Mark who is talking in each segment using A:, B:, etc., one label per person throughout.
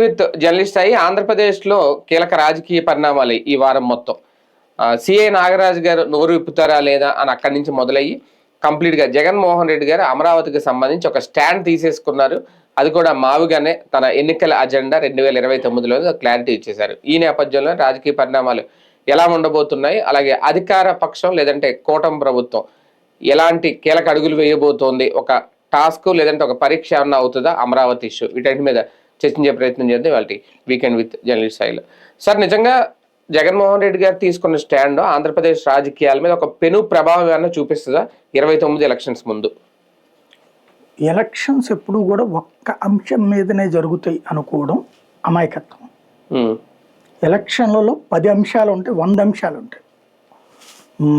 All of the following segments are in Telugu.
A: విత్ జర్నలిస్ట్ అయ్యి ఆంధ్రప్రదేశ్లో కీలక రాజకీయ పరిణామాలు ఈ వారం మొత్తం సిఐ నాగరాజు గారు నోరు విప్పుతారా లేదా అని అక్కడి నుంచి మొదలయ్యి కంప్లీట్గా జగన్మోహన్ రెడ్డి గారు అమరావతికి సంబంధించి ఒక స్టాండ్ తీసేసుకున్నారు. అది కూడా మావిగానే తన ఎన్నికల అజెండా 2029లో క్లారిటీ ఇచ్చేశారు. ఈ నేపథ్యంలో రాజకీయ పరిణామాలు ఎలా ఉండబోతున్నాయి, అలాగే అధికార పక్షం లేదంటే కూటమి ప్రభుత్వం ఎలాంటి కీలక అడుగులు వేయబోతోంది, ఒక టాస్క్ లేదంటే ఒక పరీక్ష ఏమన్నా అవుతుందా అమరావతి ఇష్యూ, వీటన్నిటి మీద చర్చించే ప్రయత్నం చేద్దాం వాళ్ళ వీకెండ్ విత్ జర్నలిస్ట్ స్థాయిలో. సార్, నిజంగా జగన్మోహన్ రెడ్డి గారు తీసుకున్న స్టాండ్ ఆంధ్రప్రదేశ్ రాజకీయాల మీద ఒక పెను ప్రభావం ఏమైనా చూపిస్తుందా 29 ఎలక్షన్స్ ముందు?
B: ఎలక్షన్స్ ఎప్పుడు కూడా ఒక్క అంశం మీదనే జరుగుతాయి అనుకోవడం అమాయకత్వం. ఎలక్షన్లలో 10 అంశాలు ఉంటాయి, 100 అంశాలు ఉంటాయి.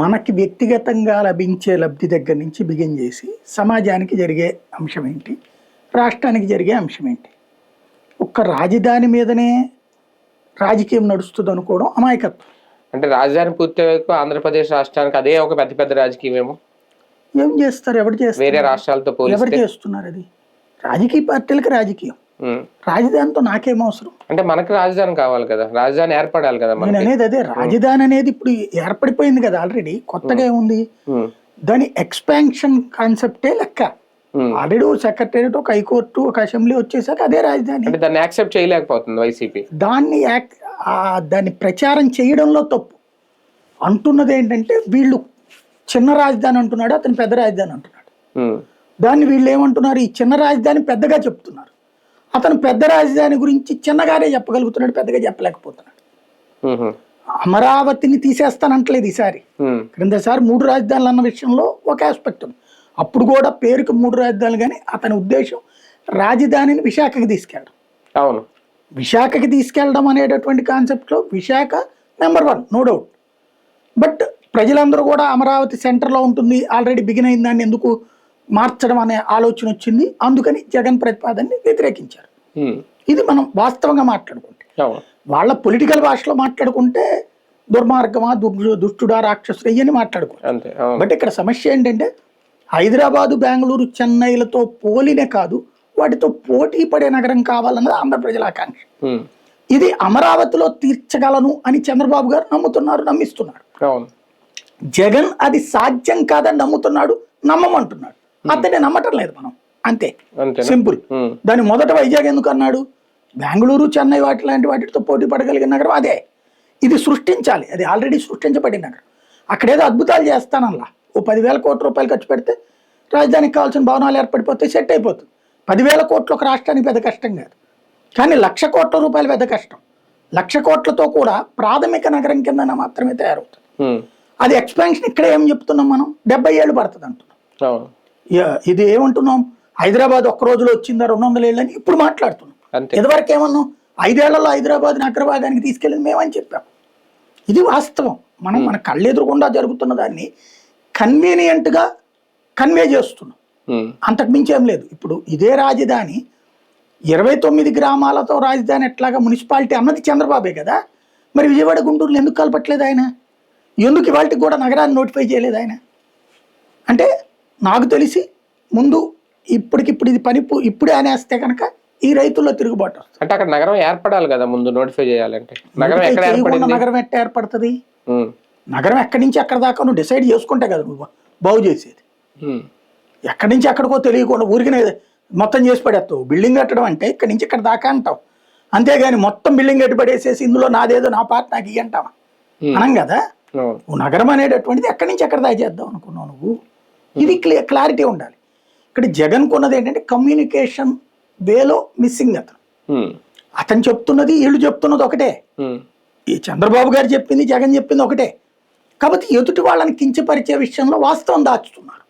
B: మనకి వ్యక్తిగతంగా లభించే లబ్ధి దగ్గర నుంచి బిగిన్ చేసి సమాజానికి జరిగే అంశం ఏంటి, రాష్ట్రానికి జరిగే అంశం ఏంటి, ఒక్క రాజధాని మీదనే రాజకీయం నడుస్తుంది అనుకోవడం అమాయకత్వం.
A: అంటే రాజధాని పూర్తి వరకు ఆంధ్రప్రదేశ్ రాష్ట్రానికి అదే ఒక పెద్ద రాజకీయం ఏమో.
B: ఏం చేస్తారు, ఎవరు చేస్తారు,
A: వేరే రాష్ట్రాలతో
B: ఎవరు చేస్తున్నారు? అది రాజకీయ పార్టీలకు రాజకీయం. రాజధానితో నాకేం అవసరం?
A: అంటే మనకి రాజధాని కావాలి కదా, రాజధాని ఏర్పడాలి కదా.
B: నేను అనేది అదే, రాజధాని అనేది ఇప్పుడు ఏర్పడిపోయింది కదా ఆల్రెడీ, కొత్తగా ఏముంది? దాని ఎక్స్పాన్షన్ కాన్సెప్టే లెక్క. ఆల్రెడీ సెక్రటేరియట్, ఒక హైకోర్టు, ఒక అసెంబ్లీ వచ్చేసాక అదే రాజధాని.
A: అంటే దాన్ని యాక్సెప్ట్ చేయలేకపోతుంది వైసీపీ.
B: దాన్ని ప్రచారం చేయడంలో తప్పు. అంటున్నది ఏంటంటే వీళ్ళు చిన్న రాజధాని అంటున్నాడు, అతను పెద్ద రాజధాని అంటున్నాడు. దాన్ని వీళ్ళు ఏమంటున్నారు, ఈ చిన్న రాజధాని పెద్దగా చెప్తున్నారు, అతను పెద్ద రాజధాని గురించి చిన్నగానే చెప్పగలుగుతున్నాడు, పెద్దగా చెప్పలేకపోతున్నాడు. అమరావతిని తీసేస్తానంటలేదు ఈసారి. క్రిందసారి 3 రాజధానులు అన్న విషయంలో ఒక ఆస్పెక్ట్ ఉంది. అప్పుడు కూడా పేరుకి 3 రాజధానులు, కానీ అతని ఉద్దేశం రాజధానిని విశాఖకి తీసుకెళ్ళడం.
A: అవును,
B: విశాఖకి తీసుకెళ్ళడం అనేటటువంటి కాన్సెప్ట్లో Visakha number 1, no doubt. But ప్రజలందరూ కూడా అమరావతి సెంటర్లో ఉంటుంది, ఆల్రెడీ బిగిన్ అయిన దాన్ని ఎందుకు మార్చడం అనే ఆలోచన వచ్చింది. అందుకని జగన్ ప్రతిపాదనని వ్యతిరేకించారు. ఇది మనం వాస్తవంగా మాట్లాడుకుంటే, వాళ్ళ పొలిటికల్ భాషలో మాట్లాడుకుంటే దుర్మార్గమా, దుష్టుడా, రాక్షసుడు ఇవన్నీ మాట్లాడుకోవాలి. బట్ ఇక్కడ సమస్య ఏంటంటే హైదరాబాదు, బెంగళూరు, చెన్నైలతో పోలినే కాదు, వాటితో పోటీ పడే నగరం కావాలన్నది ఆంధ్ర ప్రజల ఆకాంక్ష. ఇది అమరావతిలో తీర్చగలను అని చంద్రబాబు గారు నమ్ముతున్నారు, నమ్మిస్తున్నారు. జగన్ అది సాధ్యం కాదని నమ్ముతున్నాడు, నమ్మమంటున్నాడు. అతనే నమ్మటం లేదు మనం, అంతే సింపుల్. దాని మొదట వైజాగ్ ఎందుకు అన్నాడు? బెంగళూరు, చెన్నై వాటి లాంటి వాటితో పోటీ పడగలిగిన నగరం అదే. ఇది సృష్టించాలి, అది ఆల్రెడీ సృష్టించబడిన నగరం. అక్కడేదో అద్భుతాలు చేస్తానల్లా, ఓ 10,000 కోట్ల రూపాయలు ఖర్చు పెడితే రాజధానికి కావాల్సిన భవనాలు ఏర్పడిపోతే సెట్ అయిపోతుంది. 10,000 కోట్లు ఒక రాష్ట్రానికి పెద్ద కష్టం కాదు, కానీ 1,00,000 కోట్ల రూపాయలు పెద్ద కష్టం. 1,00,000 కోట్లతో కూడా ప్రాథమిక నగరం కింద మాత్రమే తయారవుతుంది. అది ఎక్స్పాన్షన్ ఇక్కడ ఏం చెప్తున్నాం మనం, 70 ఏళ్ళు పడుతుంది అంటున్నాం. ఇది ఏమంటున్నాం, హైదరాబాద్ ఒక్క రోజులో వచ్చిందా 200 ఏళ్ళు అని ఇప్పుడు మాట్లాడుతున్నాం. ఇదివరకు ఏమన్నాం, 5 ఏళ్లలో హైదరాబాద్ని అగ్రభాగానికి తీసుకెళ్ళింది మేమని చెప్పాం. ఇది వాస్తవం. మనం మన కళ్ళెదురుగుండా జరుగుతున్న దాన్ని కన్వీనియంట్గా కన్వే చేస్తున్నాం, అంతకు మించి ఏం లేదు. ఇప్పుడు ఇదే రాజధాని 29 గ్రామాలతో రాజధాని ఎట్లాగా మున్సిపాలిటీ అన్నది చంద్రబాబే కదా. మరి విజయవాడ, గుంటూరులో ఎందుకు కలపట్లేదు ఆయన? ఎందుకు ఇవాళకి కూడా నగరాన్ని నోటిఫై చేయలేదు ఆయన? అంటే నాకు తెలిసి ముందు ఇప్పటికిప్పుడు ఇది పని ఇప్పుడే అనేస్తే కనుక ఈ రైతుల్లో తిరుగుబాటు.
A: అంటే అక్కడ నగరం ఏర్పడాలి కదా ముందు, నోటిఫై చేయాలంటే. నగరం
B: ఎట్లా ఏర్పడుతుంది? నగరం ఎక్కడి నుంచి ఎక్కడ దాకా నువ్వు డిసైడ్ చేసుకుంటే కదా నువ్వు బాగు చేసేది. ఎక్కడి నుంచి ఎక్కడికో తెలియకుండా ఊరికినే మొత్తం చేసి పడేస్తావు. బిల్డింగ్ కట్టడం అంటే ఇక్కడి నుంచి ఇక్కడ దాకా అంటావు, అంతేగాని మొత్తం బిల్డింగ్ కట్టి పడేసేసి ఇందులో నాదేదో నా పార్ట్ నాకు ఇవి అంటావా? అనం కదా. నువ్వు నగరం అనేటటువంటిది ఎక్కడి నుంచి ఎక్కడ దాకా చేద్దాం అనుకున్నావు నువ్వు. ఇది క్లారిటీ ఉండాలి. ఇక్కడ జగన్ కొన్నది ఏంటంటే కమ్యూనికేషన్ వేలో మిస్సింగ్. అతను చెప్తున్నది, వీళ్ళు చెప్తున్నది ఒకటే. ఈ చంద్రబాబు గారు చెప్పింది, జగన్ చెప్పింది ఒకటే. కాబట్టి ఎదుటి వాళ్ళని కించపరిచే విషయంలో వాస్తవం దాచుతున్నారు.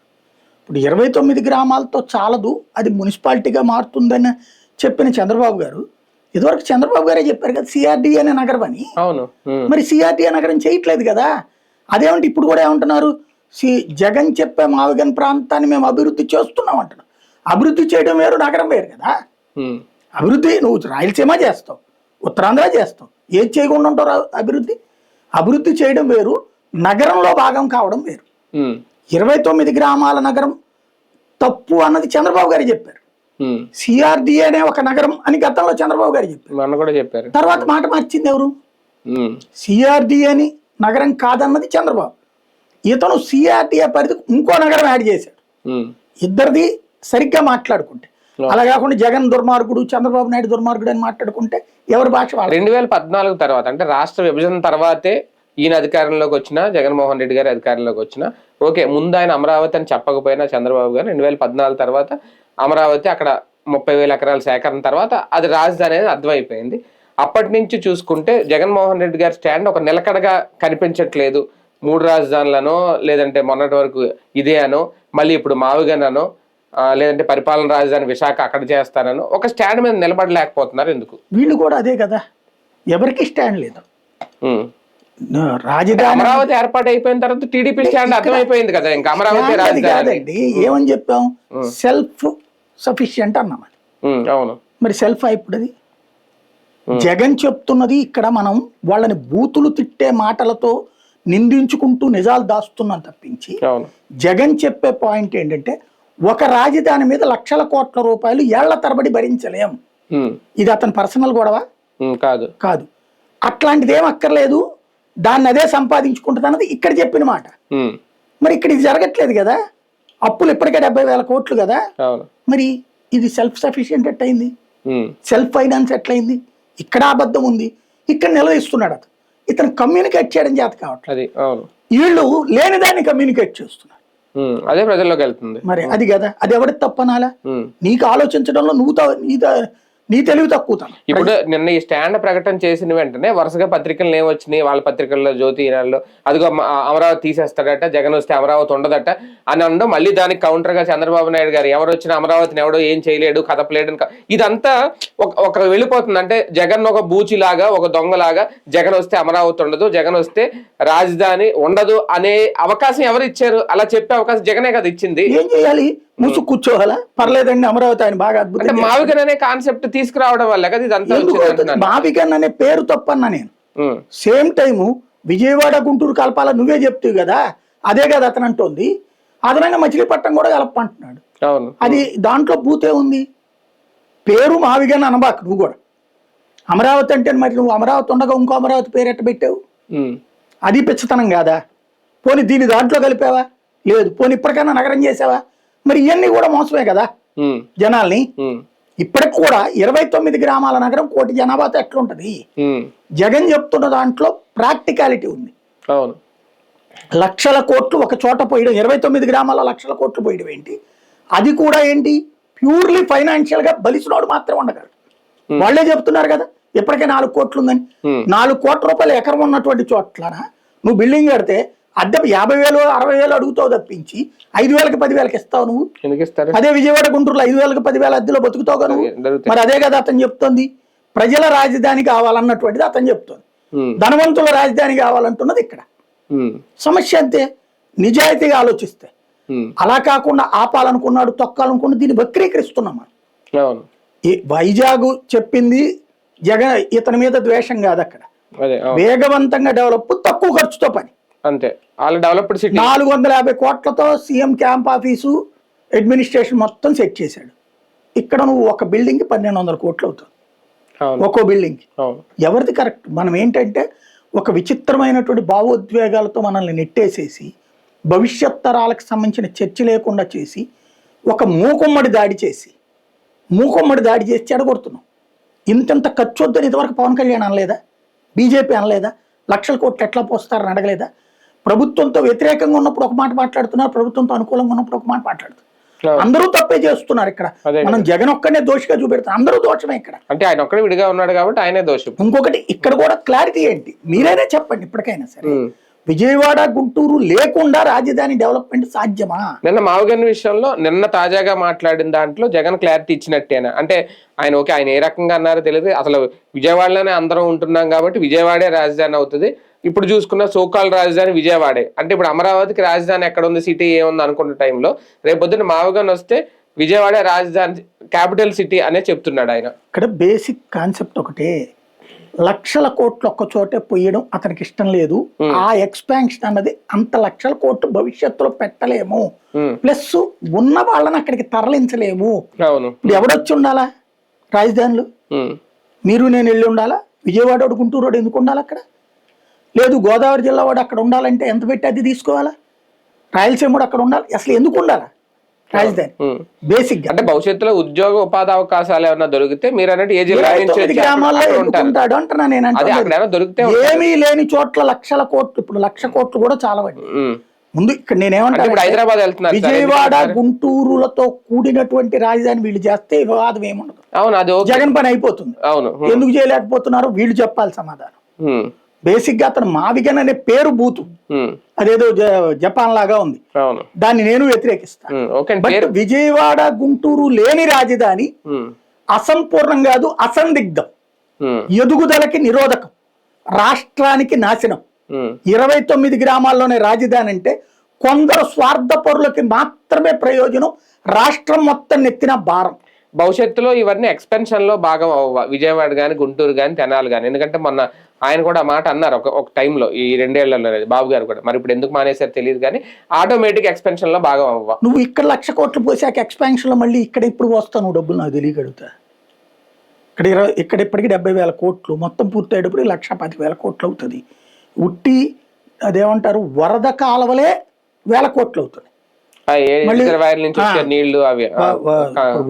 B: ఇప్పుడు 29 గ్రామాలతో చాలదు, అది మున్సిపాలిటీగా మారుతుందని చెప్పిన చంద్రబాబు గారు, ఇదివరకు చంద్రబాబు గారే చెప్పారు కదా సిఆర్డీ అనే నగరం అని. మరి సిఆర్డీఏ నగరం చేయట్లేదు కదా. అదేమంటే ఇప్పుడు కూడా ఏమంటున్నారు, జగన్ చెప్పే మావిగన్ ప్రాంతాన్ని మేము అభివృద్ధి చేస్తున్నాం అంటున్నాం. అభివృద్ధి చేయడం వేరు, నగరం వేరు కదా. అభివృద్ధి నువ్వు రాయలసీమ చేస్తావు, ఉత్తరాంధ్ర చేస్తావు, ఏది చేయకుండా ఉంటావు అభివృద్ధి. అభివృద్ధి చేయడం వేరు, నగరంలో భాగం కావడం వేరు. 29 గ్రామాల నగరం తప్పు అన్నది చంద్రబాబు గారు చెప్పారు. సిఆర్డిఏ అనే ఒక నగరం అని గతంలో చంద్రబాబు గారు చెప్పారు.
A: మొన్న కూడా చెప్పారు.
B: తర్వాత మాట మార్చింది ఎవరు? సిఆర్డిఏ అని నగరం కాదన్నది చంద్రబాబు. ఇతను సిఆర్డిఏ పరిధికి ఇంకో నగరం యాడ్ చేశాడు. ఇద్దరిది సరిగ్గా మాట్లాడుకుంటే, అలా కాకుండా జగన్ దుర్మార్గుడు, చంద్రబాబు నాయుడు దుర్మార్గుడు అని మాట్లాడుకుంటే ఎవరి భాష వాళ్ళు.
A: 2014 తర్వాత అంటే రాష్ట్ర విభజన తర్వాతే ఈయన అధికారంలోకి వచ్చిన, జగన్మోహన్ రెడ్డి గారి అధికారంలోకి వచ్చిన, ఓకే ముందు ఆయన అమరావతి అని చెప్పకపోయినా చంద్రబాబు గారు 2014 తర్వాత అమరావతి అక్కడ 30,000 ఎకరాల సేకరణ తర్వాత అది రాజధాని అనేది అర్థమైపోయింది. అప్పటి నుంచి చూసుకుంటే జగన్మోహన్ రెడ్డి గారి స్టాండ్ ఒక నిలకడగా కనిపించట్లేదు. 3 రాజధానులనో, లేదంటే మొన్నటి వరకు ఇదే అనో, మళ్ళీ ఇప్పుడు మావిగనో, లేదంటే పరిపాలన రాజధాని విశాఖ అక్కడ చేస్తానో ఒక స్టాండ్ మీద నిలబడలేకపోతున్నారు. ఎందుకు?
B: వీళ్ళు కూడా అదే కదా, ఎవరికి స్టాండ్ లేదు. రాజధాని
A: అమరావతి ఏర్పాటు అయిపోయిన తర్వాత టీడీపీ స్టాండ్ అర్థమైపోయింది కదా, ఇంకా అమరావతి రాజధాని
B: కాదండి. ఏమని చెప్పాం? సెల్ఫ్ సఫిషియంట్ అన్నాం.
A: అవును,
B: మరి సెల్ఫ్ ఇప్పుడు అది జగన్ చెప్తున్నది. ఇక్కడ మనం వాళ్ళని బూతులు తిట్టే మాటలతో నిందించుకుంటూ నిజాలు దాస్తున్నాం తప్పించి, జగన్ చెప్పే పాయింట్ ఏంటంటే ఒక రాజధాని మీద లక్షల కోట్ల రూపాయలు ఏళ్ల తరబడి భరించలేం. ఇది అతని పర్సనల్ గొడవ
A: కాదు
B: కాదు అట్లాంటిది ఏం అక్కర్లేదు, దాన్ని అదే సంపాదించుకుంటుంది అన్నది ఇక్కడ చెప్పిన మాట. మరి ఇక్కడ ఇది జరగట్లేదు కదా, అప్పులు ఇప్పటికే 70,000 కోట్లు కదా. మరి ఇది సెల్ఫ్ సఫిషియెంట్ ఎట్లయింది? సెల్ఫ్ ఫైనాన్స్ ఎట్లయింది? ఇక్కడ అబద్ధం ఉంది, ఇక్కడ నిలదీస్తున్నాడు అతను. ఇతను కమ్యూనికేట్ చేయడం చేత కావట్లేదు. వీళ్ళు లేని దాన్ని కమ్యూనికేట్ చేస్తున్నారు,
A: అదే ప్రజల్లోకి వెళ్తుంది.
B: మరి అది కదా, అది ఎవరి తప్పనాలా? నీకు ఆలోచించడంలో నీ తెలివి తక్కువ.
A: ఇప్పుడు నిన్న ఈ స్టాండ్ ప్రకటన చేసిన వెంటనే వరుసగా పత్రికలు ఏమొచ్చినాయి, వాళ్ళ పత్రికల్లో, జ్యోతి ఈనాడులో, అదిగో అమరావతి తీసేస్తాడట, జగన్ వస్తే అమరావతి ఉండదట అని అనడం, మళ్ళీ దానికి కౌంటర్ గా చంద్రబాబు నాయుడు గారు ఎవరు వచ్చిన అమరావతిని ఎవడో ఏం చేయలేడు, కదపలేడు, ఇదంతా ఒక వెళ్ళిపోతుంది. అంటే జగన్ ఒక బూచిలాగా, ఒక దొంగలాగా, జగన్ వస్తే అమరావతి ఉండదు, జగన్ వస్తే రాజధాని ఉండదు అనే అవకాశం ఎవరు ఇచ్చారు? అలా చెప్పే అవకాశం జగనే కదా ఇచ్చింది.
B: ఏం చేయాలి? ముసు కూర్చోవాలా? పర్లేదండి అమరావతి ఆయన బాగా అద్భుతం.
A: మావిగన్ అనే కాన్సెప్ట్ తీసుకురావడం వల్ల కదా ఇదంతా.
B: మావిగన్ అనే పేరు తప్పన్నా నేను. సేమ్ టైము విజయవాడ గుంటూరు కలపాల నువ్వే చెప్తావు కదా, అదే కదా అతను అంటోంది. అదనంగా మచిలీపట్నం కూడా కలపంటున్నాడు. అది దాంట్లో పూతే ఉంది. పేరు మావిగన్ అనబాకు నువ్వు కూడా. అమరావతి అంటే మరి నువ్వు అమరావతి ఉండగా ఇంకో అమరావతి పేరు ఎట్ట పెట్టావు? అది పిచ్చతనం కాదా? పోనీ దీన్ని దాంట్లో కలిపావా? లేదు. పోనీ ఇప్పటికైనా నగరం చేసావా? మరి ఇవన్నీ కూడా మోసమే కదా జనాల్ని. ఇప్పటికి కూడా 29 గ్రామాల నగరం 1 కోటి జనాభాతో ఎట్లుంటది? జగన్ చెప్తున్న దాంట్లో ప్రాక్టికాలిటీ ఉంది. లక్షల కోట్లు ఒక చోట పోయడం, 29 గ్రామాల లక్షల కోట్లు పోయడం ఏంటి? అది కూడా ఏంటి? ప్యూర్లీ ఫైనాన్షియల్ గా బలిసినోడు మాత్రం ఉండగలడు. వాళ్ళే చెప్తున్నారు కదా ఇప్పటికే 4 కోట్లు ఉందని. 4 కోట్ల రూపాయలు ఎకరం ఉన్నటువంటి చోట్ల నువ్వు బిల్డింగ్ కడితే అద్దె 50,000 60,000 అడుగుతావు తప్పించి 5,000కి 10,000కి ఇస్తావు నువ్వు. అదే విజయవాడ గుంటూరులో 5,000కి 10,000 అద్దెలో బతుకుతావు నువ్వు. మరి అదే కదా అతను చెప్తుంది. ప్రజల రాజధాని కావాలన్నటువంటిది అతను చెప్తుంది. ధనవంతుల రాజధాని కావాలంటున్నది ఇక్కడ. సమస్య అంతే, నిజాయితీగా ఆలోచిస్తే. అలా కాకుండా ఆపాలనుకున్నాడు, తొక్కాలనుకున్నాడు, దీన్ని వక్రీకరిస్తున్నాం మనం. వైజాగ్ చెప్పింది జగన్ ఇతని మీద ద్వేషం కాదు. అక్కడ వేగవంతంగా డెవలప్, తక్కువ ఖర్చుతో పని,
A: అంతే.
B: 450 కోట్లతో సీఎం క్యాంప్ ఆఫీసు, అడ్మినిస్ట్రేషన్ మొత్తం సెట్ చేశాడు. ఇక్కడ నువ్వు ఒక బిల్డింగ్ 1,200 కోట్లు అవుతుంది ఒక్కో బిల్డింగ్. ఎవరిది కరెక్ట్? మనం ఏంటంటే ఒక విచిత్రమైనటువంటి భావోద్వేగాలతో మనల్ని నెట్టేసేసి, భవిష్యత్ తరాలకు సంబంధించిన చర్చ లేకుండా చేసి, ఒక మూకుమ్మడి దాడి చేసి చెడగొడుతున్నాం. ఇంత ఖర్చు వద్దని ఇంతవరకు పవన్ కళ్యాణ్ అనలేదా? బీజేపీ అనలేదా? లక్షల కోట్లు ఎట్లా పోస్తారని అడగలేదా? ప్రభుత్వంతో వ్యతిరేకంగా ఉన్నప్పుడు ఒక మాట మాట్లాడుతున్నారు, ప్రభుత్వంతో అనుకూలంగా ఉన్నప్పుడు ఒక మాట మాట్లాడుతున్నారు. అందరూ తప్పే చేస్తున్నారు. ఇక్కడ మనం జగన్ ఒక్కనే దోషిగా చూపెడతాం, అందరూ దోషమే ఇక్కడ.
A: అంటే ఆయన ఒక్కడే విడిగా ఉన్నాడు కాబట్టి ఆయనే దోషం.
B: ఇంకొకటి ఇక్కడ కూడా క్లారిటీ ఏంటి మీరైనా చెప్పండి. ఇప్పటికైనా సరే విజయవాడ గుంటూరు లేకుండా రాజధాని డెవలప్మెంట్ సాధ్యమా?
A: నిన్న మావిగన్ విషయంలో నిన్న తాజాగా మాట్లాడిన దాంట్లో జగన్ క్లారిటీ ఇచ్చినట్టేనా? అంటే ఆయన ఓకే, ఆయన ఏ రకంగా అన్నారో తెలియదు. అసలు విజయవాడలోనే అందరం ఉంటున్నాం కాబట్టి విజయవాడే రాజధాని అవుతుంది. ఇప్పుడు చూసుకున్న సోకాల్ రాజధాని విజయవాడే అంటే, ఇప్పుడు అమరావతికి రాజధాని ఎక్కడ ఉంది, సిటీ ఏముంది అనుకున్న టైంలో రేపొద్దున మావిగన్ వస్తే విజయవాడే రాజధాని, క్యాపిటల్ సిటీ అనే చెప్తున్నాడు ఆయన.
B: ఇక్కడ బేసిక్ కాన్సెప్ట్ ఒకటే, లక్షల కోట్లు ఒక్క చోటే పొయ్యడం అతనికి ఇష్టం లేదు. ఆ ఎక్స్పాన్షన్ అన్నది అంత లక్షల కోట్లు భవిష్యత్తులో పెట్టలేము, ప్లస్ ఉన్న వాళ్ళని అక్కడికి తరలించలేము. ఇప్పుడు ఎవడొచ్చి ఉండాలా రాజధానిలో? మీరు నేను వెళ్ళి ఉండాలా? విజయవాడ వాడు గుంటూరు వాడు ఎందుకు ఉండాలి అక్కడ? లేదు గోదావరి జిల్లా వాడు అక్కడ ఉండాలంటే ఎంత పెట్టి అది తీసుకోవాలా? రాయలసీమ వాడు అక్కడ ఉండాలి. అసలు ఎందుకు ఉండాలా రాజధాని? బేసిక్ గా
A: అంటే భవిష్యత్తులో ఉద్యోగ ఉపాధి అవకాశాలు ఏమన్నా దొరికితే మీరు అన్నట్టు
B: గ్రామాల్లో ఎందుకుంటాడు అంటున్నా నేను.
A: దొరికితే
B: ఏమీ లేని చోట్ల లక్షల కోట్లు, ఇప్పుడు 1,00,000 కోట్లు కూడా చాలా ముందు ఇక్కడ నేనేమంటాను,
A: హైదరాబాద్ వెళ్తున్నారు,
B: విజయవాడ గుంటూరులతో కూడినటువంటి రాజధాని వీళ్ళు చేస్తే వివాదం ఏముండదు.
A: అవును, అది
B: జగన్ పని అయిపోతుంది.
A: అవును,
B: ఎందుకు చేయలేకపోతున్నారు వీళ్ళు చెప్పాలి సమాధానం. బేసిక్ గా అతను మావిగన్ అనే పేరు బూతు, అదేదో జపాన్ లాగా ఉంది, దాన్ని నేను వ్యతిరేకిస్తాను. బట్ విజయవాడ గుంటూరు లేని రాజధాని అసంపూర్ణం కాదు, అసందిగ్ధం, ఎదుగుదలకి నిరోధకం, రాష్ట్రానికి నాశనం. 29 గ్రామాల్లోనే రాజధాని అంటే కొందరు స్వార్థపరులకి మాత్రమే ప్రయోజనం, రాష్ట్రం మొత్తం నెత్తిన భారం.
A: భవిష్యత్తులో ఇవన్నీ ఎక్స్పెన్షన్ లో భాగం అవ్వ, విజయవాడ గాని గుంటూరు గాని తెనాలి గాని. ఎందుకంటే మొన్న ఆయన కూడా మాట అన్నారు ఒక టైంలో, ఈ 2 ఏళ్లలో బాబు గారు కూడా. మరి ఇప్పుడు ఎందుకు మానేసారు తెలియదు కానీ ఆటోమేటిక్ ఎక్స్పెన్షన్ లో భాగం అవ్వ.
B: నువ్వు ఇక్కడ 1,00,000 కోట్లు పోసాక ఎక్స్పాన్షన్ లో మళ్ళీ ఇక్కడ ఇప్పుడు వస్తావు నువ్వు డబ్బులు నాకు తెలియగలుగుతా. ఇక్కడ ఇప్పటికి 70,000 కోట్లు మొత్తం పూర్తయ్యేటప్పుడు 1,10,000 కోట్లు అవుతుంది. ఉట్టి అదేమంటారు వరద కాలవలే 1,000 కోట్లు అవుతుంది.
A: నీళ్లు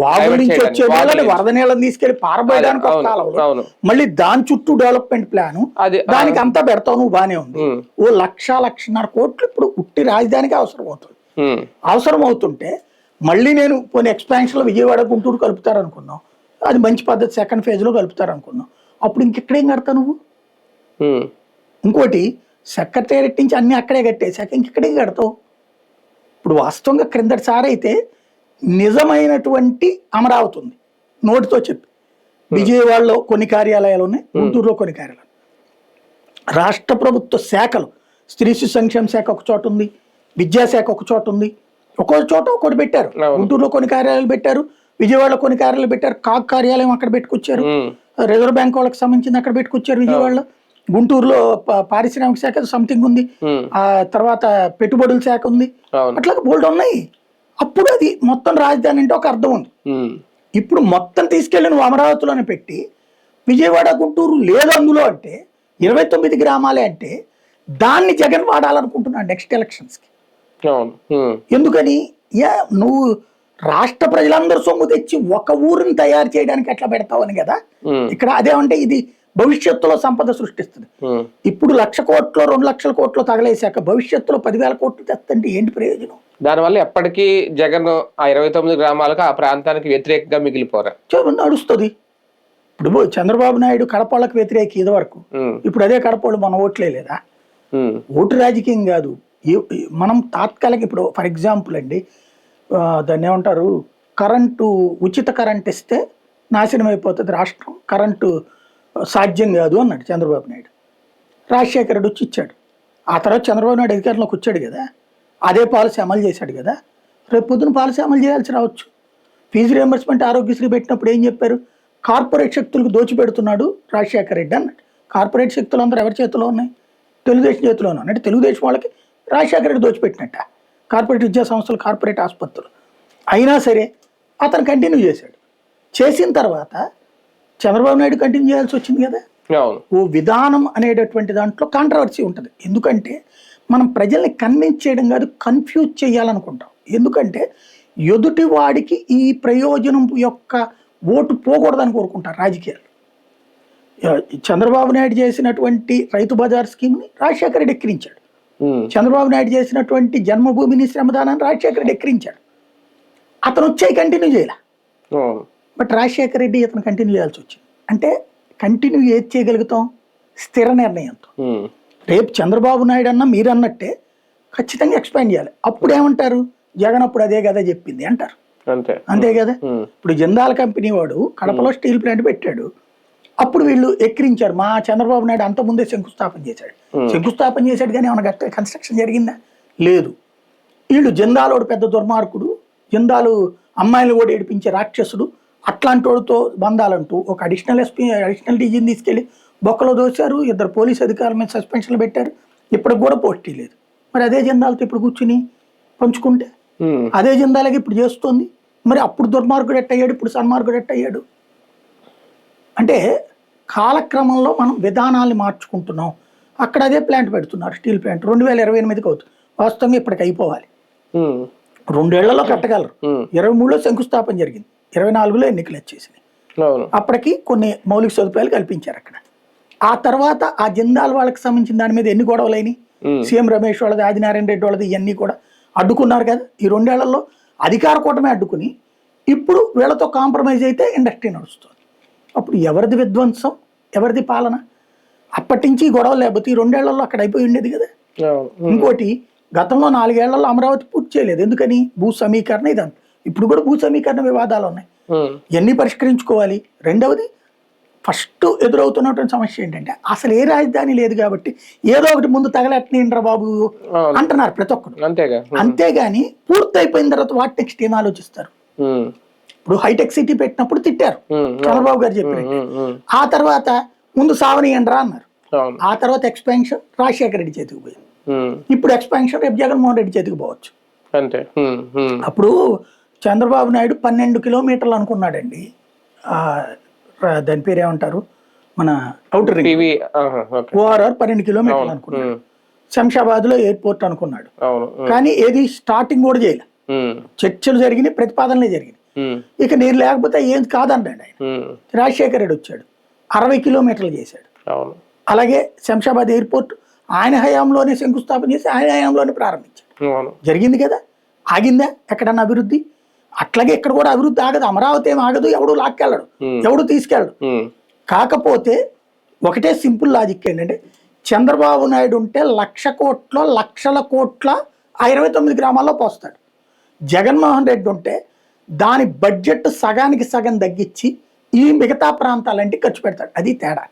B: వాగుల నుంచి వచ్చే నీళ్ళని వరద నీళ్ళని తీసుకెళ్లి పారబోయడానికి ఒక కాలువలు, మళ్ళీ దాని చుట్టూ డెవలప్మెంట్ ప్లాన్, దానికి అంతా పెడతావు నువ్వు, బానే ఉంది. ఓ 1,00,000-1,50,000 కోట్లు ఇప్పుడు ఉట్టి రాజధానికి అవసరం అవుతుంది. అవసరం అవుతుంటే మళ్ళీ నేను కొన్ని ఎక్స్పాన్షన్ లో విజయవాడ గుంటూరు కలుపుతారు అనుకున్నాం, అది మంచి పద్ధతి, సెకండ్ ఫేజ్ లో కలుపుతారు అనుకున్నాం. అప్పుడు ఇంకెక్కడేం కడతావు నువ్వు? ఇంకోటి సెక్రటేరియట్ నుంచి అన్ని అక్కడే కట్టేశాక ఇంకెక్కడేం కడతావు? ఇప్పుడు వాస్తవంగా క్రిందటిసారి అయితే నిజమైనటువంటి అమరావతి ఉంది, నోటితో చెప్పి విజయవాడలో కొన్ని కార్యాలయాలు ఉన్నాయి, గుంటూరులో కొన్ని కార్యాలయాలు. రాష్ట్ర ప్రభుత్వ శాఖలు, స్త్రీ శిశు సంక్షేమ శాఖ ఒక చోట ఉంది, విద్యాశాఖ ఒక చోట ఉంది, ఒక్కో చోట ఒకటి పెట్టారు. గుంటూరులో కొన్ని కార్యాలయాలు పెట్టారు, విజయవాడలో కొన్ని కార్యాలయాలు పెట్టారు. కాగ్ కార్యాలయం అక్కడ పెట్టుకొచ్చారు, రిజర్వ్ బ్యాంక్ వాళ్ళకి సంబంధించింది అక్కడ పెట్టుకొచ్చారు విజయవాడలో. గుంటూరులో పారిశ్రామిక శాఖ సంథింగ్ ఉంది, ఆ తర్వాత పెట్టుబడుల శాఖ ఉంది, అట్లా బోల్డ్ ఉన్నాయి. అప్పుడు అది మొత్తం రాజధాని అంటే ఒక అర్థం ఉంది. ఇప్పుడు మొత్తం తీసుకెళ్లి నువ్వు అమరావతిలోనే పెట్టి విజయవాడ గుంటూరు లేదు అందులో అంటే 29 గ్రామాలే అంటే దాన్ని జగన్ వాడాలనుకుంటున్నాడు నెక్స్ట్ ఎలక్షన్స్ కి. ఎందుకని నువ్వు రాష్ట్ర ప్రజలందరూ సొమ్ము తెచ్చి ఒక ఊరిని తయారు చేయడానికి ఎట్లా పెడతావని కదా. ఇక్కడ అదేమంటే ఇది భవిష్యత్తులో సంపద సృష్టిస్తుంది. ఇప్పుడు 1,00,000 కోట్లు 2,00,000 కోట్లు తగలేశాక భవిష్యత్తులో 10,000 కోట్లు తెస్తంటే ఏంటి ప్రయోజనం?
A: దానివల్ల ఎప్పటికీ జగన్ ఆ 29 గ్రామాలకు ఆ ప్రాంతానికి వ్యతిరేకంగా మిగిలిపోరా
B: నడుస్తుంది. ఇప్పుడు చంద్రబాబు నాయుడు కడపళ్ళకి వ్యతిరేక ఇది వరకు, ఇప్పుడు అదే కడపళ్ళు మన ఓట్లే లేదా? ఓటు రాజకీయం కాదు, మనం తాత్కాలిక. ఇప్పుడు ఫర్ ఎగ్జాంపుల్ అండి, దాన్ని ఏమంటారు, కరెంటు ఉచిత కరెంట్ ఇస్తే నాశనం అయిపోతుంది రాష్ట్రం, కరెంటు సాధ్యం కాదు అన్నాడు చంద్రబాబు నాయుడు. రాజశేఖర రెడ్డి వచ్చి ఇచ్చాడు. ఆ తర్వాత చంద్రబాబు నాయుడు అధికారంలోకి వచ్చాడు కదా, అదే పాలసీ అమలు చేశాడు కదా. రేపు పొద్దున పాలసీ అమలు చేయాల్సి రావచ్చు. ఫీజు రియంబర్స్మెంట్ ఆరోగ్యశ్రీ పెట్టినప్పుడు ఏం చెప్పారు? కార్పొరేట్ శక్తులకు దోచిపెడుతున్నాడు రాజశేఖర రెడ్డి అన్నాడు. కార్పొరేట్ శక్తులు అందరూ ఎవరి చేతిలో ఉన్నాయి? తెలుగుదేశం చేతిలో ఉన్నాయి. అంటే తెలుగుదేశం వాళ్ళకి రాజశేఖర రెడ్డి దోచిపెట్టినట్ట. కార్పొరేట్ విద్యా సంస్థలు, కార్పొరేట్ ఆసుపత్రులు. అయినా సరే అతను కంటిన్యూ చేశాడు. చేసిన తర్వాత చంద్రబాబు నాయుడు కంటిన్యూ చేయాల్సి వచ్చింది కదా. ఓ విధానం అనేటటువంటి దాంట్లో కాంట్రవర్సీ ఉంటుంది. ఎందుకంటే మనం ప్రజల్ని కన్విన్స్ చేయడం కాదు, కన్ఫ్యూజ్ చేయాలనుకుంటాం. ఎందుకంటే ఎదుటి వాడికి ఈ ప్రయోజనం యొక్క ఓటు పోకూడదని కోరుకుంటారు రాజకీయాలు. చంద్రబాబు నాయుడు చేసినటువంటి రైతు బజార్ స్కీమ్ని రాజశేఖర రెడ్డి ఎక్కిరించాడు. చంద్రబాబు నాయుడు చేసినటువంటి జన్మభూమిని శ్రమదానాన్ని రాజశేఖర రెడ్డి ఎక్కిరించాడు. అతను వచ్చాయి కంటిన్యూ చేయాల. బట్ రాజశేఖర రెడ్డి అతను కంటిన్యూ చేయాల్సి వచ్చింది. అంటే కంటిన్యూ ఏది చేయగలుగుతాం? స్థిర నిర్ణయంతో. రేపు చంద్రబాబు నాయుడు అన్న మీరు అన్నట్టే ఖచ్చితంగా ఎక్స్పాండ్ చేయాలి. అప్పుడు ఏమంటారు? జగన్ అప్పుడు అదే కదా చెప్పింది అంటారు. అంతే కదా. ఇప్పుడు జిందాల్ కంపెనీ వాడు కడపలో స్టీల్ ప్లాంట్ పెట్టాడు. అప్పుడు వీళ్ళు ఎక్కిరించారు. మా చంద్రబాబు నాయుడు అంత ముందే శంకుస్థాపన చేశాడు. శంకుస్థాపన చేశాడు కానీ ఏమన్నా గట్ట కన్స్ట్రక్షన్ జరిగిందా? లేదు. వీళ్ళు జిందాలోడు పెద్ద దుర్మార్గుడు, జిందాలు అమ్మాయిలు కూడా ఏడిపించే రాక్షసుడు, అట్లాంటి వాడితో బంధాలంటూ ఒక అడిషనల్ డీజీని తీసుకెళ్ళి బొక్కలో దోశారు, 2 పోలీసు అధికారుల మీద సస్పెన్షన్లు పెట్టారు, ఇప్పటికి కూడా పోస్టీ లేదు. మరి అదే జెండాలతో ఇప్పుడు కూర్చుని పంచుకుంటే అదే జెండాలకి ఇప్పుడు చేస్తుంది. మరి అప్పుడు దుర్మార్గుడు ఎట్టయ్యాడు, ఇప్పుడు సన్మార్గుడు ఎట్టయ్యాడు? అంటే కాలక్రమంలో మనం విధానాల్ని మార్చుకుంటున్నాం. అక్కడ అదే ప్లాంట్ పెడుతున్నారు, స్టీల్ ప్లాంట్ 2028కి అవుతుంది. వాస్తవంగా ఇప్పటికి అయిపోవాలి, 2 ఏళ్లలో కట్టగలరు. 23లో శంకుస్థాపన జరిగింది, 24లో ఎన్నికలు వచ్చేసినాయి. అప్పటికి కొన్ని మౌలిక సదుపాయాలు కల్పించారు అక్కడ. ఆ తర్వాత ఆ జిందాల్ వాళ్ళకి సంబంధించిన దాని మీద ఎన్ని గొడవలు అయినాయి, సీఎం రమేష్ వాళ్ళది, ఆదినారాయణ రెడ్డి వాళ్ళది, ఇవన్నీ కూడా అడ్డుకున్నారు కదా. ఈ 2 ఏళ్లలో అధికార కూటమి అడ్డుకుని ఇప్పుడు వీళ్ళతో కాంప్రమైజ్ అయితే ఇండస్ట్రీ నడుస్తుంది. అప్పుడు ఎవరిది విధ్వంసం, ఎవరిది పాలన? అప్పటి నుంచి గొడవలు లేకపోతే ఈ 2 ఏళ్లలో అక్కడ అయిపోయి ఉండేది కదా. ఇంకోటి, గతంలో 4 ఏళ్లలో అమరావతి పూర్తి చేయలేదు. ఎందుకని? భూ సమీకరణ ఇదంతా. ఇప్పుడు కూడా భూ సమీకరణ వివాదాలు ఉన్నాయి, ఇవన్నీ పరిష్కరించుకోవాలి. రెండవది, ఫస్ట్ ఎదురవుతున్నటువంటి సమస్య ఏంటంటే అసలు ఏ రాజధాని లేదు కాబట్టి ఏదో ఒకటి ముందు తగలెట్టనిండ్రా బాబు అంటున్నారు ప్రతి ఒక్కరు. అంతేగాని పూర్తి అయిపోయిన తర్వాత వాటి నెక్స్ట్ ఏం ఆలోచిస్తారు? ఇప్పుడు హైటెక్ సిటీ పెట్టినప్పుడు తిట్టారు, చంద్రబాబు గారు చెప్పారు. ఆ తర్వాత ముందు సావనీయండ్రా అన్నారు. ఆ తర్వాత ఎక్స్పాన్షన్ రాజశేఖర రెడ్డి చేతికి పోయింది. ఇప్పుడు ఎక్స్పాన్షన్ రేపు జగన్మోహన్ రెడ్డి చేతికి పోవచ్చు. అప్పుడు చంద్రబాబు నాయుడు 12 కిలోమీటర్లు అనుకున్నాడండి. దాని పేరు ఏమంటారు, మన అవుటర్ రింగ్, ఓఆర్ఆర్ 12 కిలోమీటర్లు అనుకున్నాడు. శంషాబాద్ లో ఎయిర్పోర్ట్ అనుకున్నాడు, కానీ ఏది స్టార్టింగ్ కూడా చేయలే. చర్చలు జరిగినాయి, ప్రతిపాదనలే జరిగినాయి. ఇక నేను లేకపోతే ఏం కాదన్నాడు ఆయన. రాజశేఖర రెడ్డి వచ్చాడు, 60 కిలోమీటర్లు చేశాడు. అలాగే శంషాబాద్ ఎయిర్పోర్ట్ ఆయన హయాంలోనే శంకుస్థాపన చేసి ఆయన హయాంలోనే ప్రారంభించాడు. జరిగింది కదా, ఆగిందా ఎక్కడన్నా అభివృద్ధి? అట్లాగే ఇక్కడ కూడా అభివృద్ధి ఆగదు. అమరావతి ఏం ఆగదు, ఎవడు లాక్కెళ్ళడు, ఎవడు తీసుకెళ్ళడు. కాకపోతే ఒకటే సింపుల్ లాజిక్ ఏంటంటే, చంద్రబాబు నాయుడు ఉంటే 1,00,000 కోట్ల లక్షల కోట్ల ఆ 29 గ్రామాల్లో పోస్తాడు. జగన్మోహన్ రెడ్డి ఉంటే దాని బడ్జెట్ సగానికి సగం తగ్గించి ఈ మిగతా ప్రాంతాలంటే ఖర్చు పెడతాడు. అది తేడా.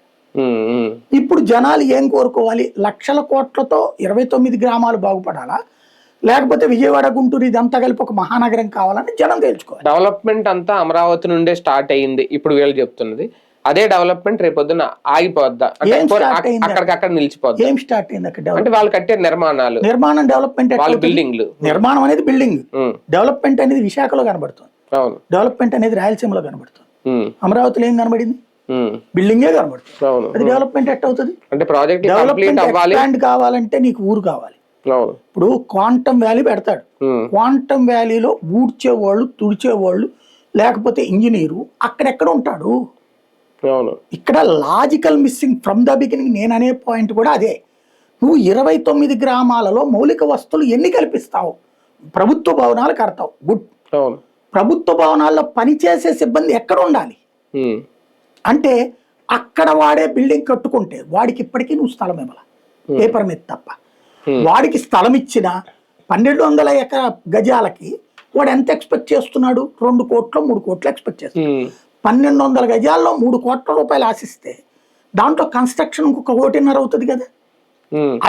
B: ఇప్పుడు జనాలు ఏం కోరుకోవాలి? 1,00,000 కోట్లతో 29 గ్రామాలు బాగుపడాలా, లేకపోతే విజయవాడ గుంటూరు ఇదంతా కలిపి ఒక మహానగరం కావాలని జనం తెలుసుకోవాలి.
A: డెవలప్మెంట్ అంతా అమరావతి నుండే స్టార్ట్ అయ్యింది ఇప్పుడు వీళ్ళు చెప్తున్నది. అదే డెవలప్మెంట్ రేపొద్దున ఆగిపోద్దా, అక్కడికక్కడ నిలిచిపోద్ది?
B: ఏం స్టార్ట్ అయింది అక్కడ?
A: అంటే వాళ్ళు కట్టే నిర్మాణాలు,
B: నిర్మాణం డెవలప్మెంట్,
A: బిల్డింగ్లు.
B: నిర్మాణం అనేది బిల్డింగ్, డెవలప్మెంట్ అనేది విశాఖలో కనబడుతుంది, డెవలప్మెంట్ అనేది రాయలసీమలో కనబడుతుంది. అమరావతిలో ఏం కనబడింది? బిల్డింగే కనబడుతుంది. అది డెవలప్మెంట్ ఎట్ అవుతుంది?
A: అంటే ప్రాజెక్ట్
B: ఎక్స్పాండ్ కావాలంటే నీకు ఊరు కావాలి. ఇప్పుడు క్వాంటమ్ వ్యాలీ పెడతాడు, క్వాంటమ్ వ్యాలీలో ఊడ్చేవాళ్ళు, తుడిచేవాళ్ళు, లేకపోతే ఇంజనీరు అక్కడెక్కడ ఉంటాడు? ఇక్కడ logical missing from the beginning. నేను అనే పాయింట్ కూడా అదే. నువ్వు 29 గ్రామాలలో మౌలిక వస్తువులు ఎన్ని కల్పిస్తావు? ప్రభుత్వ భవనాలు కడతావు, గుడ్. ప్రభుత్వ భవనాల్లో పనిచేసే సిబ్బంది ఎక్కడ ఉండాలి? అంటే అక్కడ వాడే బిల్డింగ్ కట్టుకుంటే వాడికి ఇప్పటికీ నువ్వు స్థలం ఇవ్వాలి, పేపర్ మీద తప్ప. వాడికి స్థలం ఇచ్చిన 1200 గజాలకి వాడు ఎంత ఎక్స్పెక్ట్ చేస్తున్నాడు? 2 కోట్లు 3 కోట్లు ఎక్స్పెక్ట్ చేస్తున్నాడు. 1200 గజాల్లో 3 కోట్ల రూపాయలు ఆశిస్తే దాంట్లో కన్స్ట్రక్షన్ ఇంకొక 1.5 అవుతుంది కదా.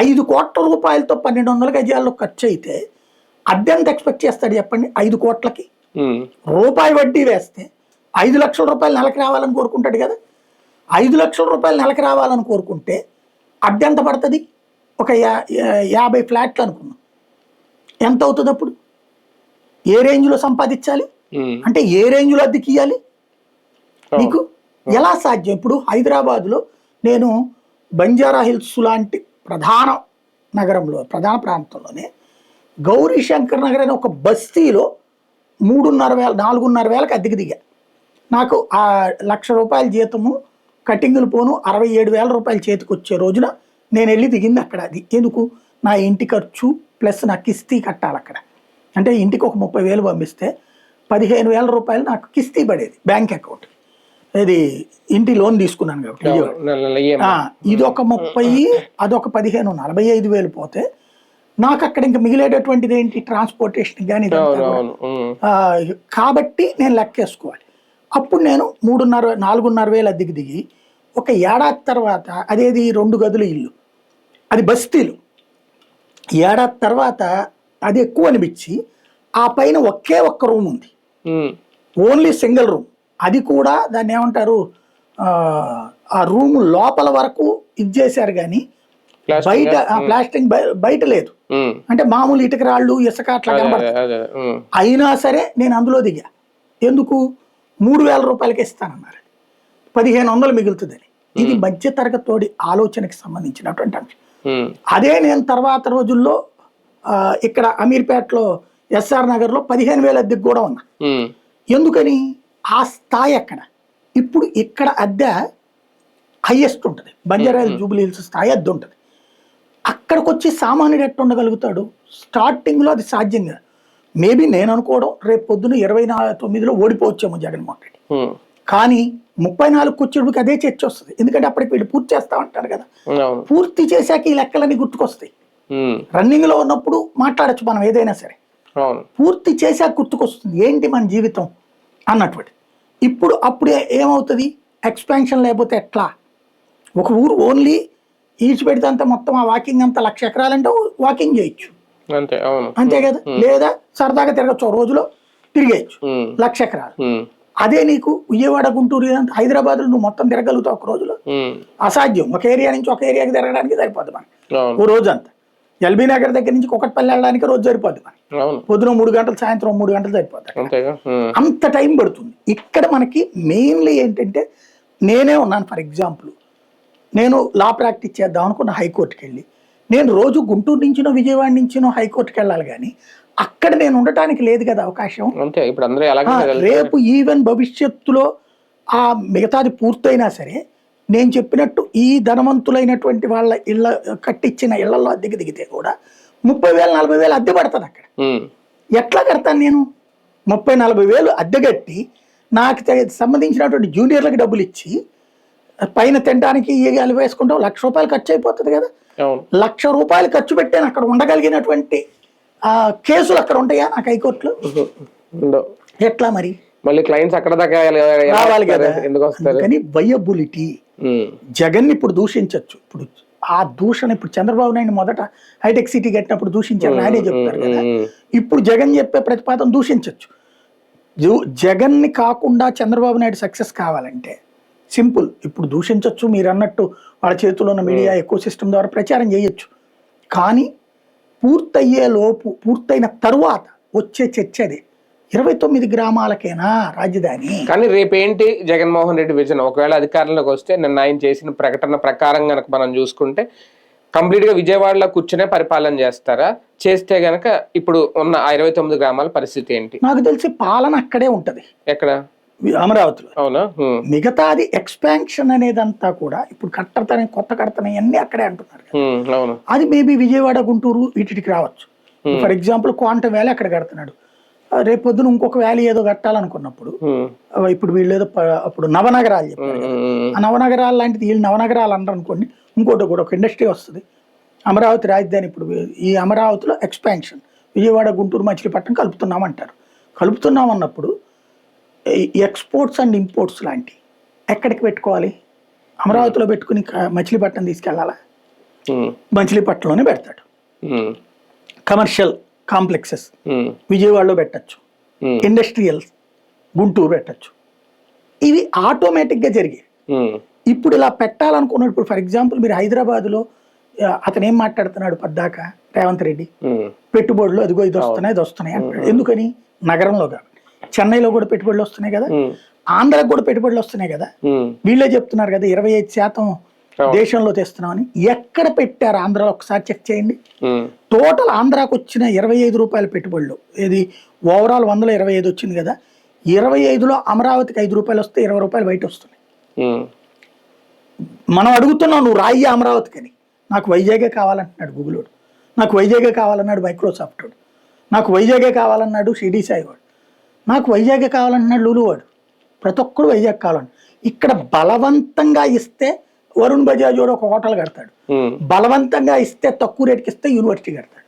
B: 5 కోట్ల రూపాయలతో 1200 గజాల్లో ఖర్చు అయితే అద్దెంత ఎక్స్పెక్ట్ చేస్తాడు చెప్పండి? 5 కోట్లకి రూపాయి వడ్డీ వేస్తే 5 లక్షల రూపాయలు నెలకి రావాలని కోరుకుంటాడు కదా. 5 లక్షల రూపాయలు నెలకి రావాలని కోరుకుంటే అద్దె ఎంత పడుతుంది? ఒక 50 ఫ్లాట్లు అనుకున్నాం, ఎంత అవుతుంది అప్పుడు? ఏ రేంజ్లో సంపాదించాలి? అంటే ఏ రేంజ్లో అద్దెకి ఇవ్వాలి నీకు? ఎలా సాధ్యం? ఇప్పుడు హైదరాబాద్లో నేను బంజారా హిల్స్ లాంటి ప్రధాన నగరంలో, ప్రధాన ప్రాంతంలోనే గౌరీ శంకర్ నగర్ అనే ఒక బస్తీలో 4,500 అద్దెకి దిగా. నాకు ఆ 1,00,000 రూపాయల జీతము, కటింగులు పోను 67,000 రూపాయలు చేతికి వచ్చే రోజున నేను వెళ్ళి దిగింది అక్కడ. అది ఎందుకు? నా ఇంటి ఖర్చు ప్లస్ నా కిస్తీ కట్టాలి అక్కడ. అంటే ఇంటికి ఒక 30,000 పంపిస్తే 15,000 రూపాయలు నాకు కిస్తీ పడేది బ్యాంక్ అకౌంట్. ఇది ఇంటి లోన్ తీసుకున్నాను కాబట్టి ఇది ఒక 30, అదొక 15, 45,000 పోతే నాకు అక్కడ ఇంకా మిగిలేటటువంటిది ఏంటి? ట్రాన్స్పోర్టేషన్ కానీ. కాబట్టి నేను లెక్కేసుకోవాలి. అప్పుడు నేను 4,500 అద్దెకి దిగి ఒక ఏడాది తర్వాత, అదేది 2 గదుల ఇల్లు, అది బస్తీలు, ఏడాది తర్వాత అది ఎక్కువ అనిపించి ఆ పైన ఒకే ఒక్క రూమ్ ఉంది, ఓన్లీ సింగిల్ రూమ్. అది కూడా దాన్ని ఏమంటారు, ఆ రూమ్ లోపల వరకు ఇది చేశారు కానీ బయట ప్లాస్టింగ్ బయట లేదు. అంటే మామూలు ఇటుక రాళ్ళు ఇసుక అట్లా కనబడతాయి. అయినా సరే నేను అందులో దిగా. ఎందుకు? 3,000 రూపాయలకి ఇస్తానన్నారు, 1,500 మిగులుతుందని. ఇది మధ్య తరగతోడి ఆలోచనకి సంబంధించినటువంటి అంశం. అదే నేను తర్వాత రోజుల్లో ఇక్కడ అమీర్పేటలో ఎస్ఆర్ నగర్లో 15,000 అద్దెకు కూడా ఉన్నా. ఎందుకని? ఆ స్థాయి అక్కడ. ఇప్పుడు ఇక్కడ అద్దె హైయెస్ట్ ఉంటుంది, బంజారాహిల్స్ జూబ్లీ హిల్స్ స్థాయి అద్దె ఉంటుంది. అక్కడికి వచ్చి సామాన్యుడు ఎట్లా ఉండగలుగుతాడు? స్టార్టింగ్లో అది సాధ్యం కాదు. మేబీ నేను అనుకోవడం రేపు పొద్దున 29లో ఓడిపోవచ్చేమో జగన్మోహన్ రెడ్డి. కానీ 34కు వచ్చేటికి అదే చర్చ వస్తుంది. ఎందుకంటే అప్పటికి వీళ్ళు పూర్తి చేస్తా ఉంటారు కదా. పూర్తి చేశాక ఈ లెక్కలన్నీ గుర్తుకొస్తాయి. రన్నింగ్ లో ఉన్నప్పుడు మాట్లాడచ్చు మనం ఏదైనా సరే, పూర్తి చేశాక గుర్తుకొస్తుంది ఏంటి మన జీవితం అన్నటువంటి. ఇప్పుడు అప్పుడు ఏమవుతుంది? ఎక్స్పాన్షన్ లేకపోతే ఎట్లా? ఒక ఊరు ఓన్లీ ఈడ్చిపెడితే అంతా మొత్తం ఆ వాకింగ్ అంతా 1,00,000 ఎకరాలంటే వాకింగ్ చేయొచ్చు, అంతే కదా. లేదా సరదాగా తిరగచ్చు, ఒక రోజులో తిరిగేయచ్చు 1,00,000 ఎకరాలు. అదే నీకు విజయవాడ, గుంటూరు, హైదరాబాద్ నువ్వు మొత్తం తిరగలుగుతావు ఒక రోజులో? అసాధ్యం. ఒక ఏరియా నుంచి ఒక ఏరియాకి తిరగడానికి సరిపోద్ది మనకి ఓ రోజు అంతా. ఎల్బీ నగర్ దగ్గర నుంచి కుకట్పల్లి వెళ్ళడానికి రోజు సరిపోద్ది మనకి. పొద్దున 3 గంటలు, సాయంత్రం 3 గంటలు సరిపోద్ది. అంత టైం పడుతుంది. ఇక్కడ మనకి మెయిన్లీ ఏంటంటే, నేనే ఉన్నాను ఫర్ ఎగ్జాంపుల్, నేను లా ప్రాక్టీస్ చేద్దాం అనుకున్న హైకోర్టుకి వెళ్ళి, నేను రోజు గుంటూరు నుంచినో విజయవాడ నుంచినో హైకోర్టుకి వెళ్ళాలి, కానీ అక్కడ నేను ఉండటానికి లేదు కదా అవకాశం. రేపు ఈవెన్ భవిష్యత్తులో ఆ మిగతాది పూర్తయినా సరే నేను చెప్పినట్టు ఈ ధనవంతులైనటువంటి వాళ్ళ ఇళ్ళ కట్టించిన ఇళ్లలో అద్దెకి దిగితే కూడా 30,000 40,000 అద్దె పడుతుంది అక్కడ. ఎట్లా కడతాను నేను? 30,000 40,000 అద్దె కట్టి నాకు సంబంధించినటువంటి జూనియర్లకు డబ్బులు ఇచ్చి పైన తినడానికి ఇయ్యాలి వేసుకుంటాం, 1,00,000 రూపాయలు ఖర్చు అయిపోతుంది కదా. 1,00,000 రూపాయలు ఖర్చు పెట్టాను అక్కడ ఉండగలిగినటువంటి కేసులు అక్కడ ఉంటాయా నాకు హైకోర్టులో? ఎట్లా మరి? మళ్ళీ క్లయింట్స్ అక్కడ దాకా రావాలి కదా. అందుకని వయబిలిటీ. జగన్ ఇప్పుడు దూషించవచ్చు. ఇప్పుడు ఆ దూషణ, ఇప్పుడు చంద్రబాబు నాయుడు మొదట హైటెక్ సిటీ కట్టినప్పుడు దూషించారు, నాయుడే చెప్తారు కదా. ఇప్పుడు జగన్ చెప్పే ప్రతిపాదన దూషించవచ్చు. జగన్ని కాకుండా చంద్రబాబు నాయుడు సక్సెస్ కావాలంటే సింపుల్, ఇప్పుడు దూషించవచ్చు. మీరు అన్నట్టు వాళ్ళ చేతిలో ఉన్న మీడియా ఎకో సిస్టమ్ ద్వారా ప్రచారం చేయొచ్చు. కానీ పూర్తయ్యే లోపు, పూర్తయిన తరువాత వచ్చే చర్చ అదే. 29 గ్రామాలకేనా రాజధాని? కానీ రేపేంటి జగన్మోహన్ రెడ్డి విజన్? ఒకవేళ అధికారంలోకి వస్తే నిన్న ఆయన చేసిన ప్రకటన ప్రకారం గనక మనం చూసుకుంటే కంప్లీట్ గా విజయవాడలో కూర్చునే పరిపాలన చేస్తారా? చేస్తే గనక ఇప్పుడు ఉన్న 29 గ్రామాల పరిస్థితి ఏంటి? నాకు తెలిసి పాలన అక్కడే ఉంటది. ఎక్కడ? అమరావతిలో. అవునా? మిగతాది ఎక్స్పాన్షన్ అనేదంతా కూడా ఇప్పుడు కట్టతనే, కొత్త కడతనే అన్ని అక్కడే అంటున్నారు. అది మేబీ విజయవాడ, గుంటూరు వీటికి రావచ్చు. ఫర్ ఎగ్జాంపుల్ క్వాంటమ్ వ్యాలీ అక్కడ కడుతున్నాడు. రేపు పొద్దున ఇంకొక వ్యాలీ ఏదో కట్టాలనుకున్నప్పుడు ఇప్పుడు వీళ్ళు ఏదో అప్పుడు నవనగరాలు చెప్పారు. ఆ నవనగరాలు లాంటిది వీళ్ళు నవనగరాలు అన్నారు అనుకోండి, ఇంకోటి కూడా ఒక ఇండస్ట్రీ వస్తుంది. అమరావతి రాజధాని. ఇప్పుడు ఈ అమరావతిలో ఎక్స్పాన్షన్ విజయవాడ, గుంటూరు, మచిలీపట్నం కలుపుతున్నామంటారు. కలుపుతున్నాం అన్నప్పుడు ఎక్స్పోర్ట్స్ అండ్ ఇంపోర్ట్స్ లాంటి ఎక్కడికి పెట్టుకోవాలి? అమరావతిలో పెట్టుకుని మచిలీపట్నం తీసుకెళ్లాలా? మచిలీపట్నంలోనే పెడతాడు. కమర్షియల్ కాంప్లెక్సెస్ విజయవాడలో పెట్టచ్చు, ఇండస్ట్రియల్ గుంటూరు పెట్టచ్చు. ఇవి ఆటోమేటిక్గా జరిగాయి. ఇప్పుడు ఇలా పెట్టాలనుకున్నాడు. ఇప్పుడు ఫర్ ఎగ్జాంపుల్ మీరు హైదరాబాద్లో అతను ఏం మాట్లాడుతున్నాడు పద్దాక, రేవంత్ రెడ్డి పెట్టుబడులు అదిగో ఇది వస్తున్నాయి, ఇది వస్తున్నాయి అంటాడు. ఎందుకని? నగరంలో కాబట్టి. చెన్నైలో కూడా పెట్టుబడులు వస్తున్నాయి కదా, ఆంధ్రాకి కూడా పెట్టుబడులు వస్తున్నాయి కదా. వీళ్ళే చెప్తున్నారు కదా 25% దేశంలో తెస్తున్నామని. ఎక్కడ పెట్టారు ఆంధ్రాలో ఒకసారి చెక్ చేయండి. టోటల్ ఆంధ్రాకు వచ్చిన 25 రూపాయల పెట్టుబడులు, ఇది ఓవరాల్ 125 వచ్చింది కదా, 25లో అమరావతికి 5 రూపాయలు వస్తే 20 రూపాయలు బయట వస్తున్నాయి. మనం అడుగుతున్నాం నువ్వు రాయి అమరావతికి అని. నాకు వైజాగే కావాలంటున్నాడు గూగులోడు, నాకు వైజాగే కావాలన్నాడు మైక్రోసాఫ్ట్ వాడు, నాకు వైజాగే కావాలన్నాడు షిరిడి సాయి వాడు, నాకు వైజాగే కావాలన్నాడు లూలు వాడు. ప్రతి ఒక్కడు వైజాగ్ కావాలని. ఇక్కడ బలవంతంగా ఇస్తే వరుణ్ బజాజ్ ఒక హోటల్ కడతాడు, బలవంతంగా ఇస్తే తక్కువ రేటుకి ఇస్తే యూనివర్సిటీ కడతాడు.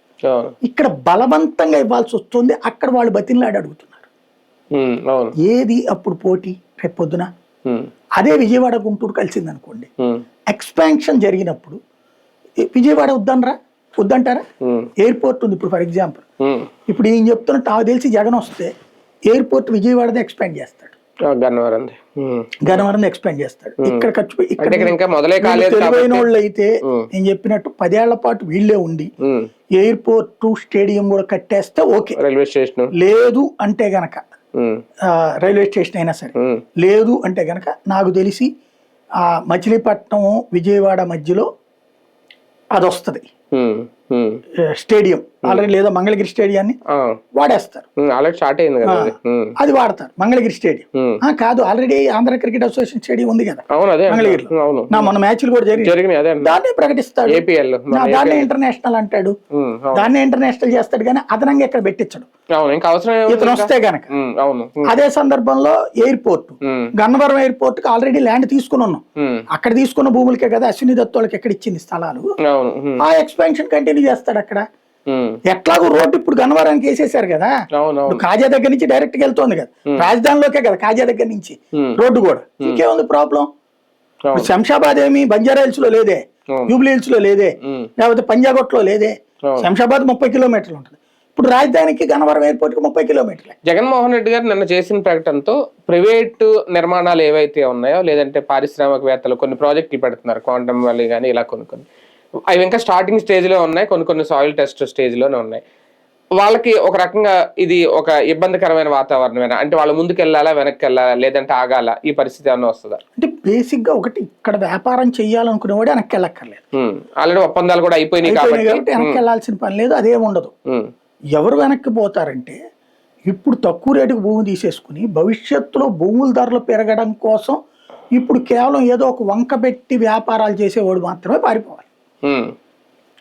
B: ఇక్కడ బలవంతంగా ఇవ్వాల్సి వస్తుంది, అక్కడ వాళ్ళు బతిన్లాడి అడుగుతున్నారు. ఏది అప్పుడు పోటీ? రేపు పొద్దున అదే విజయవాడ, గుంటూరు కలిసింది అనుకోండి, ఎక్స్పాన్షన్ జరిగినప్పుడు విజయవాడ వద్దంటారా? ఎయిర్పోర్ట్ ఉంది ఇప్పుడు ఫర్ ఎగ్జాంపుల్. ఇప్పుడు ఈయన చెప్తున్నట్టు నాకు తెలిసి జగన్ వస్తే ఎయిర్పోర్ట్ విజయవాడదే ఎక్స్పాండ్ చేస్తాడు.
A: గన్నవరం
B: గన్నవరం ఎక్స్పాండ్ చేస్తాడు. ఇక్కడ ఖర్చు
A: అంటే ఇక్కడ ఇంకా మొదలే కాలేదు
B: తెలివైన వాళ్ళు అయితే నేను చెప్పినట్టు 10 ఏళ్ల పాటు వీళ్ళే ఉండి ఎయిర్పోర్ట్ స్టేడియం కూడా కట్టేస్తే ఓకే.
A: రైల్వే స్టేషన్
B: లేదు అంటే గనక రైల్వే స్టేషన్ అయినా సరే లేదు అంటే గనక నాకు తెలిసి మచిలీపట్నం విజయవాడ మధ్యలో అది వస్తుంది స్టేడియం ఆల్రెడీ, లేదా మంగళగిరి స్టేడియాన్ని వాడేస్తారు,
A: స్టార్ట్ అయింది కదా
B: అది వాడతారు మంగళగిరి స్టేడియం. కాదు, already Andhra cricket association stadium ఉంది కదా మంగళగిరిలో, మన మ్యాచ్లు కూడా జరిగినాయి, దాన్ని ప్రకటిస్తాడు, దాన్ని ఇంటర్నేషనల్ అంటాడు, దాన్ని ఇంటర్నేషనల్ చేస్తాడు, కానీ అదనంగా ఇక్కడ పెట్టించడు ఇతను వస్తే గనక. అదే సందర్భంలో ఎయిర్పోర్ట్, గన్నవరం ఎయిర్పోర్ట్ కి ఆల్రెడీ ల్యాండ్ తీసుకుని ఉన్నాం, అక్కడ తీసుకున్న భూములకే కదా అశ్విని దత్ వాళ్ళకి ఎక్కడ ఇచ్చింది స్థలాలు, ఆ ఎక్స్పాన్షన్ కంటిన్యూ చేస్తాడు అక్కడ. ఎట్లాగో రోడ్డు ఇప్పుడు గన్నవరానికి వేసేసారు కదా, కాజా దగ్గర నుంచి డైరెక్ట్ గా వెళ్తుంది కదా, రాజధానిలోకే కదా కాజా దగ్గర నుంచి రోడ్డు కూడా, ఇంకేముంది ప్రాబ్లం. శంషాబాద్ ఏమి బంజారా హిల్స్ లో లేదే, జూబ్లీ హిల్స్ లో లేదే, లేకపోతే పంజాగుట్ లో లేదే, శంషాబాద్ 30 కిలోమీటర్లు ఉంటుంది, ఇప్పుడు రాజధానికి గన్నవరం ఎయిర్పోర్ట్ కి 30 కిలోమీటర్లు.
A: జగన్మోహన్ రెడ్డి గారు నిన్న చేసిన ప్రకటనతో ప్రైవేటు నిర్మాణాలు ఏవైతే ఉన్నాయో, లేదంటే పారిశ్రామికవేత్తలు కొన్ని ప్రాజెక్టులు పెడుతున్నారు, క్వాంటమ్ వ్యాలీ కానీ ఇలా కొన్ని అవి ఇంకా స్టార్టింగ్ స్టేజ్ లో ఉన్నాయి, కొన్ని సాయిల్ టెస్ట్ స్టేజ్ లోనే ఉన్నాయి. వాళ్ళకి ఒక రకంగా ఇది ఒక ఇబ్బందికరమైన వాతావరణమేనా? అంటే వాళ్ళు ముందుకు వెళ్ళాలా, వెనక్కి వెళ్ళాలా, లేదంటే ఆగాల, ఈ పరిస్థితి ఏమన్నా వస్తుందా?
B: అంటే బేసిక్ గా ఒకటి, ఇక్కడ వ్యాపారం చెయ్యాలనుకునేవాడు వెనక్కి వెళ్ళక్కర్లేదు,
A: ఆల్రెడీ ఒప్పందాలు కూడా అయిపోయినాయి కాబట్టి
B: వెనక్కి వెళ్ళాల్సిన పని లేదు, అదేం ఉండదు. ఎవరు వెనక్కి పోతారంటే ఇప్పుడు తక్కువ రేటుకు భూమి తీసేసుకుని భవిష్యత్తులో భూముల ధరలు పెరగడం కోసం ఇప్పుడు కేవలం ఏదో ఒక వంక పెట్టి వ్యాపారాలు చేసేవాడు మాత్రమే పారిపోవాలి.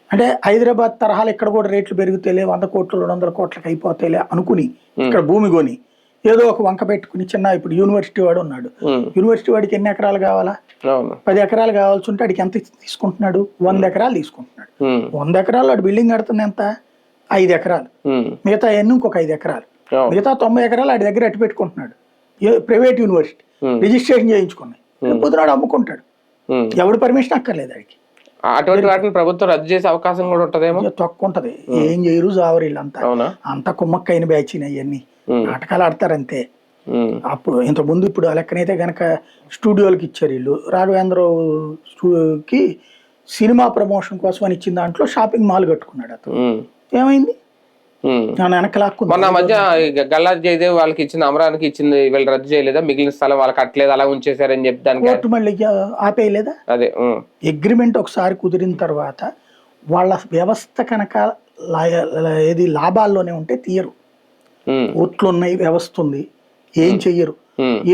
B: అంటే హైదరాబాద్ తరహాలు ఇక్కడ కూడా రేట్లు పెరుగుతాయిలే, 100 కోట్లు 200 కోట్లకి అయిపోతాయిలే అనుకుని ఇక్కడ భూమి కొని ఏదో ఒక వంక పెట్టుకుని చిన్న, ఇప్పుడు యూనివర్సిటీ వాడు ఉన్నాడు, యూనివర్సిటీ వాడికి ఎన్ని ఎకరాలు కావాలా, 10 ఎకరాలు కావాల్సి ఉంటే వాడికి ఎంత తీసుకుంటున్నాడు, 100 ఎకరాలు తీసుకుంటున్నాడు. 100 ఎకరాలు వాడు బిల్డింగ్ కడుతుంది ఎంత, 5 ఎకరాలు, మిగతా ఎన్ని ఇంకొక 5 ఎకరాలు, మిగతా 90 ఎకరాలు వాడి దగ్గర అట్టు పెట్టుకుంటున్నాడు. ప్రైవేట్ యూనివర్సిటీ రిజిస్ట్రేషన్ చేయించుకున్నాయి, పొద్దునాడు అమ్ముకుంటాడు, ఎవడు పర్మిషన్ అక్కర్లేదు వాడికి.
A: అటువంటి వాటిని ప్రభుత్వం రద్దు చేసే అవకాశం కూడా ఉంటదేమో,
B: తక్కువ ఉంటది, ఏం చేయరు జావరు వీళ్ళంతా, అంతా కుమ్మక్కైన బ్యాచ్ అవన్నీ నాటకాలు ఆడతారంతే. అప్పుడు ఇంత ముందు ఇప్పుడు లెక్కనైతే గనక స్టూడియోలకి ఇచ్చారు వీళ్ళు, రాఘవేంద్రకి సినిమా ప్రమోషన్ కోసం అని ఇచ్చిన దాంట్లో షాపింగ్ మాల్ కట్టుకున్నాడు అతను, ఏమైంది
A: మొన్న మధ్య గల్లా జయదేవ్ వాళ్ళకి ఇచ్చింది, అమరానికి ఇచ్చింది, వీళ్ళు రద్దు చేయలేదా, మిగిలిన స్థలం వాళ్ళకి కట్టలేదు, అలా ఉంచేసారని చెప్పి దానికి
B: మళ్ళీ ఆపేయలేదా?
A: అదే
B: అగ్రిమెంట్ ఒకసారి కుదిరిన తర్వాత వాళ్ళ వ్యవస్థ కనుక ఏది లాభాల్లోనే ఉంటే తీయరు, ఓట్లు ఉన్నాయి, వ్యవస్థ ఉంది, ఏం చెయ్యరు,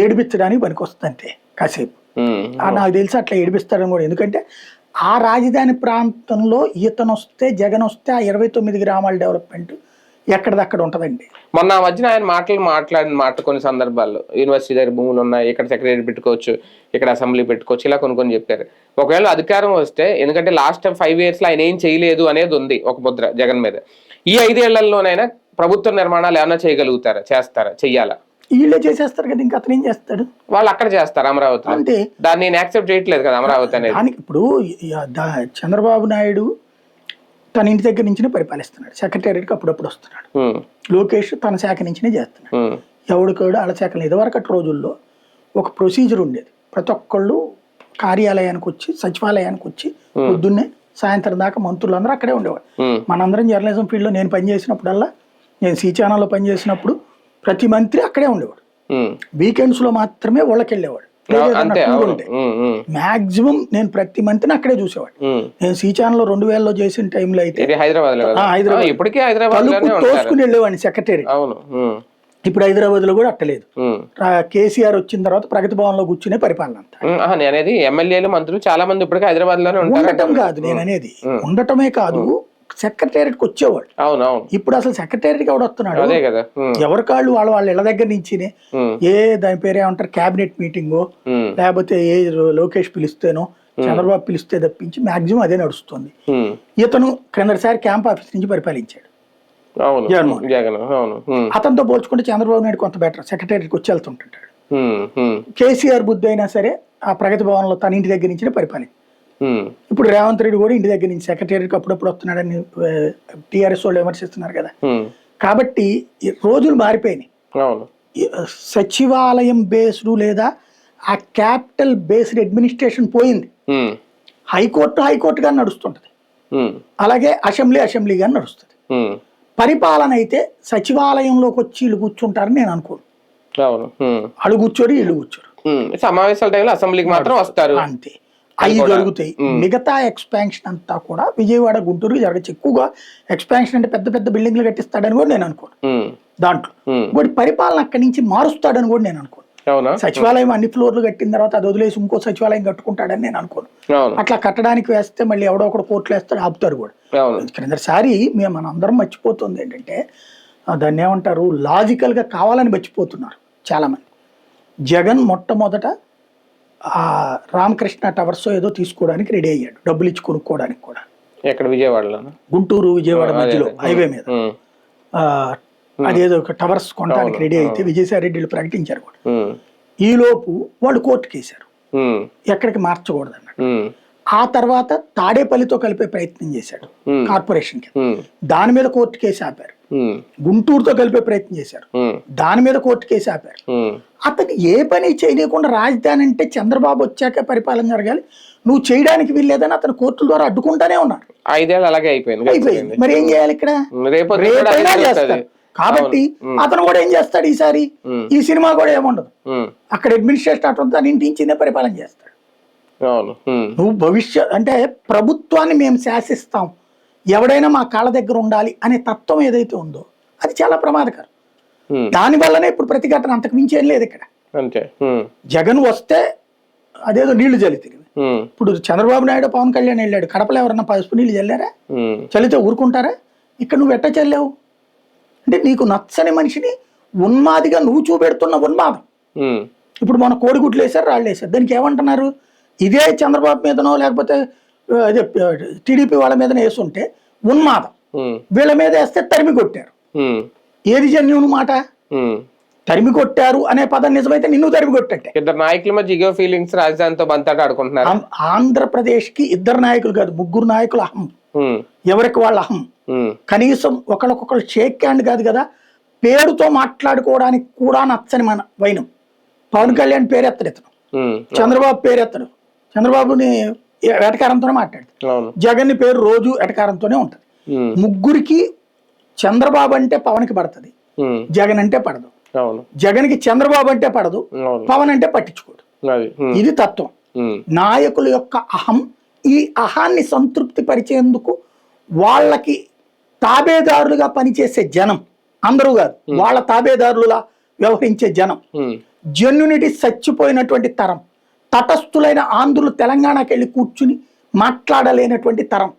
B: ఏడిపించడానికి పనికొస్తుంది అంతే కాసేపు. నాకు తెలిసి అట్లా ఏడిపిస్తాడని కూడా, ఎందుకంటే ఆ రాజధాని ప్రాంతంలో ఇతను వస్తే, జగన్ వస్తే ఆ 29 గ్రామాల డెవలప్మెంట్ ఎక్కడిదక్కడ ఉంటదండి.
A: మొన్న మధ్యన ఆయన మాట్లాడిన మాట కొన్ని సందర్భాల్లో, యూనివర్సిటీ దగ్గర భూములు ఉన్నాయి, ఇక్కడ సెక్రటరీ పెట్టుకోవచ్చు, ఇక్కడ అసెంబ్లీ పెట్టుకోవచ్చు, ఇలా కొన్ని చెప్పారు. ఒకవేళ అధికారం వస్తే, ఎందుకంటే లాస్ట్ 5 years లో ఆయన ఏం చేయలేదు అనేది ఉంది ఒక ముద్ర జగన్ మీద, ఈ 5 ఏళ్లలోనైనా ప్రభుత్వ నిర్మాణాలు ఏమైనా చేయగలుగుతారా, చెయ్యాలా?
B: వీళ్ళే చేసేస్తారు కదా, ఇంకా అతను ఏం చేస్తాడు,
A: వాళ్ళు అక్కడ చేస్తారు అమరావతి అంతే, దాన్ని నేను యాక్సెప్ట్ చేయట్లేదు కదా అమరావతి అనేది.
B: ఇప్పుడు చంద్రబాబు నాయుడు తన ఇంటి దగ్గర నుంచినే పరిపాలిస్తున్నాడు, సెక్రటేరియట్కి అప్పుడప్పుడు వస్తున్నాడు, లోకేష్ తన శాఖ నుంచినే చేస్తున్నాడు, ఎవడికోడు వాళ్ళ శాఖలు. ఇదివరకటి రోజుల్లో ఒక ప్రొసీజర్ ఉండేది, ప్రతి ఒక్కళ్ళు కార్యాలయానికి వచ్చి, సచివాలయానికి వచ్చి పొద్దున్నే సాయంత్రం దాకా మంత్రులు అందరూ అక్కడే ఉండేవాడు. మనందరం జర్నలిజం ఫీల్డ్లో నేను పనిచేసినప్పుడల్లా, నేను సి ఛానల్లో పనిచేసినప్పుడు ప్రతి మంత్రి అక్కడే ఉండేవాడు, వీకెండ్స్ లో మాత్రమే వాళ్ళకి వెళ్ళేవాడు, మాక్సిమం నేను ప్రతి మంత్ని అక్కడే చూసేవాడు. నేను సి ఛానల్ 2000లో చేసిన టైంలో అయితే హైదరాబాద్ తోసుకుని వెళ్ళేవాడిని సెక్రటరీ. ఇప్పుడు హైదరాబాద్ లో కూడా అట్టలేదు, కేసీఆర్ వచ్చిన తర్వాత ప్రగతి భవన్ లో కూర్చునే పరిపాలన అంతా.
A: నేనేది ఎమ్మెల్యేలు మంత్రులు చాలా మంది ఇప్పటికే హైదరాబాద్ లోనే
B: ఉండటం కాదు, నేను అనేది ఉండటమే కాదు, సెక్రటేరియట్ కి వచ్చేవాడు. ఇప్పుడు అసలు సెక్రటేరియట్ ఎవడు వస్తున్నాడు, ఎవరి కాళ్ళు వాళ్ళ ఇళ్ల దగ్గర నుంచి, దాని పేరు ఏమంటారు, క్యాబినెట్ మీటింగో లేకపోతే ఏ లోకేష్ పిలిస్తేనో చంద్రబాబు పిలిస్తే తప్పించి మాక్సిమం అదే నడుస్తుంది. ఇతను క్రిందసారి క్యాంప్ ఆఫీస్ నుంచి పరిపాలించాడు జగన్మోహన్, అతనితో పోల్చుకుంటే చంద్రబాబు నాయుడు కొంత బెటర్, సెక్రటేరియట్కి వచ్చి వెళ్తుంటాడు. కేసీఆర్ బుద్ధి అయినా సరే ఆ ప్రగతి భవన్ లో తన ఇంటి దగ్గర నుంచి పరిపాలించాడు. ఇప్పుడు రేవంత్ రెడ్డి కూడా ఇంటి దగ్గర నుంచి సెక్రటేరియట్కి అప్పుడప్పుడు వస్తున్నాడని టీఆర్ఎస్ వాళ్ళు విమర్శిస్తున్నారు కదా. కాబట్టి రోజులు మారిపోయినాయి, సచివాలయం బేస్డ్ లేదా ఆ క్యాపిటల్ బేస్డ్ అడ్మినిస్ట్రేషన్ పోయింది. హైకోర్టుగా నడుస్తుంటది, అలాగే అసెంబ్లీగా నడుస్తుంది. పరిపాలన అయితే సచివాలయంలోకి వచ్చి వీళ్ళు కూర్చుంటారని నేను అనుకోను. వాళ్ళు కూర్చోరు, వీళ్ళు కూర్చోరు.
A: సమావేశాల టైంలో అసెంబ్లీకి మాత్రం వస్తారు,
B: అంతే. అవి జరుగుతాయి. మిగతా ఎక్స్పాన్షన్ అంతా కూడా విజయవాడ గుంటూరుకి జరగచ్చు. ఎక్కువగా ఎక్స్పాన్షన్ అంటే పెద్ద పెద్ద బిల్డింగ్లు కట్టిస్తాడని కూడా నేను అనుకోను. దాంట్లో ఇంకోటి పరిపాలన అక్కడి నుంచి మారుస్తాడని కూడా నేను అనుకోను. సచివాలయం అన్ని ఫ్లోర్లు కట్టిన తర్వాత అది వదిలేసి ఇంకో సచివాలయం కట్టుకుంటాడని నేను అనుకోను. అట్లా కట్టడానికి వేస్తే మళ్ళీ ఎవడో ఒకడు కోర్టులు వేస్తాడు, ఆపుతారు కూడా. క్రిందసారి మనం అందరం మర్చిపోతుంది ఏంటంటే, దాన్ని ఏమంటారు, లాజికల్ గా కావాలని మర్చిపోతున్నారు చాలా మంది. జగన్ మొట్టమొదట ఆ రామకృష్ణ టవర్స్ ఏదో తీసుకోవడానికి రెడీ అయ్యాడు, డబ్బులు ఇచ్చి కొనుక్కోవడానికి కూడా.
A: ఎక్కడ? విజయవాడలో,
B: గుంటూరు విజయవాడ మధ్యలో హైవే మీద అదేదో ఒక టవర్స్ కొనడానికి రెడీ అయితే విజయసాయి రెడ్డిలు ప్రకటించారు కూడా. ఈ లోపు వాళ్ళు కోర్టుకి వేశారు, ఎక్కడికి మార్చకూడదు అన్నాడు. ఆ తర్వాత తాడేపల్లితో కలిపే ప్రయత్నం చేశాడు కార్పొరేషన్ కి, దాని మీద కోర్టు కేసు ఆపారు. గుంటూరుతో కలిపే ప్రయత్నం చేశారు, దాని మీద కోర్టు కేసు ఆపారు. అతను ఏ పని చేయకుండా రాజధాని అంటే చంద్రబాబు వచ్చాక పరిపాలన జరగాలి, నువ్వు చేయడానికి వీల్లేదని అతను కోర్టుల ద్వారా అడ్డుకుంటానే ఉన్నారు.
A: 5 ఏళ్ళు అలాగే అయిపోయింది.
B: మరి ఏం చేయాలి ఇక్కడ? రేపైనా చేస్తారు. కాబట్టి అతను కూడా ఏం చేస్తాడు ఈసారి, ఈ సినిమా కూడా ఏముండదు, అక్కడ అడ్మినిస్ట్రేషన్ అటు తన ఇంటించిందే పరిపాలన చేస్తాడు. నువ్వు భవిష్యత్ అంటే ప్రభుత్వాన్ని మేము శాసిస్తాం, ఎవడైనా మా కాళ్ళ దగ్గర ఉండాలి అనే తత్వం ఏదైతే ఉందో అది చాలా ప్రమాదకరం. దాని వల్లనే ఇప్పుడు ప్రతిఘటన, అంతకు మించి ఏం లేదు ఇక్కడ. జగన్ వస్తే అదేదో నీళ్లు చల్లితే, ఇప్పుడు చంద్రబాబు నాయుడు పవన్ కళ్యాణ్ వెళ్ళాడు, కడపలో ఎవరన్నా పసుపు నీళ్ళు చల్లారా? చల్లితే ఊరుకుంటారా? ఇక్కడ నువ్వు ఎట్ట చల్లావు అంటే నీకు నచ్చని మనిషిని ఉన్మాదిగా నువ్వు చూపెడుతున్న ఉన్మాదం. ఇప్పుడు మన కోడిగుడ్లు వేసారు, రాళ్ళు వేసారు, దానికి ఏమంటున్నారు? ఇదే చంద్రబాబు మీదనో లేకపోతే అదే టీడీపీ వాళ్ళ మీదనే వేసుంటే ఉన్మాదం, వీళ్ళ మీద వేస్తే తరిమి కొట్టారు. ఏది జన్యుని మాట? తరిమి కొట్టారు అనే పదం నిజమైతే నిన్ను తరిమి కొట్టట్టే.
A: ఇద్దరు నాయకుల మధ్య ఈగో ఫీలింగ్స్ రాజధానితో బంతాట ఆడుకుంటున్నారు.
B: ఆంధ్రప్రదేశ్ కి 2 నాయకులు కాదు, 3 నాయకులు అహం, ఎవరికి వాళ్ళ అహం. కనీసం ఒకరికొకరు షేక్ హ్యాండ్ కాదు కదా, పేరుతో మాట్లాడుకోవడానికి కూడా నచ్చని మన వైనం. పవన్ కళ్యాణ్ పేరెత్తడు ఇతను, చంద్రబాబు పేరెత్తడు, చంద్రబాబుని ఎటకారంతోనే మాట్లాడతాడు, జగన్ ని పేరు రోజు ఎటకారంతోనే ఉంటది. ముగ్గురికి చంద్రబాబు అంటే పవన్ కి పడుతుంది, జగన్ అంటే పడదు. జగన్ కి చంద్రబాబు అంటే పడదు, పవన్ అంటే పట్టించుకోడు. ఇది తత్వం. నాయకుల యొక్క అహం. ఈ అహాన్ని సంతృప్తి పరిచేందుకు వాళ్ళకి తాబేదారులుగా పనిచేసే జనం, అందరూ కాదు, వాళ్ళ తాబేదారులుగా వ్యవహరించే జనం, జెన్యునిటీ చచ్చిపోయినటువంటి తరం, తటస్థులైన ఆంధ్రులు తెలంగాణకి వెళ్ళి కూర్చుని మాట్లాడలేనటువంటి తరం,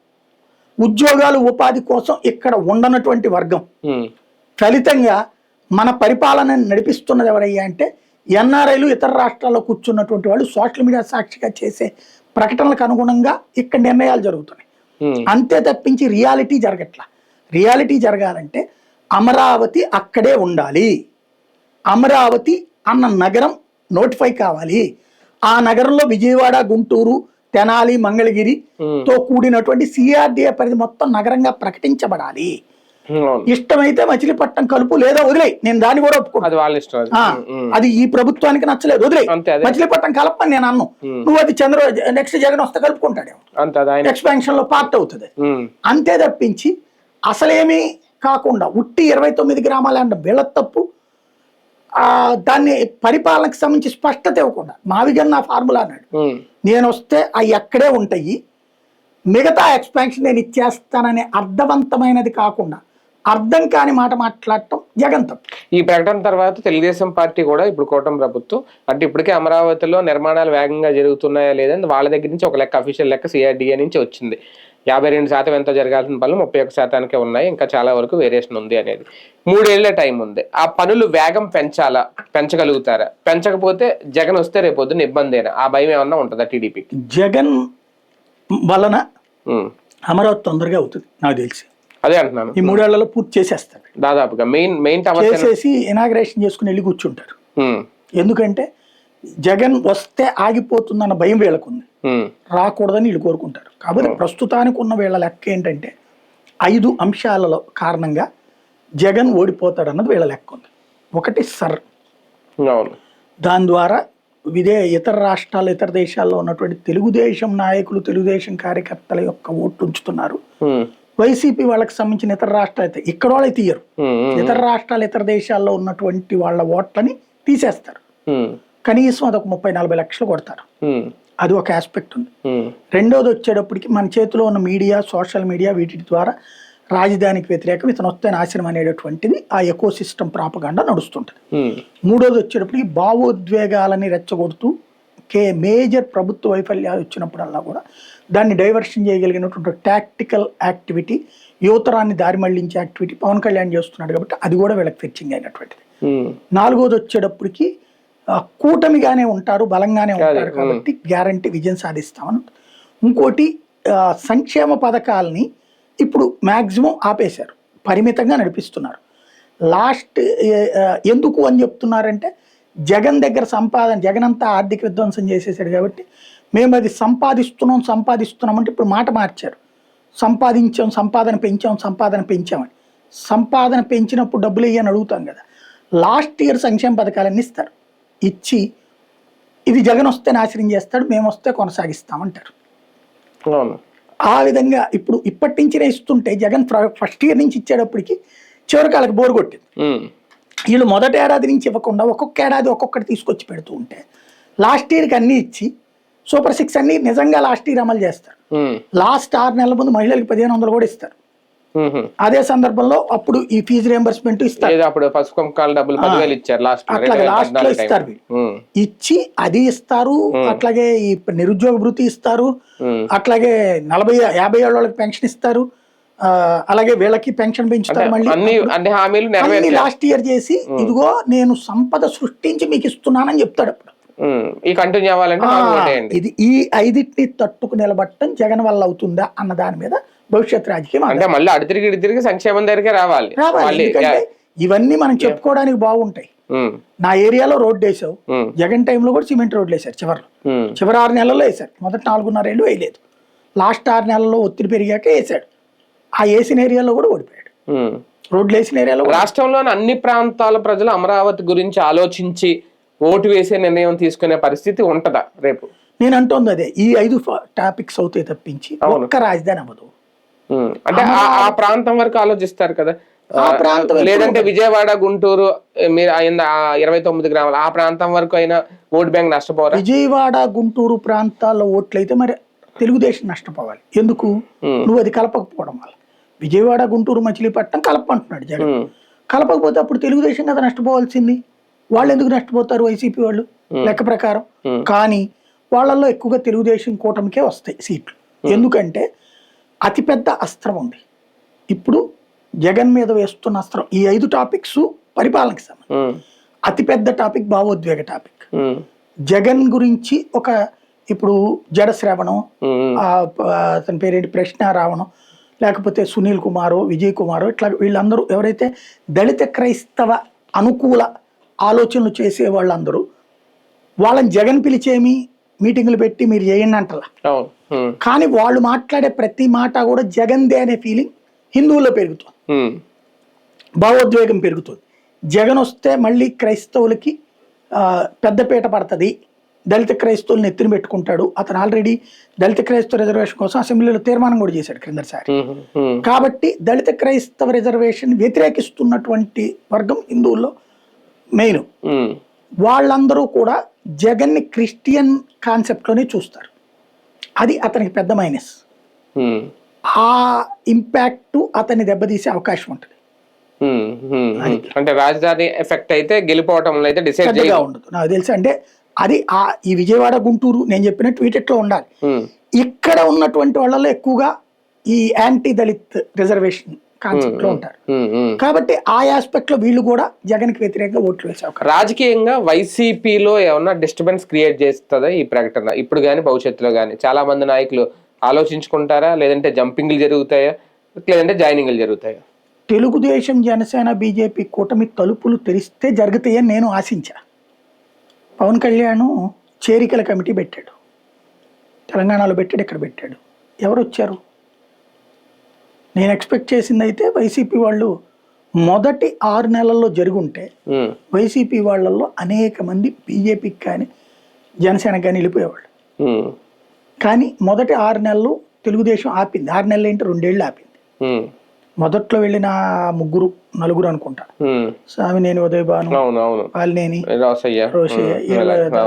B: ఉద్యోగాలు ఉపాధి కోసం ఇక్కడ ఉండనటువంటి వర్గం. ఫలితంగా మన పరిపాలన నడిపిస్తున్నది ఎవరయ్యా అంటే ఎన్ఆర్ఐలు, ఇతర రాష్ట్రాల్లో కూర్చున్నటువంటి వాళ్ళు సోషల్ మీడియా సాక్షిగా చేసే ప్రకటనలకు అనుగుణంగా ఇక్కడ నిర్ణయాలు జరుగుతున్నాయి. అంతే తప్పించి రియాలిటీ జరగట్లా. రియాలిటీ జరగాలంటే అమరావతి అక్కడే ఉండాలి, అమరావతి అన్న నగరం నోటిఫై కావాలి. ఆ నగరంలో విజయవాడ, గుంటూరు, తెనాలి, మంగళగిరితో కూడినటువంటి సిఆర్డిఏ పరిధి మొత్తం నగరంగా ప్రకటించబడాలి. ఇష్టమైతే మచిలీపట్నం కలుపు, లేదా వదిలే, నేను దాన్ని కూడా ఒప్పుకుంటాను. అది ఈ ప్రభుత్వానికి నచ్చలేదు, వదిలే, మచిలీపట్నం కలపని నేను అన్ను. నువ్వు అది నెక్స్ట్ జగన్ వస్తే కలుపుకుంటాడేమో, ఎక్స్పాన్షన్ లో పార్ట్ అవుతుంది. అంతే తప్పించి అసలేమీ కాకుండా ఉట్టి 29 గ్రామాలు అంటే వీళ్ళ తప్పు. దాన్ని పరిపాలనకు సంబంధించి స్పష్టత ఇవ్వకుండా మావిగన్న ఫార్ములా అన్నాడు, నేను వస్తే అవి అక్కడే ఉంటాయి, మిగతా ఎక్స్పాన్షన్ నేను ఇచ్చేస్తాననే అర్థవంతమైనది కాకుండా అర్థం కాని మాట మాట్లాడటం జగన్ తప్పు.
A: ఈ ప్రకటన తర్వాత తెలుగుదేశం పార్టీ కూడా ఇప్పుడు కూటమి ప్రభుత్వం అంటే ఇప్పటికే అమరావతిలో నిర్మాణాలు వేగంగా జరుగుతున్నాయా లేదని వాళ్ళ దగ్గర నుంచి ఒక లెక్క, అఫీషియల్ లెక్క సిఆర్డిఏ నుంచి వచ్చింది. 52% ఎంతో జరగాల్సిన పనులు 31%కే ఉన్నాయి, ఇంకా చాలా వరకు వేరియేషన్ ఉంది అనేది. 3 ఏళ్ల టైం ఉంది. ఆ పనులు వేగం పెంచగలుగుతారా? పెంచకపోతే జగన్ వస్తే రేపొద్దున ఇబ్బందేనా? ఆ భయం ఏమన్నా ఉంటుందా టీడీపీకి?
B: జగన్ వలన అమరావతి తొందరగా అవుతుంది నాకు తెలిసి.
A: అదే అంటున్నాను,
B: ఈ 3 ఏళ్లలో పూర్తి చేసేస్తారు
A: దాదాపుగా. మెయిన్
B: చేసేసి ఇనాగ్రేషన్ చేసుకుని వెళ్ళి కూర్చుంటారు. ఎందుకంటే జగన్ వస్తే ఆగిపోతుందన్న భయం వీళ్ళకుంది, రాకూడదని వీళ్ళు కోరుకుంటారు. కాబట్టి ప్రస్తుతానికి ఉన్న వీళ్ళ లెక్క ఏంటంటే 5 అంశాలలో కారణంగా జగన్ ఓడిపోతాడన్నది వీళ్ళ లెక్క ఉంది. ఒకటి
A: అవును.
B: దాని ద్వారా ఇతర రాష్ట్రాలు ఇతర దేశాల్లో ఉన్నటువంటి తెలుగుదేశం నాయకులు తెలుగుదేశం కార్యకర్తల యొక్క ఓట్లు ఉంచుతున్నారు. వైసీపీ వాళ్ళకి సంబంధించిన ఇతర రాష్ట్రాలు అయితే ఇక్కడ వాళ్ళే తీయరు, ఇతర రాష్ట్రాలు ఇతర దేశాల్లో ఉన్నటువంటి వాళ్ళ ఓట్లని తీసేస్తారు. కనీసం అదొక 30-40 లక్షలు కొడతారు. అది ఒక ఆస్పెక్ట్ ఉంది. రెండోది వచ్చేటప్పటికి మన చేతిలో ఉన్న మీడియా, సోషల్ మీడియా, వీటి ద్వారా రాజధానికి వ్యతిరేకం, ఇతను వస్తే నాశనం అనేటటువంటిది ఆ ఎకో సిస్టమ్ ప్రాపగాండా నడుస్తుంటది. మూడోది వచ్చేటప్పటికి భావోద్వేగాలని రెచ్చగొడుతూ మేజర్ ప్రభుత్వ వైఫల్యాలు వచ్చినప్పుడల్లా కూడా దాన్ని డైవర్షన్ చేయగలిగినటువంటి టాక్టికల్ యాక్టివిటీ, యువతరాన్ని దారి మళ్లించే యాక్టివిటీ పవన్ కళ్యాణ్ చేస్తున్నాడు కాబట్టి అది కూడా వీళ్ళకి ఫెచ్చింగ్ అయినటువంటిది. నాలుగోది వచ్చేటప్పటికి కూటమిగానే ఉంటారు, బలంగానే ఉంటారు కాబట్టి గ్యారంటీ విజయం సాధిస్తామని. ఇంకోటి సంక్షేమ పథకాలని ఇప్పుడు మ్యాక్సిమం ఆపేశారు, పరిమితంగా నడిపిస్తున్నారు. లాస్ట్ ఎందుకు అని చెప్తున్నారంటే జగన్ దగ్గర జగన్ అంతా ఆర్థిక విధ్వంసం చేసేసాడు కాబట్టి మేము అది సంపాదిస్తున్నాం అంటే ఇప్పుడు మాట మార్చారు. సంపాదన పెంచామని. సంపాదన పెంచినప్పుడు డబ్బులు ఇవ్వని అడుగుతాం కదా. లాస్ట్ ఇయర్ సంక్షేమ పథకాలన్నీ ఇస్తారు, ఇచ్చి ఇది జగన్ వస్తే నాశనం చేస్తాడు, మేము వస్తే కొనసాగిస్తామంటారు. ఆ విధంగా ఇప్పటి నుంచినే ఇస్తుంటే జగన్ ఫస్ట్ ఇయర్ నుంచి ఇచ్చేటప్పటికి చివరికాళ్ళకి బోరు కొట్టింది. వీళ్ళు మొదటి ఏడాది నుంచి ఇవ్వకుండా ఒక్కొక్క ఏడాది ఒక్కొక్కటి తీసుకొచ్చి పెడుతూ ఉంటే లాస్ట్ ఇయర్కి అన్ని ఇచ్చి సూపర్ 6 అన్ని నిజంగా లాస్ట్ ఇయర్ అమలు చేస్తారు. లాస్ట్ 6 నెలల ముందు మహిళలకు 1500 కూడా ఇస్తారు. అదే సందర్భంలో అప్పుడు ఈ ఫీజు రియంబర్స్మెంట్ ఇస్తారు, అట్లాగే లాస్ట్ లో ఇస్తారు. ఇచ్చి అది ఇస్తారు, అట్లాగే ఈ నిరుద్యోగ భృతి ఇస్తారు, అట్లాగే 40-50 ఏళ్ళ వాళ్ళకి పెన్షన్ ఇస్తారు, అలాగే వీళ్ళకి పెన్షన్ పెంచుతారు. మళ్ళీ లాస్ట్ ఇయర్ చేసి ఇదిగో నేను సంపద సృష్టించి మీకు ఇస్తున్నానని చెప్తాడు. అప్పుడు ఇది ఈ 5టిని తట్టుకు నిలబట్టడం జగన్ వల్ల అవుతుందా అన్న దాని మీద భవిష్యత్ రాజకీయం
A: అంటే మళ్ళీ అడితిరిగి సంక్షేమం దగ్గరికి రావాలి.
B: ఎందుకంటే ఇవన్నీ మనం చెప్పుకోవడానికి బాగుంటాయి. నా ఏరియాలో రోడ్డు వేసావు, జగన్ టైంలో కూడా సిమెంట్ రోడ్లు వేశారు. చివరి 6 నెలల్లో వేశారు, మొదటి 4.5 ఏళ్ళు వేయలేదు. లాస్ట్ 6 నెలల్లో ఒత్తిడి పెరిగాక వేసాడు. ఆ వేసిన ఏరియాలో కూడా ఓడిపోయాడు. రోడ్లు వేసిన ఏరియాలో.
A: రాష్ట్రంలోని అన్ని ప్రాంతాల ప్రజలు అమరావతి గురించి ఆలోచించి ఓటు వేసే నిర్ణయం తీసుకునే పరిస్థితి ఉంటదా రేపు?
B: నేను అంటోంది అదే, ఈ 5 టాపిక్స్ అవుతాయి తప్పించి ఒక్క రాజధాని అవ్వదు.
A: అంటే ఆ ప్రాంతం వరకు ఆలోచిస్తారు కదా, లేదంటే విజయవాడ, గుంటూరు, మీరు 29 గ్రామాలు ఆ ప్రాంతం వరకు అయినా ఓట్ బ్యాంక్ నష్టపోవాలి.
B: విజయవాడ, గుంటూరు ప్రాంతాల్లో ఓట్లు అయితే మరి తెలుగుదేశం నష్టపోవాలి. ఎందుకు? నువ్వు అది కలపకపోవడం వల్ల. విజయవాడ, గుంటూరు, మచిలీపట్నం కలపంటున్నాడు జగన్. కలపకపోతే అప్పుడు తెలుగుదేశం కదా నష్టపోవాల్సింది. వాళ్ళు ఎందుకు నష్టపోతారు? వైసీపీ వాళ్ళు లెక్క ప్రకారం. కానీ వాళ్ళల్లో ఎక్కువగా తెలుగుదేశం కూటమికే వస్తాయి సీట్లు. ఎందుకంటే అతిపెద్ద అస్త్రం ఉంది ఇప్పుడు జగన్ మీద వేస్తున్న అస్త్రం. ఈ 5 టాపిక్స్ పరిపాలనకి సంబంధించి. అతిపెద్ద టాపిక్ భావోద్వేగ టాపిక్. జగన్ గురించి ఇప్పుడు జడ శ్రవణం, అతని పేరేంటి, ప్రశ్న రావణం, లేకపోతే సునీల్ కుమారు, విజయ్ కుమారు, ఇట్లా వీళ్ళందరూ ఎవరైతే దళిత క్రైస్తవ అనుకూల ఆలోచనలు చేసే వాళ్ళందరూ వాళ్ళని జగన్ పిలిచేమి మీటింగులు పెట్టి మీరు చేయండి అంటలా. కానీ వాళ్ళు మాట్లాడే ప్రతి మాట కూడా జగన్దే అనే ఫీలింగ్ హిందువుల్లో పెరుగుతుంది, భావోద్వేగం పెరుగుతుంది. జగన్ వస్తే మళ్ళీ క్రైస్తవులకి పెద్దపీట పడుతుంది, దళిత క్రైస్తవులను ఎత్తున పెట్టుకుంటాడు. అతను ఆల్రెడీ దళిత క్రైస్తవ రిజర్వేషన్ కోసం అసెంబ్లీలో తీర్మానం కూడా చేశాడు క్రిందసారి. కాబట్టి దళిత క్రైస్తవ రిజర్వేషన్ వ్యతిరేకిస్తున్నటువంటి వర్గం హిందువుల్లో మెయిన్. వాళ్ళందరూ కూడా జగన్ని క్రిస్టియన్ కాన్సెప్ట్ లోనే చూస్తారు. అది అతనికి పెద్ద మైనస్. ఆ ఇంపాక్ట్ అతన్ని దెబ్బతీసే అవకాశం ఉంటుంది.
A: అంటే రాజధాని ఎఫెక్ట్ అయితే గెలిపోవటంలో అయితే డిసైడ్
B: ఉండదు నాకు తెలిసి. అంటే అది ఈ విజయవాడ, గుంటూరు నేను చెప్పినట్టు వీటిలో ఉండాలి. ఇక్కడ ఉన్నటువంటి వాళ్ళలో ఎక్కువగా ఈ యాంటీ దళిత్ రిజర్వేషన్ కాన్సెప్ట్ లో ఉంటారు. కాబట్టి ఆ ఆస్పెక్ట్ లో వీళ్ళు కూడా జగన్ కి వ్యతిరేకంగా ఓట్లు వేసే అవకాశం.
A: రాజకీయంగా వైసీపీలో ఏమన్నా డిస్టర్బెన్స్ క్రియేట్ చేస్తుందా ఈ ప్రకటన? ఇప్పుడు కానీ భవిష్యత్తులో కానీ చాలా మంది నాయకులు ఆలోచించుకుంటారా, లేదంటే జంపింగ్లు జరుగుతాయా, లేదంటే జాయినింగ్లు జరుగుతాయా?
B: తెలుగుదేశం, జనసేన, బీజేపీ కూటమి తలుపులు తెరిస్తే జరుగుతాయని నేను ఆశించా. పవన్ కళ్యాణ్ చేరికల కమిటీ పెట్టాడు, తెలంగాణలో పెట్టాడు, ఇక్కడ పెట్టాడు. ఎవరు వచ్చారు? నేను ఎక్స్పెక్ట్ చేసింది అయితే వైసీపీ వాళ్ళు మొదటి 6 నెలల్లో జరుగుంటే
A: ఉమ్,
B: వైసీపీ వాళ్ళల్లో అనేక మంది బీజేపీకి కానీ జనసేనకి కానీ వెళ్ళిపోయేవాళ్ళు.
A: ఉమ్,
B: కానీ మొదటి 6 నెలలు తెలుగుదేశం ఆపింది. 6 నెలలు ఏంటి, 2 ఏళ్ళు ఆపింది.
A: ఉమ్,
B: మొదట్లో వెళ్ళిన 3, 4 అనుకుంటా,
A: ఉమ్.
B: స్వామినేని ఉదయభాను,
A: అవును అవును.
B: పాలినేని,
A: రోసయ్య.
B: రోషయ్య,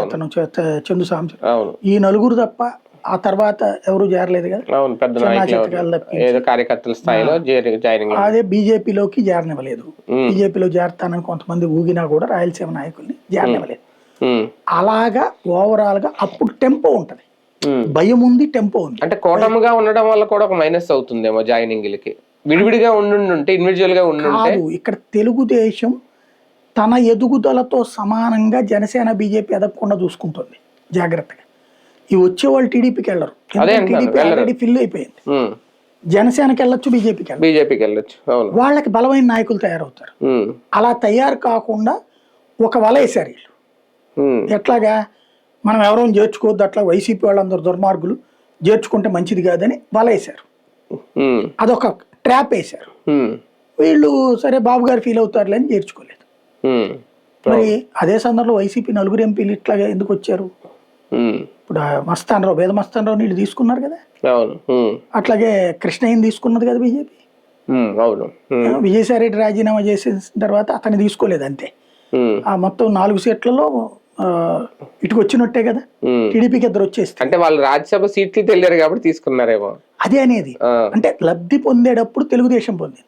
B: అతను చందు సాంబశివరావు,
A: అవును
B: ఈ 4 తప్ప ఆ తర్వాత ఎవరు చేరలేదు కదా.
A: అవును. పెద్ద
B: చిన్న
A: నాయకులు
B: చితకాలు తప్పించి
A: ఏదో కార్యకర్తల స్థాయిలో జాయినింగ్.
B: అదే బీజేపీలోకి చేరనివ్వలేదు. బీజేపీలో చేరతానని కొంతమంది ఊగినా కూడా రాయలసీమ నాయకుల్ని చేరనివ్వలేదు. అలాగా ఓవరాల్ గా అప్పుడు టెంపో ఉంటది, భయం ఉంది, టెంపో ఉంది.
A: అంటే కూటమిగా ఉండడం వల్ల కూడా ఒక మైనస్ అవుతుందేమో జాయినింగ్లకి. విడివిడిగా ఉండుంటే, ఇండివిజువల్ గా ఉండుంటే.
B: కాదు, ఇక్కడ తెలుగుదేశం తన ఎదుగుదలతో సమానంగా జనసేన బీజేపీ ఎదగకుండా చూసుకుంటుంది జాగ్రత్తగా. ఈ వచ్చేవాళ్ళు టీడీపీకి వెళ్ళరు, టీడీపీ ఆల్రెడీ ఫిల్ అయిపోయింది. జనసేనకి వెళ్ళొచ్చు, బీజేపీకి
A: వెళ్ళొచ్చు. అవును.
B: వాళ్ళకి బలమైన నాయకులు తయారవుతారు. అలా తయారు కాకుండా ఒక వల వేశారు వీళ్ళు. ఎట్లాగా, మనం ఎవరో చేర్చుకోవద్దు, అట్లా వైసీపీ వాళ్ళందరూ దుర్మార్గులు, చేర్చుకుంటే మంచిది కాదని వల వేశారు. అదొక ట్రాప్ వేశారు. వీళ్ళు సరే బాబు గారు ఫీల్ అవుతారులే అని చేర్చుకోలేదు. మరి అదే సందర్భంలో వైసీపీ 4 ఎంపీలు ఇట్లాగా ఎందుకు వచ్చారు? ఇప్పుడు మస్తానరావు, వేద మస్తానరావు నీళ్ళు తీసుకున్నారు కదా. అట్లాగే కృష్ణయ్యని తీసుకున్నది కదా బీజేపీ. విజయసాయి రెడ్డి రాజీనామా చేసిన తర్వాత అతన్ని తీసుకోలేదు, అంతే. ఆ మొత్తం 4 సీట్లలో ఇటుకు వచ్చినట్టే కదా. టీడీపీకి 2 వచ్చేస్తే
A: అంటే వాళ్ళు రాజ్యసభ సీట్లు తెలియరు కాబట్టి తీసుకున్నారేమో.
B: అదే అనేది, అంటే లబ్ధి పొందేటప్పుడు తెలుగుదేశం పొందింది,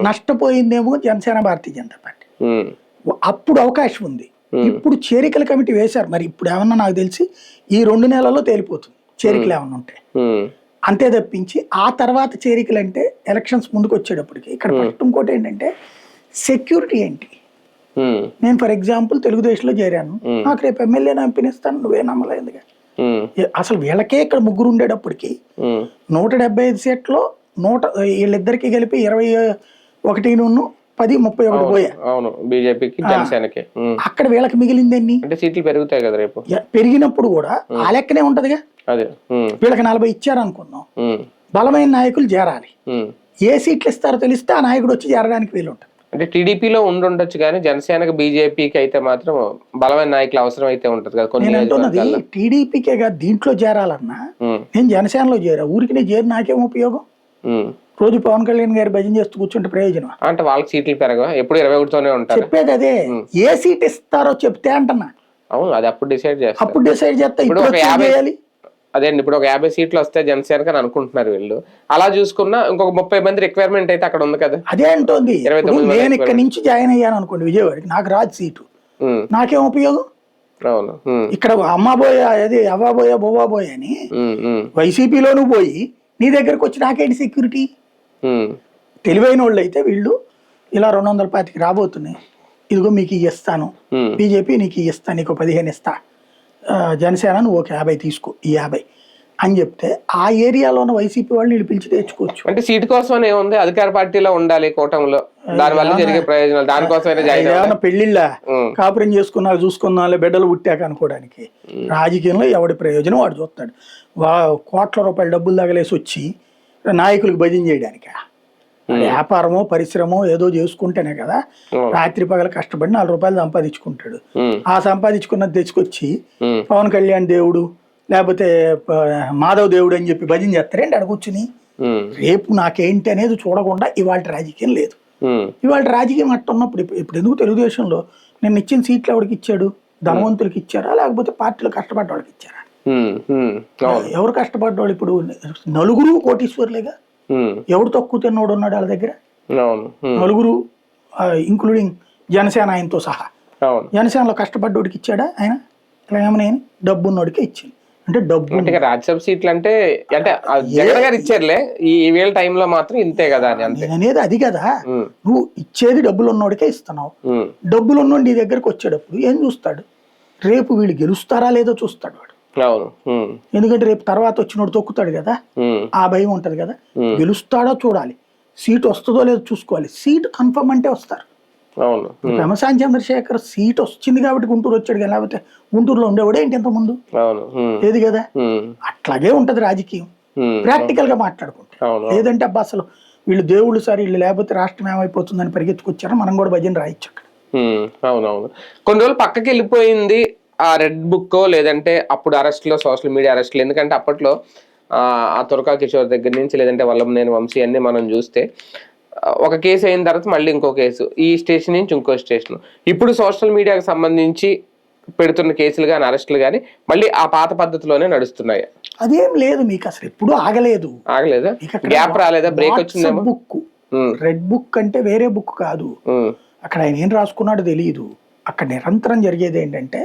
B: నష్టపోయిందేమో జనసేన, భారతీయ జనతా పార్టీ. అప్పుడు అవకాశం ఉంది. ఇప్పుడు చేరికల కమిటీ వేశారు. మరి ఇప్పుడు ఏమన్నా నాకు తెలిసి ఈ 2 నెలల్లో తేలిపోతుంది చేరికలు ఏమన్నా ఉంటే. అంతే తప్పించి ఆ తర్వాత చేరికలు అంటే ఎలక్షన్స్ ముందుకు వచ్చేటప్పటికి ఇక్కడ ఫస్ట్ ఇంకోటి ఏంటంటే సెక్యూరిటీ ఏంటి. నేను ఫర్ ఎగ్జాంపుల్ తెలుగుదేశంలో చేరాను, నాకు రేపు ఎమ్మెల్యే ఎంపీనిస్తాను, నువ్వే నమ్మలేదుగా. అసలు వీళ్ళకే ఇక్కడ 3 ఉండేటప్పటికి 175 సీట్లో వీళ్ళిద్దరికి కలిపి 21, 10, 31 పోయా. అక్కడ వీళ్ళకి మిగిలింది
A: సీట్లు పెరుగుతాయి కదా రేపు.
B: పెరిగినప్పుడు కూడా ఆ లెక్కనే ఉంటదిగా. వీళ్ళకి 40 ఇచ్చారు అనుకుందాం, బలమైన నాయకులు చేరాలి. ఏ సీట్లు ఇస్తారో తెలిస్తే ఆ నాయకుడు వచ్చి చేరడానికి వీలు ఉంటుంది.
A: అంటే టీడీపీలో ఉండొచ్చు కానీ జనసేనకి, బీజేపీకి అయితే మాత్రం బలమైన నాయకులు అవసరం అయితే ఉంటది కదా.
B: నేను అంటున్నది టీడీపీకే కాదు, దీంట్లో చేరాలన్నా నేను జనసేనలో చేరా, ఊరికి నేను చేరి నాకేం ఉపయోగం? రోజు పవన్ కళ్యాణ్ గారి భజన చేస్తూ కూర్చుంటే ప్రయోజనం
A: అంటే వాళ్ళకి సీట్లు పెరగ, ఎప్పుడు 21తోనే ఉంటారు.
B: చెప్పేది అదే, ఏ సీట్ ఇస్తారో చెప్తే అంటున్నా.
A: అవును, అది అప్పుడు డిసైడ్ చేస్తారు.
B: అప్పుడు డిసైడ్ చేస్తా. ఇప్పుడు
A: అదే అండి, ఇప్పుడు ఒక 50 సీట్లు వస్తే జనసేనకి అని అనుకుంటున్నారు వీళ్ళు. అలా చూసుకున్నా ఇంకొక 30 మంది రిక్వైర్మెంట్ అయితే అక్కడ ఉంది కదా.
B: అదే అంటుంది, నేను ఇక్కడ నుంచి జాయిన్ అయ్యాను అనుకోండి విజయవాడకి, నాకు రాదు సీటు, నాకేం ఉపయోగం?
A: అవును. ఇక్కడ
B: అమ్మాబోయా, అది అవ్వబోయా బొవ్వబోయా అని వైసీపీలోనూ పోయి నీ దగ్గరకు వచ్చి నాకేంటి సెక్యూరిటీ? తెలివైన వాళ్ళు అయితే వీళ్ళు ఇలా 225కి రాబోతున్నాయి, ఇదిగో మీకు ఇస్తాను, బీజేపీ నీకు ఇస్తాను, నీకు 15 ఇస్తా, జనసేన నువ్వు ఒక 50 తీసుకో, ఈ 50 అని చెప్తే ఆ ఏరియాలో ఉన్న వైసీపీ వాళ్ళు వీళ్ళు పిలిచి తెచ్చుకోవచ్చు.
A: అంటే సీట్ కోసం ఏముంది, అధికార పార్టీలో ఉండాలి కూటమిలో, దాని వల్ల జరిగే ప్రయోజనాలు దానికోసం.
B: పెళ్లిళ్ళ కాపురం చేసుకున్నా చూసుకున్నా బిడ్డలు పుట్టాక అనుకోవడానికి. రాజకీయంలో ఎవడి ప్రయోజనం వాడు చూస్తాడు. కోట్ల రూపాయల డబ్బులు తగలేసి వచ్చి నాయకులకు భజన చేయడానిక? వ్యాపారమో పరిశ్రమో ఏదో చేసుకుంటేనే కదా రాత్రి పగల కష్టపడి 4 రూపాయలు సంపాదించుకుంటాడు. ఆ సంపాదించుకున్నది తెచ్చుకొచ్చి పవన్ కళ్యాణ్ దేవుడు లేకపోతే మాధవ్ దేవుడు అని చెప్పి భజన చేస్తారేంటి అక్కడ కూర్చుని? రేపు నాకేంటి అనేది చూడకుండా ఇవాళ రాజకీయం లేదు. ఇవాళ రాజకీయం అట్ట ఉన్నప్పుడు ఇప్పుడు ఎందుకు తెలుగుదేశంలో నేను ఇచ్చిన సీట్లు ఎవరికి ఇచ్చాడు? ధనవంతులకి ఇచ్చారా లేకపోతే పార్టీలో కష్టపడ్డ వాళ్ళకి ఇచ్చారా? ఎవరు కష్టపడ్డవాళ్ళు? ఇప్పుడు 4 కోటీశ్వర్లేగా. ఎవడు తక్కువ తిన్నోడు ఉన్నాడు వాళ్ళ దగ్గర? 4 ఇంక్లూడింగ్ జనసేన ఆయనతో సహా. జనసేనలో కష్టపడ్డోడికి ఇచ్చాడా ఆయన? ఏమని డబ్బు ఉన్నోడికి ఇచ్చింది. అంటే డబ్బు
A: రాజ్యసభ సీట్లు అంటే జగన్ గారు ఇచ్చారులే, ఈ వేళ టైంలో మాత్రం ఇంతే కదా అని
B: అనేది. అది కదా, నువ్వు ఇచ్చేది డబ్బులు ఉన్నోడికే ఇస్తున్నావు. డబ్బులు ఉన్నోడు నీ దగ్గరకు వచ్చేటప్పుడు ఏం చూస్తాడు? రేపు వీళ్ళు గెలుస్తారా లేదో చూస్తాడు వాడు. ఎందుకంటే రేపు తర్వాత వచ్చినోడు తొక్కుతాడు కదా, ఆ భయం ఉంటది కదా. గెలుస్తాడో చూడాలి, సీట్ వస్తుందో లేదో చూసుకోవాలి. సీట్ కన్ఫర్మ్ అంటే వస్తారు. పెమసాని చంద్రశేఖర్ సీట్ వచ్చింది కాబట్టి గుంటూరు వచ్చాడు కదా, లేకపోతే గుంటూరులో ఉండేవాడే ఏంటి ఇంత ముందు ఏది కదా. అట్లాగే ఉంటది రాజకీయం, ప్రాక్టికల్ గా మాట్లాడుకుంటే. లేదంటే అబ్బా అసలు వీళ్ళు దేవుళ్ళు సార్, వీళ్ళు లేకపోతే రాష్ట్రం ఏమైపోతుందని పరిగెత్తుకొచ్చారో మనం కూడా భజన రాయొచ్చు అక్కడ.
A: అవునవును. కొన్ని రోజులు పక్కకి వెళ్ళిపోయింది ఆ రెడ్ బుక్, లేదంటే అప్పుడు అరెస్ట్లో, సోషల్ మీడియా అరెస్ట్లు. ఎందుకంటే అప్పట్లో ఆ తురకా కిషోర్ దగ్గర నుంచి, లేదంటే వల్లభనేని వంశీ అన్ని మనం చూస్తే ఒక కేసు అయిన తర్వాత మళ్ళీ ఇంకో కేసు, ఈ స్టేషన్ నుంచి ఇంకో స్టేషన్. ఇప్పుడు సోషల్ మీడియాకి సంబంధించి పెడుతున్న కేసులు కానీ అరెస్టులు కానీ మళ్ళీ ఆ పాత పద్ధతిలోనే నడుస్తున్నాయి.
B: అదేం లేదు, మీకు అసలు ఎప్పుడు ఆగలేదు.
A: ఆగలేదా? గ్యాప్ రాలేదా? బ్రేక్ వచ్చిందేమో.
B: బుక్ రెడ్ బుక్ అంటే వేరే బుక్ కాదు. అక్కడ ఆయన ఏం రాసుకున్నాడో తెలియదు. అక్కడ నిరంతరం జరిగేది ఏంటంటే,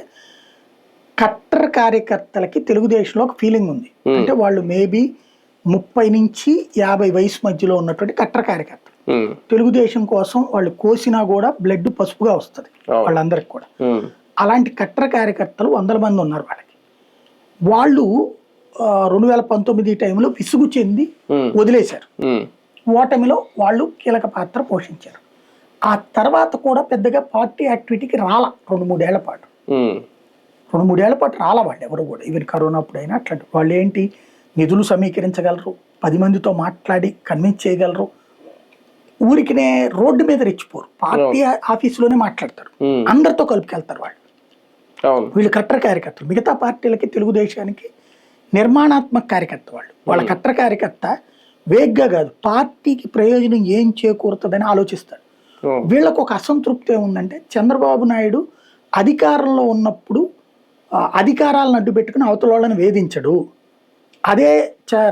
B: కట్టర్ కార్యకర్తలకి తెలుగుదేశంలో ఒక ఫీలింగ్ ఉంది. అంటే వాళ్ళు మేబీ 30 నుంచి 50 వయసు మధ్యలో ఉన్నటువంటి కట్టర్ కార్యకర్తలు. తెలుగుదేశం కోసం వాళ్ళు కోసినా కూడా బ్లడ్ పసుపుగా వస్తుంది వాళ్ళందరికి కూడా. అలాంటి కట్టర్ కార్యకర్తలు 100 మంది ఉన్నారు వాళ్ళకి. వాళ్ళు 2019 టైంలో విసుగు చెంది వదిలేశారు. ఓటమిలో వాళ్ళు కీలక పాత్ర పోషించారు. ఆ తర్వాత కూడా పెద్దగా పార్టీ యాక్టివిటీకి రాలా 2-3 ఏళ్ల పాటు. 2-3 ఏళ్ల పాటు రాలా వాళ్ళు ఎవరు కూడా. ఈవెన్ కరోనా అప్పుడైనా అట్లాంటి వాళ్ళు ఏంటి, నిధులు సమీకరించగలరు, 10 మందితో మాట్లాడి కన్విన్స్ చేయగలరు, ఊరికినే రోడ్డు మీద రెచ్చిపోరు, పార్టీ ఆఫీసులోనే మాట్లాడతారు, అందరితో కలుపుకెళ్తారు వాళ్ళు. వీళ్ళు కట్టర్ కార్యకర్తలు. మిగతా పార్టీలకి, తెలుగుదేశానికి నిర్మాణాత్మక కార్యకర్త వాళ్ళు. వాళ్ళ కట్టర్ కార్యకర్త వేగ్గా కాదు, పార్టీకి ప్రయోజనం ఏం చేకూరుతుందని ఆలోచిస్తాడు. వీళ్ళకు ఒక అసంతృప్తి ఏముందంటే, చంద్రబాబు నాయుడు అధికారంలో ఉన్నప్పుడు అధికారాలను అడ్డు పెట్టుకుని అవతల వాళ్ళని వేధించడు, అదే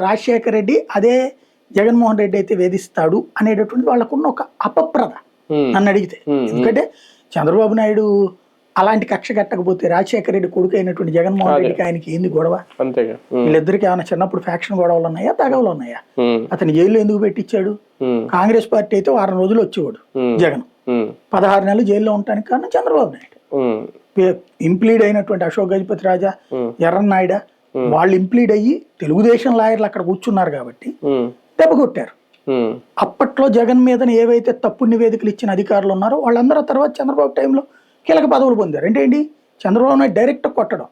B: రాజశేఖర రెడ్డి, అదే జగన్మోహన్ రెడ్డి అయితే వేధిస్తాడు అనేటటువంటి వాళ్ళకున్న ఒక అపప్రద నన్ను అడిగితే. ఎందుకంటే చంద్రబాబు నాయుడు అలాంటి కక్ష కట్టకపోతే రాజశేఖర రెడ్డి కొడుకు అయినటువంటి జగన్మోహన్ రెడ్డికి ఆయనకి ఏంది గొడవ? వీళ్ళిద్దరికి ఏమైనా చిన్నప్పుడు ఫ్యాక్షన్ గొడవలు ఉన్నాయా, తగవలు ఉన్నాయా? అతను జైల్లో ఎందుకు పెట్టించాడు? కాంగ్రెస్ పార్టీ అయితే 1 రోజులు వచ్చేవాడు జగన్, 16 నెలలు జైల్లో ఉండడానికి కారణం చంద్రబాబు నాయుడు. ఇంప్లీడ్ అయినటువంటి అశోక్ గజపతి రాజా, ఎర్రన్నాయుడు వాళ్ళు ఇంప్లీడ్ అయ్యి తెలుగుదేశం లాయర్లు అక్కడ కూర్చున్నారు కాబట్టి దెబ్బ కొట్టారు. అప్పట్లో జగన్ మీద ఏవైతే తప్పుడు నివేదికలు ఇచ్చిన అధికారులు ఉన్నారో వాళ్ళందరూ తర్వాత చంద్రబాబు టైంలో కీలక పదవులు పొందారు. ఏంటండి, చంద్రబాబు నాయుడు డైరెక్ట్ కొట్టడం,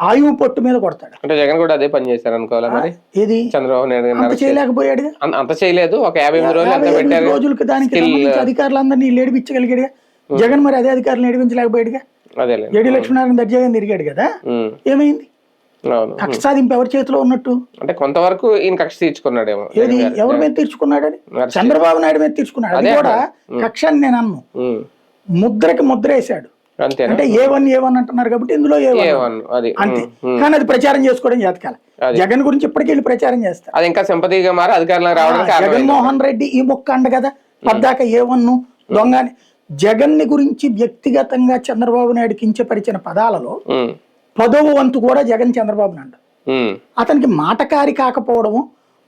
B: ఆయువు పొట్టు మీద కొడతాడు.
A: అంటే జగన్ కూడా అదే పని చేశారు అనుకోవాలి మరి.
B: ఏది
A: చంద్రబాబు నాయుడు
B: అంత చేయలేకపోయాడు,
A: అంత చేయలేదు. ఒక 58
B: రోజులకి దానికి సంబంధించి అధికారులందరినీ లేడిపించగలిగాడుగా జగన్. మరి అదే అధికారులు నడిపించలేకపోయాడుగా. జడి లక్ష్మీనారాయణ దర్జాగా తిరిగాడు కదా, ఏమైంది? కక్ష సాధింపు ఎవరి చేతిలో ఉన్నట్టు? అంటే
A: కొంతవరకు ఈయన కక్ష తీర్చుకున్నాడేమో.
B: ఏది ఎవరి మీద తీర్చుకున్నాడని? చంద్రబాబు నాయుడు మీద తీర్చుకున్నాడు. అది కూడా కక్ష అని నేను అన్ను, ముద్రకి ముద్ర వేశాడు. అంటే A1 అంటున్నారు కాబట్టి ఇందులో A1 అంతే. కానీ అది ప్రచారం చేసుకోవడం జాతకాల. జగన్ గురించి ఇప్పటికీ వెళ్ళి ప్రచారం చేస్తారు.
A: అది ఇంకా సింపతిగా మారి అధికారంలోకి రావడానికి
B: జగన్మోహన్ రెడ్డి ఈ మొక్క అండ కదా పద్దాక A1 దొంగ. జగన్ ని గురించి వ్యక్తిగతంగా చంద్రబాబు నాయుడు కించపరిచిన పదాలలో 10వ వంతు కూడా జగన్ చంద్రబాబు నాయుడు. అతనికి మాటకారి కాకపోవడము,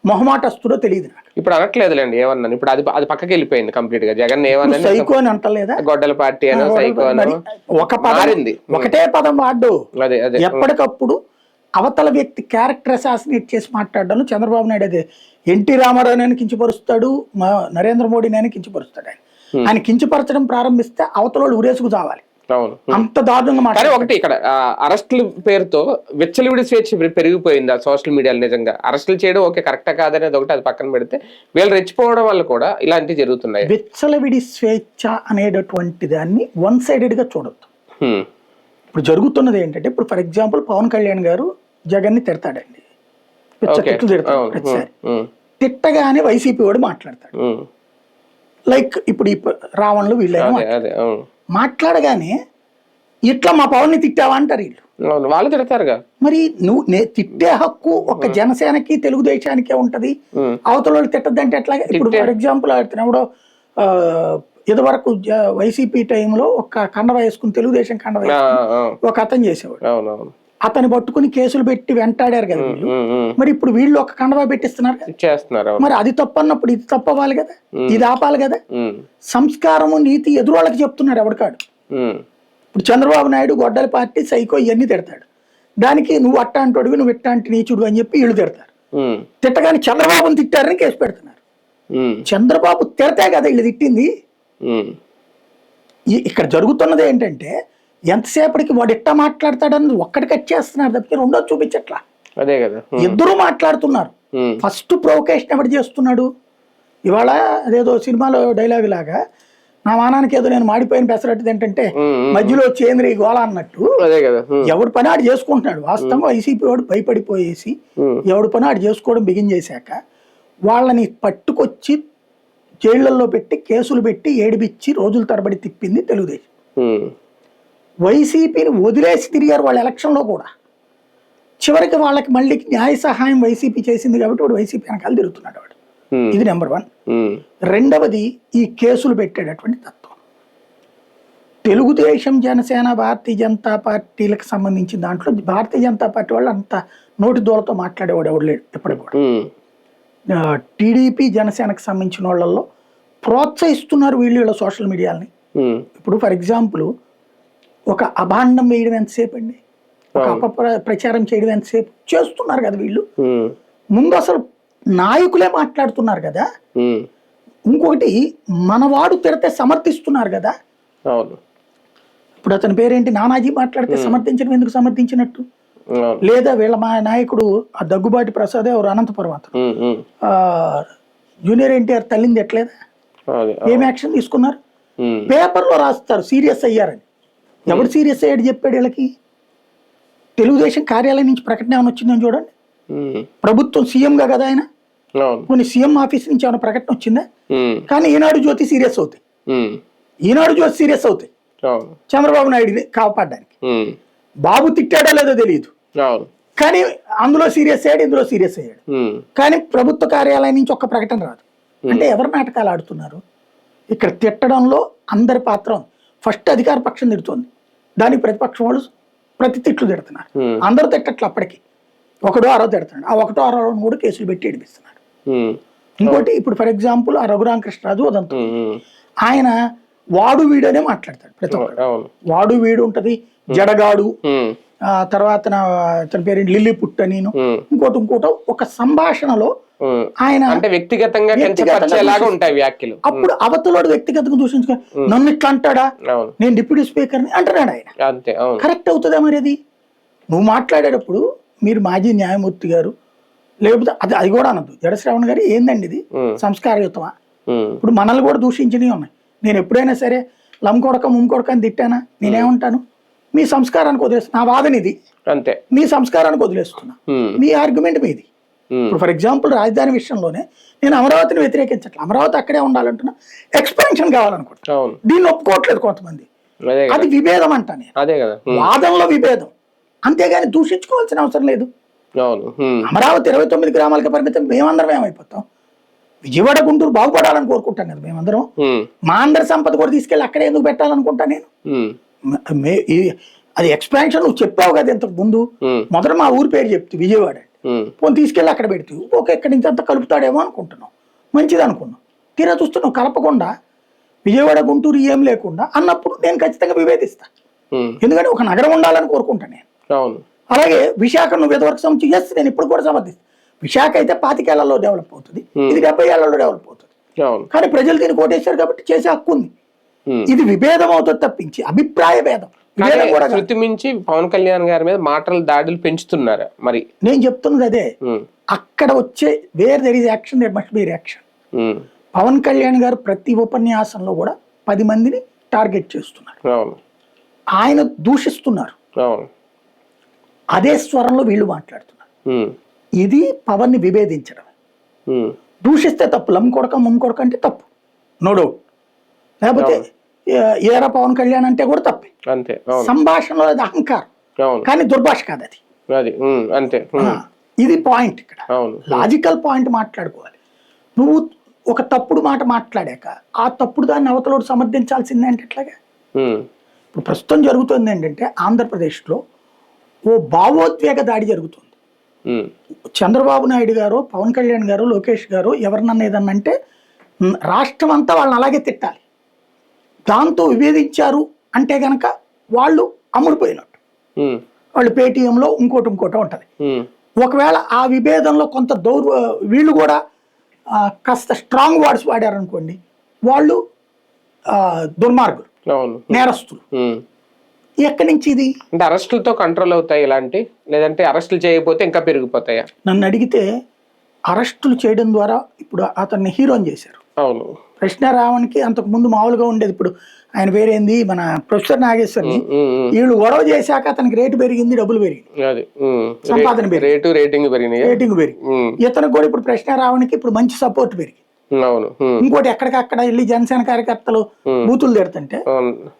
B: మొహమాటస్తుడో తెలియదు నాకు.
A: ఇప్పుడు అనట్లేదులేండి ఏమన్నా. ఇప్పుడు అది పక్కకి వెళ్ళిపోయింది కంప్లీట్ గా. జగన్
B: సైకో అని అంటలేదా?
A: గొడ్డల పార్టీ అని సైకో అని
B: ఒక పదం, ఒకటే పదం వాడు. ఎప్పటికప్పుడు అవతల వ్యక్తి క్యారెక్టర్ అసాసినేట్ చేసి మాట్లాడడం చంద్రబాబు నాయుడు. అదే ఎన్టీ రామారావు కించపరుస్తాడు, నరేంద్ర మోడీని కించపరుస్తాడు. ఆయన కించపరచడం ప్రారంభిస్తే అవతల వాళ్ళు ఉరేసుకు చావాలి. అంత దారుణంగా మాట్లాడారు.
A: ఒకటి ఇక్కడ అరెస్టుల పేరుతో విచ్చలవిడి స్వేచ్ఛ పెరిగిపోయింది ఆ సోషల్ మీడియాలో. నిజంగా అరెస్టులు చేయడం ఓకే, కరెక్టా కాదనేది ఒకటి, అది పక్కన పెడితే వీళ్ళు రెచ్చిపోవడం వల్ల కూడా ఇలాంటివి జరుగుతున్నాయి.
B: విచ్చలవిడి స్వేచ్ఛ అనేటటువంటి దాన్ని 1 సైడెడ్ గా చూడొద్దు. ఇప్పుడు జరుగుతున్నది ఏంటంటే, ఇప్పుడు ఫర్ ఎగ్జాంపుల్ పవన్ కళ్యాణ్ గారు జగన్ ని తిడతాడండి, తిట్టగానే వైసీపీ వాడు మాట్లాడతాడు. లైక్ ఇప్పుడు రావణ్లు వీళ్ళైనా మాట్లాడగానే ఇట్లా మా పవన్ ని తిట్టావా అంటారు వీళ్ళు.
A: వాళ్ళు తిడతారుగా. మరి
B: నువ్వు తిట్టే హక్కు ఒక జనసేనకి తెలుగుదేశానికే ఉంటది, అవతల వాళ్ళు తిట్టద్దంటే ఎట్లా? ఇప్పుడు ఫర్ ఎగ్జాంపుల్ ఆడుతున్నప్పుడు ఇదివరకు వైసీపీ టైంలో ఒక కండవ వేసుకుని, తెలుగుదేశం కండవ వేసుకుని ఒక అతను చేసేవాడు. అతను పట్టుకుని కేసులు పెట్టి వెంటాడారు కదా వీళ్ళు. మరి ఇప్పుడు వీళ్ళు ఒక కండవా పెట్టిస్తున్నారు. మరి అది తప్పన్నప్పుడు ఇది తప్పవాలి కదా, ఇది ఆపాలి కదా. సంస్కారము నీతి ఎదురోళ్ళకి చెప్తున్నారు ఎవరికాడు. ఇప్పుడు చంద్రబాబు నాయుడు గొడ్డల పార్టీ సైకో ఇవన్నీ తిడతాడు, దానికి నువ్వు అట్టాంటోడివి, నువ్వు ఇట్టాంటి నీచుడు అని చెప్పి వీళ్ళు తిడతారు. తిట్టగానే చంద్రబాబుని తిట్టారని కేసు పెడుతున్నారు. చంద్రబాబు తిడతే కదా వీళ్ళు తిట్టింది. ఇక్కడ జరుగుతున్నది ఏంటంటే, ఎంతసేపటికి వాడు ఎట్టా మాట్లాడతాడని ఒక్కటి కట్ చేస్తున్నారు తప్పితే రెండోది చూపించట్లా.
A: అదే కదా.
B: ఇద్దరు మాట్లాడుతున్నారు. ఫస్ట్ ప్రొవకేషన్ ఎవరు చేస్తున్నాడు? ఇవాళ అదేదో సినిమాలో డైలాగ్ లాగా నా మానానికి ఏదో నేను మాడిపోయిన పెసరట్టు ఏంటంటే మధ్యలో చేంద్రి గోళ అన్నట్టు ఎవడు పని ఆడు చేసుకుంటున్నాడు. వాస్తవంగా వైసీపీ వాడు భయపడిపోయేసి ఎవడు పని ఆడు చేసుకోవడం బిగిన్ చేశాక వాళ్ళని పట్టుకొచ్చి జైళ్లలో పెట్టి కేసులు పెట్టి ఏడిపిచ్చి రోజుల తరబడి తిప్పింది తెలుగుదేశం. వైసీపీని వదిలేసి తిరిగారు వాళ్ళు ఎలక్షన్లో కూడా. చివరికి వాళ్ళకి మళ్ళీ న్యాయ సహాయం వైసీపీ చేసింది కాబట్టి వాడు వైసీపీ వెనకాల తిరుగుతున్నాడు వాడు. ఇది నెంబర్ 1. రెండవది ఈ కేసులు పెట్టేటటువంటి తత్వం. తెలుగుదేశం, జనసేన, భారతీయ జనతా పార్టీలకు సంబంధించిన దాంట్లో భారతీయ జనతా పార్టీ వాళ్ళు అంత నోటి దూలతో మాట్లాడేవాడు ఎవడు లేడు ఎప్పటికి కూడా. టీడీపీ, జనసేనకు సంబంధించిన వాళ్ళల్లో ప్రోత్సహిస్తున్నారు వీళ్ళు సోషల్ మీడియాని. ఇప్పుడు ఫర్ ఎగ్జాంపుల్ ఒక అభాండం వేయడం ఎంతసేపు అండి, ఒక ప్రచారం చేయడం ఎంతసేపు చేస్తున్నారు కదా వీళ్ళు. ముందు అసలు నాయకులే మాట్లాడుతున్నారు కదా. ఇంకొకటి మనవాడు తిడితే సమర్థిస్తున్నారు కదా. ఇప్పుడు అతని పేరేంటి, నానాజీ మాట్లాడితే సమర్థించడం ఎందుకు సమర్థించినట్టు? లేదా వీళ్ళ మా నాయకుడు ఆ దగ్గుబాటి ప్రసాద్ ఎవరు అనంతపురం అతను జూనియర్ ఎన్టీఆర్ తల్లింది ఎట్లేదా, ఏం యాక్షన్ తీసుకున్నారు? పేపర్లో రాస్తారు సీరియస్ అయ్యారని. ఎవడు సీరియస్ అయ్యాడు చెప్పాడు వీళ్ళకి? తెలుగుదేశం కార్యాలయం నుంచి ప్రకటన ఏమైనా వచ్చిందని చూడండి. ప్రభుత్వం సీఎంగా కదా ఆయన, కొన్ని సీఎం ఆఫీస్ నుంచి ఏమైనా ప్రకటన వచ్చిందా? కానీ ఈనాడు జ్యోతి సీరియస్ అవుతాయి, ఈనాడు జ్యోతి సీరియస్ అవుతాయి చంద్రబాబు నాయుడిని కాపాడడానికి. బాబు తిట్టాడో లేదో తెలియదు కానీ అందులో సీరియస్ అయ్యాడు, ఇందులో సీరియస్ అయ్యాడు. కానీ ప్రభుత్వ కార్యాలయం నుంచి ఒక్క ప్రకటన రాదు. అంటే ఎవరు నాటకాలు ఆడుతున్నారు ఇక్కడ? తిట్టడంలో అందరి పాత్ర ఉంది. ఫస్ట్ అధికార పక్షం తిడుతోంది, దానికి ప్రతిపక్షం వాళ్ళు ప్రతి తిట్లు తిడుతున్నారు. అందరూ తిట్టట్లు అప్పటికి ఒకటో ఆరో తిడుతున్నాడు. ఆ ఒకటో ఆరో కూడా కేసులు పెట్టి ఏడిపిస్తున్నారు. ఇంకోటి ఇప్పుడు ఫర్ ఎగ్జాంపుల్ ఆ రఘురామకృష్ణరాజు అదంతా ఆయన వాడు వీడు అనే మాట్లాడతాడు ప్రతి ఒక్కరు. వాడు వీడు ఉంటది, జడగాడు, తర్వాత తన పేరు లిల్లీ పుట్ట, నేను ఇంకోటి ఒక సంభాషణలో ఆయన
A: వ్యక్తిగతంగా ఉంటాయి వ్యాఖ్యలు.
B: అప్పుడు అవతలోడు వ్యక్తిగతంగా దూషించుకొని నన్ను ఇట్లా అంటాడా, నేను డిప్యూటీ స్పీకర్ ని అంటున్నాడు ఆయన. కరెక్ట్ అవుతుందా మరి అది? నువ్వు మాట్లాడేటప్పుడు మీరు మాజీ న్యాయమూర్తి గారు లేకపోతే అది కూడా అనద్దు. జడశ్రావణ్ గారు ఏందండి ఇది సంస్కారయుతమా? ఇప్పుడు మనల్ని కూడా దూషించినవి ఉన్నాయి. నేను ఎప్పుడైనా సరే లంకొడక ముంకొడక అని తిట్టానా? నేనేమంటాను, మీ సంస్కారానికి వదిలేస్తున్నా, నా వాదన ఇది
A: అంతే,
B: మీ సంస్కారానికి వదిలేస్తున్నా, మీ ఆర్గ్యుమెంట్ మీది. ఇప్పుడు ఫర్ ఎగ్జాంపుల్ రాజధాని విషయంలోనే నేను అమరావతిని వ్యతిరేకించట్లేదు, అమరావతి అక్కడే ఉండాలంటున్నా, ఎక్స్పాన్షన్ కావాలనుకుంటా, దీన్ని ఒప్పుకోవట్లేదు కొంతమంది. అది విభేదం అంటా నేను, వాదనలో విభేదం, అంతేగాని దూషించుకోవాల్సిన అవసరం లేదు. అమరావతి 29 గ్రామాలకి పరిమితం, మేమందరం ఏమైపోతాం? విజయవాడ, గుంటూరు బాగుపడాలని కోరుకుంటాం కదా మేమందరం. మా అందరి సంపద కూడా తీసుకెళ్ళి అక్కడే ఎందుకు పెట్టాలనుకుంటా నేను? అది ఎక్స్పాన్షన్ నువ్వు చెప్పావు కదా ఇంతకు ముందు, మొదట మా ఊరి పేరు చెప్తూ విజయవాడ, పోనీ తీసుకెళ్ళి అక్కడ పెడుతూ ఓకే ఇక్కడి నుంచి అంతా కలుపుతాడేమో అనుకుంటున్నాం, మంచిది అనుకున్నాం. తీరా చూస్తున్నావు కలపకుండా విజయవాడ, గుంటూరు ఏం లేకుండా అన్నప్పుడు నేను ఖచ్చితంగా విభేదిస్తా. ఎందుకంటే ఒక నగరం ఉండాలని కోరుకుంటాను నేను. అలాగే విశాఖ నువ్వు ఇదివరకు సంబంధించి నేను ఇప్పుడు కూడా సమర్థిస్తాను. విశాఖ అయితే 25 ఏళ్లలో డెవలప్ అవుతుంది, ఇది 70 ఏళ్లలో డెవలప్ అవుతుంది. కానీ ప్రజలు దీన్ని కోటేశారు కాబట్టి చేసే హక్కు ఉంది. ఇది విభేదం అవుతుంది తప్పించి అభిప్రాయ భేదం
A: శృతి మించి పవన్ కళ్యాణ్ గారి మీద మాటలు దాడులు పెంచుతున్నారు. మరి
B: నేను చెప్తున్నది అదే, అక్కడ వచ్చే where there is action there must be reaction. Pawan Kalyan garu ప్రతి ఉపన్యాసంలో కూడా 10 మందిని టార్గెట్ చేస్తున్నారు, ఆయన దూషిస్తున్నారు, అదే స్వరంలో వీళ్ళు మాట్లాడుతున్నారు. ఇది పవన్ ని విభేదించడం. దూషిస్తే తప్పు, లంకొడక ముంకొడక అంటే తప్పు, నో డౌట్. లేకపోతే ఏరా పవన్ కళ్యాణ్ అంటే కూడా తప్పే. సంభాషణలో అది అహంకారం, కానీ దుర్భాష కాదు అది. ఇది పాయింట్. ఇక్కడ లాజికల్ పాయింట్ మాట్లాడుకోవాలి. నువ్వు ఒక తప్పుడు మాట మాట్లాడాక ఆ తప్పుడు దాన్ని అవతలోడు సమర్థించాల్సిందే అంటే ఎట్లాగా? ఇప్పుడు ప్రస్తుతం జరుగుతుంది ఏంటంటే ఆంధ్రప్రదేశ్లో ఓ భావోద్వేగ దాడి జరుగుతుంది. చంద్రబాబు నాయుడు గారు, పవన్ కళ్యాణ్ గారు, లోకేష్ గారు ఎవరినన్నా ఏదన్నా అంటే రాష్ట్రం అంతా వాళ్ళని అలాగే తిట్టాలి. దాంతో విభేదించారు అంటే గనక వాళ్ళు అమ్ముడిపోయినట్టు, వాళ్ళు పేటీఎంలో ఇంకోటి ఉంటుంది. ఒకవేళ ఆ విభేదంలో కొంత వీళ్ళు కూడా కాస్త స్ట్రాంగ్ వర్డ్స్ వాడారనుకోండి, వాళ్ళు దుర్మార్గులు, నేరస్తులు. ఎక్కడి నుంచి ఇది?
A: అంటే అరెస్టులతో కంట్రోల్ అవుతాయి ఇలాంటి, లేదంటే అరెస్టులు చేయకపోతే ఇంకా పెరిగిపోతాయా?
B: నన్ను అడిగితే అరెస్టులు చేయడం ద్వారా ఇప్పుడు అతన్ని హీరోని చేశారు.
A: అవును.
B: కృష్ణారావణ్కి అంతకు ముందు మామూలుగా ఉండేది. ఇప్పుడు ఆయన పేరేంది, మన ప్రొఫెసర్ నాగేశ్వర్ని వీళ్ళు గొడవ చేశాక అతనికి రేటు పెరిగింది, డబ్బులు పెరిగింది,
A: అది
B: సంపాదన పెరిగింది,
A: రేటింగ్ పెరిగింది.
B: ఇతనికి కూడా ఇప్పుడు కృష్ణారావణ్కి ఇప్పుడు మంచి సపోర్ట్ పెరిగింది.
A: అవును.
B: ఇంకోటి ఎక్కడికక్కడ వెళ్ళి జనసేన కార్యకర్తలు బూతులు తిడుతుంటే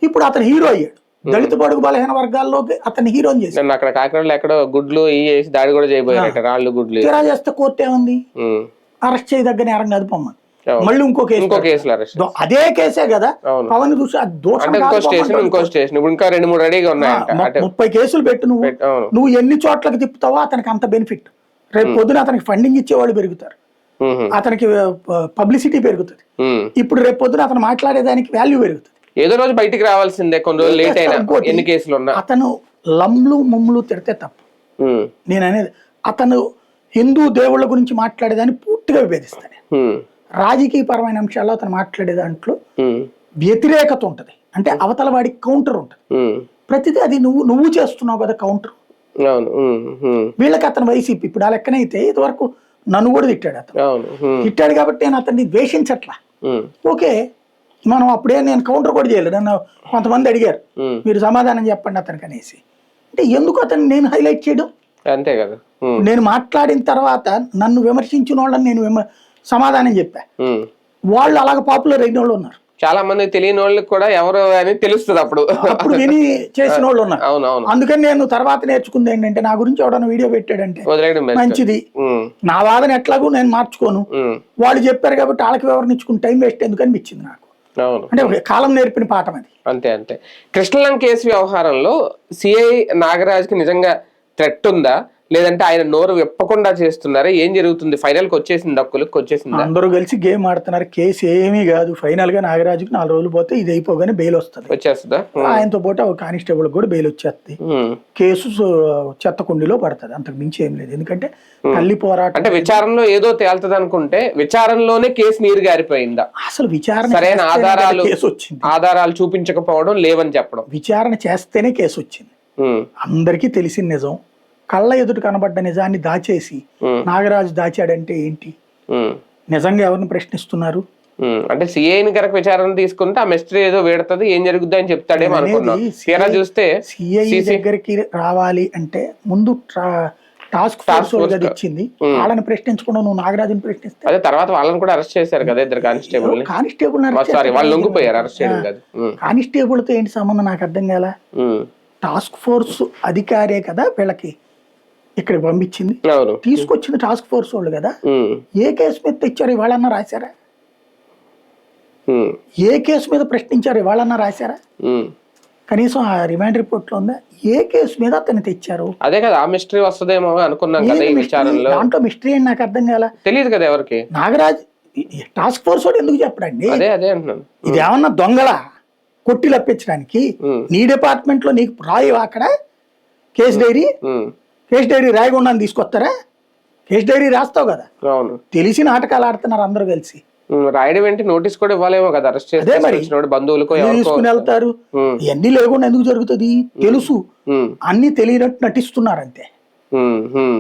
B: ఇప్పుడు అతను హీరో అయ్యాడు. దళిత బడుగు బలహీన వర్గాల్లోకి అతన్ని హీరోని చేశాడు.
A: అక్కడ కాకినాడలో ఎక్కడో గుడ్లు వేసి దాడి కూడా చేయబోయారట, రాళ్ళు గుడ్లు.
B: తీరా చేస్తే కోర్టు ఏముంది, అరెస్ట్ చేయదగ్గ నేరం కాదు పొమ్మని మళ్ళీ ఇంకో కేసు. అదే కేసే కదా పవన్ చూసి
A: ఇంకో స్టేషన్ ఇప్పుడు ఇంకా 2-3 రెడీగా ఉన్నాయి.
B: 30 కేసులు పెట్టు నువ్వు ఎన్ని చోట్లకి తిప్పుతావో అతనికి అంత బెనిఫిట్. రేపు పొద్దున అతనికి ఫండింగ్ ఇచ్చేవాళ్ళు పెరుగుతారు, అతనికి పబ్లిసిటీ పెరుగుతుంది. ఇప్పుడు రేపు పొద్దున అతను మాట్లాడేదానికి వాల్యూ పెరుగుతుంది.
A: ఏదో రోజు బయటికి రావాల్సిందే, కొన్ని రోజులు లేట్ అయినా, ఎన్ని కేసులు ఉన్నా.
B: అతను లమ్లు ముమ్ములు తిడితే తప్పు. నేను అనేది అతను హిందూ దేవుళ్ళ గురించి మాట్లాడేదాన్ని పూర్తిగా విభేదిస్తాను. రాజకీయ పరమైన అంశాల్లో అతను మాట్లాడే దాంట్లో వ్యతిరేకత ఉంటది, అంటే అవతల వాడికి కౌంటర్ ఉంటది. ప్రతిదీ అది నువ్వు చేస్తున్నావు కదా కౌంటర్. వీళ్ళకి అతను వైసీపీ ఇప్పుడు ఆ లెక్కనైతే ఇదివరకు నన్ను కూడా తిట్టాడు. తిట్టాడు కాబట్టి నేను అతన్ని ద్వేషించట్లా. ఓకే, మనం అప్పుడే నేను కౌంటర్ కూడా చేయలేదు. నన్ను కొంతమంది అడిగారు మీరు సమాధానం చెప్పండి అతనికి అనేసి. అంటే ఎందుకు అతన్ని నేను హైలైట్ చేయడం?
A: అంతే కదా.
B: నేను మాట్లాడిన తర్వాత నన్ను విమర్శించిన వాళ్ళని నేను సమాధానం చెప్పా. వాళ్ళు అలాగ పాపులర్ అయిన వాళ్ళు ఉన్నారు.
A: చాలా మంది తెలియని వాళ్ళకి కూడా ఎవరు అని తెలుస్తుంది అప్పుడు
B: విని చేసిన వాళ్ళు ఉన్నారు. అందుకని నేను తర్వాత నేర్చుకుంది ఏంటంటే, నా గురించి ఎవడన్నా వీడియో పెట్టాడంటే మంచిది, నా వాదన ఎట్లాగూ నేను మార్చుకోను, వాళ్ళు చెప్పారు కాబట్టి వాళ్ళకి వివరణ ఇచ్చుకుని టైం వేస్ట్ ఎందుకు అనిపించింది నాకు. అంటే కాలం నేర్పిన పాఠం అది.
A: అంతే. కృష్ణలంక కేసు వ్యవహారంలో సిఐ నాగరాజ్కి నిజంగా థ్రెట్ ఉందా, లేదంటే ఆయన నోరు విప్పకుండా చేస్తున్నారా? ఏం జరుగుతుంది? ఫైనల్ కి వచ్చేసింది, డక్కులకి వచ్చేసింది,
B: అందరూ కలిసి గేమ్ ఆడుతున్నారు. కేసు ఏమీ కాదు, ఫైనల్ గా నాగరాజుకి 4 రోజులు పోతే ఇది అయిపోగానే బెయిల్ వచ్చేస్తుందా? ఆయనతో పాటు ఒక కానిస్టేబుల్ కూడా బెయిల్ వచ్చేస్తుంది. కేసు చెత్త కుండీలో పడుతుంది, అంతకు మించి ఏం లేదు. ఎందుకంటే తల్లి పోరాటం అంటే
A: విచారణలో ఏదో తేలుతుంది అనుకుంటే విచారణలోనే కేసు నీరు గారిపోయిందా?
B: అసలు విచారణ
A: సరైన ఆధారాలు చూపించకపోవడం, లేవని చెప్పడం.
B: విచారణ చేస్తేనే కేసు వచ్చింది. అందరికీ తెలిసిన నిజం, కళ్ళ ఎదుట కనబడ్డ నిజాన్ని దాచేసి నాగరాజు దాచాడంటే ఏంటి? నిజంగా ఎవరిని ప్రశ్నిస్తున్నారు?
A: అంటే సిఐని కనుక విచారణ తీసుకుంటే ఆ మిస్టరీ ఏదో వేడుతుంది, ఏం జరుగుద్ది చెప్తాడేమో అనుకున్నాం. చూస్తే
B: సిఐ దగ్గరికి రావాలి అంటే ముందు టాస్క్ ఫోర్స్ ఇచ్చింది, వాళ్ళని ప్రశ్నించకుండా నువ్వు నాగరాజుని ప్రశ్నిస్తే
A: అదే తర్వాత వాళ్ళని కూడా అరెస్ట్ చేశారు కదా, 2 కానిస్టేబుల్.
B: కానిస్టేబుల్ తో ఏంటి సంబంధం నాకు అర్థం కాల. టాస్క్ ఫోర్స్ అధికారే కదా వీళ్ళకి ఇక్కడ పంపించింది, తీసుకొచ్చింది టాస్క్ ఫోర్స్ వాళ్ళు కదా. ఏ కేసు మీద తెచ్చారు ఇవాళన్నా రాశారా? ఏ కేసు మీద ప్రశ్నించారు ఇవాళన్నా రాశారా? కనీసం ఆ రిమాండ్ రిపోర్ట్ లో ఉందా? ఏ కేసు మీద అతన్ని తెచ్చారు?
A: అదే కదా, ఆ మిస్టరీ వస్తుందేమో అనుకున్నాం కదా ఈ విచారణలో.
B: దాంట్లో మిస్టరీ అని నాకు అర్థం కాల,
A: తెలియదు కదా ఎవరికి.
B: నాగరాజ్ టాస్క్ ఫోర్స్ వాడు ఎందుకు చెప్పడండి?
A: అదే అంటున్నాను,
B: ఇది ఏమన్నా దొంగలా కొట్టి లప్పించడానికి? నీ డిపార్ట్మెంట్ లో నీకు రాయవా అక్కడ కేసు డైరీ రాయకుండా తీసుకొస్తారా? కేసు డైరీ రాస్తావు కదా. తెలిసి నాటకాలు ఆడుతున్నారు అందరూ కలిసి.
A: రాయడం ఏంటి, నోటీస్ కూడా ఇవ్వాలేమో కదా, అరెస్ట్ చేస్తే బంధువులకు
B: తీసుకుని వెళ్తారు. ఇవన్నీ లేకుండా ఎందుకు జరుగుతుంది? తెలుసు, అన్ని తెలియనట్టు నటిస్తున్నారు అంతే.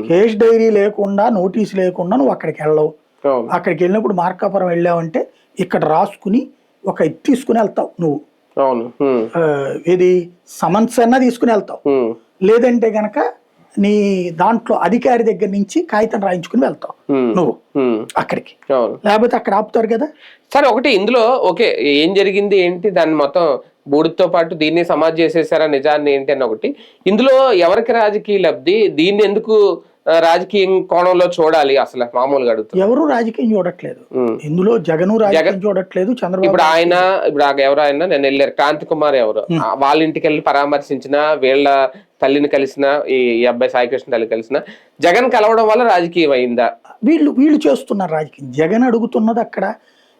B: కేసు డైరీ లేకుండా, నోటీస్ లేకుండా నువ్వు అక్కడికి వెళ్ళవు. అక్కడికి వెళ్ళినప్పుడు మార్కాపురం వెళ్ళావంటే ఇక్కడ రాసుకుని ఒక ఇది తీసుకుని వెళ్తావు నువ్వు. ఏది సమన్స్ అన్నా తీసుకుని వెళ్తావు, లేదంటే గనక నీ దాంట్లో అధికారి దగ్గర నుంచి కాగితం రాయించుకుని వెళ్తావు నువ్వు అక్కడికి, లేకపోతే అక్కడ ఆపుతారు కదా.
A: సరే, ఒకటి ఇందులో ఓకే, ఏం జరిగింది ఏంటి, దాన్ని మొత్తం బూడితో పాటు దీన్ని సమాజ్ చేసేసారా, నిజాన్ని ఏంటి అని ఒకటి. ఇందులో ఎవరికి రాజకీయ లబ్ధి, దీన్ని ఎందుకు రాజకీయ కోణంలో చూడాలి అసలు మామూలుగా అడుగుతారు.
B: ఎవరు రాజకీయం చూడట్లేదు ఇందులో, జగన్ రాజకీయం చూడట్లేదు, చంద్రబాబు.
A: ఇప్పుడు ఎవరు ఆయన నేను వెళ్ళారు క్రాంతి కుమార్ ఎవరు, వాళ్ళ ఇంటికి వెళ్ళి పరామర్శించిన, వీళ్ళ తల్లిని కలిసిన, ఈ అబ్బాయి సాయికృష్ణ తల్లి కలిసిన, జగన్ కలవడం వల్ల రాజకీయం అయిందా?
B: వీళ్ళు చేస్తున్నారు రాజకీయం. జగన్ అడుగుతున్నది అక్కడ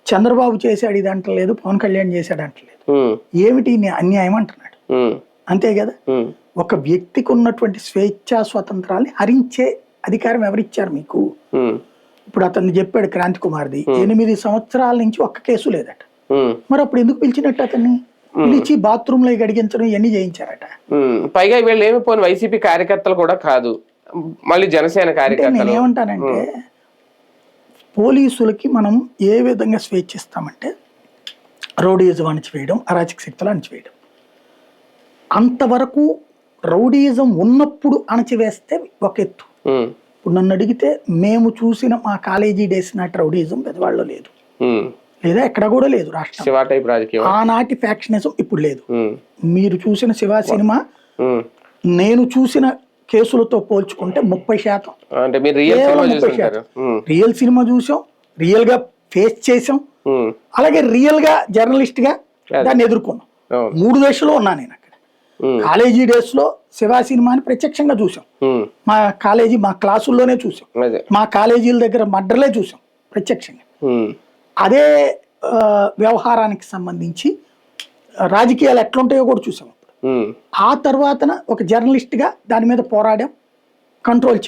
B: చంద్రబాబు చేశాడు ఇది అంటలేదు, పవన్ కళ్యాణ్ చేశాడు అంటలేదు. ఏమిటి అన్యాయం అంటున్నాడు, అంతే కదా. ఒక వ్యక్తికి ఉన్నటువంటి స్వేచ్ఛా స్వతంత్రాన్ని హరించే అధికారం ఎవరిచ్చారు మీకు? ఇప్పుడు అతన్ని చెప్పాడు క్రాంతి కుమార్ది 8 సంవత్సరాల నుంచి ఒక్క కేసు లేదట. మరి అప్పుడు ఎందుకు పిలిచినట్టు అతన్ని? పిలిచి బాత్రూమ్ లో గడిగించడం ఇవన్నీ చేయించారట.
A: పైగా వీళ్ళు ఏమి పోని వైసీపీ కార్యకర్తలు కూడా కాదు, మళ్ళీ జనసేన కార్యకర్తలు.
B: నేనేమంటానంటే పోలీసులకి మనం ఏ విధంగా స్వేచ్ఛ ఇస్తామంటే రౌడీయిజం అణచివేయడం, అరాచక శక్తులు అణచివేయడం. అంతవరకు రౌడీయిజం ఉన్నప్పుడు అణచివేస్తే ఒక ఎత్తు. ఇప్పుడు నన్ను అడిగితే మేము చూసిన మా కాలేజీ డేస్ నాటి రౌడీయిజం పెద్దవాళ్ళు లేదు, లేదా ఎక్కడ కూడా లేదు రాష్ట్రం. ఆనాటి ఫ్యాక్షనిజం ఇప్పుడు లేదు. మీరు చూసిన శివ సినిమా నేను చూసిన కేసులతో పోల్చుకుంటే 30%. రియల్ సినిమా చూసాం, రియల్ గా ఫేస్ చేసాం, అలాగే రియల్ గా జర్నలిస్ట్ గా దాన్ని ఎదుర్కొన్నాం. 3 దశలో ఉన్నా నేను అక్కడ. కాలేజీ డేస్ లో శివ సినిమాని ప్రత్యక్షంగా చూసాం, మా కాలేజీ మా క్లాసుల్లోనే చూసాం, మా కాలేజీల దగ్గర మర్డర్లే చూసాం ప్రత్యక్షంగా. అదే వ్యవహారానికి సంబంధించి రాజకీయాలు ఎట్లుంటాయో కూడా చూసాం. ఆ తర్వాతన ఒక జర్నలిస్ట్ గా దాని మీద పోరాడాం, కంట్రోల్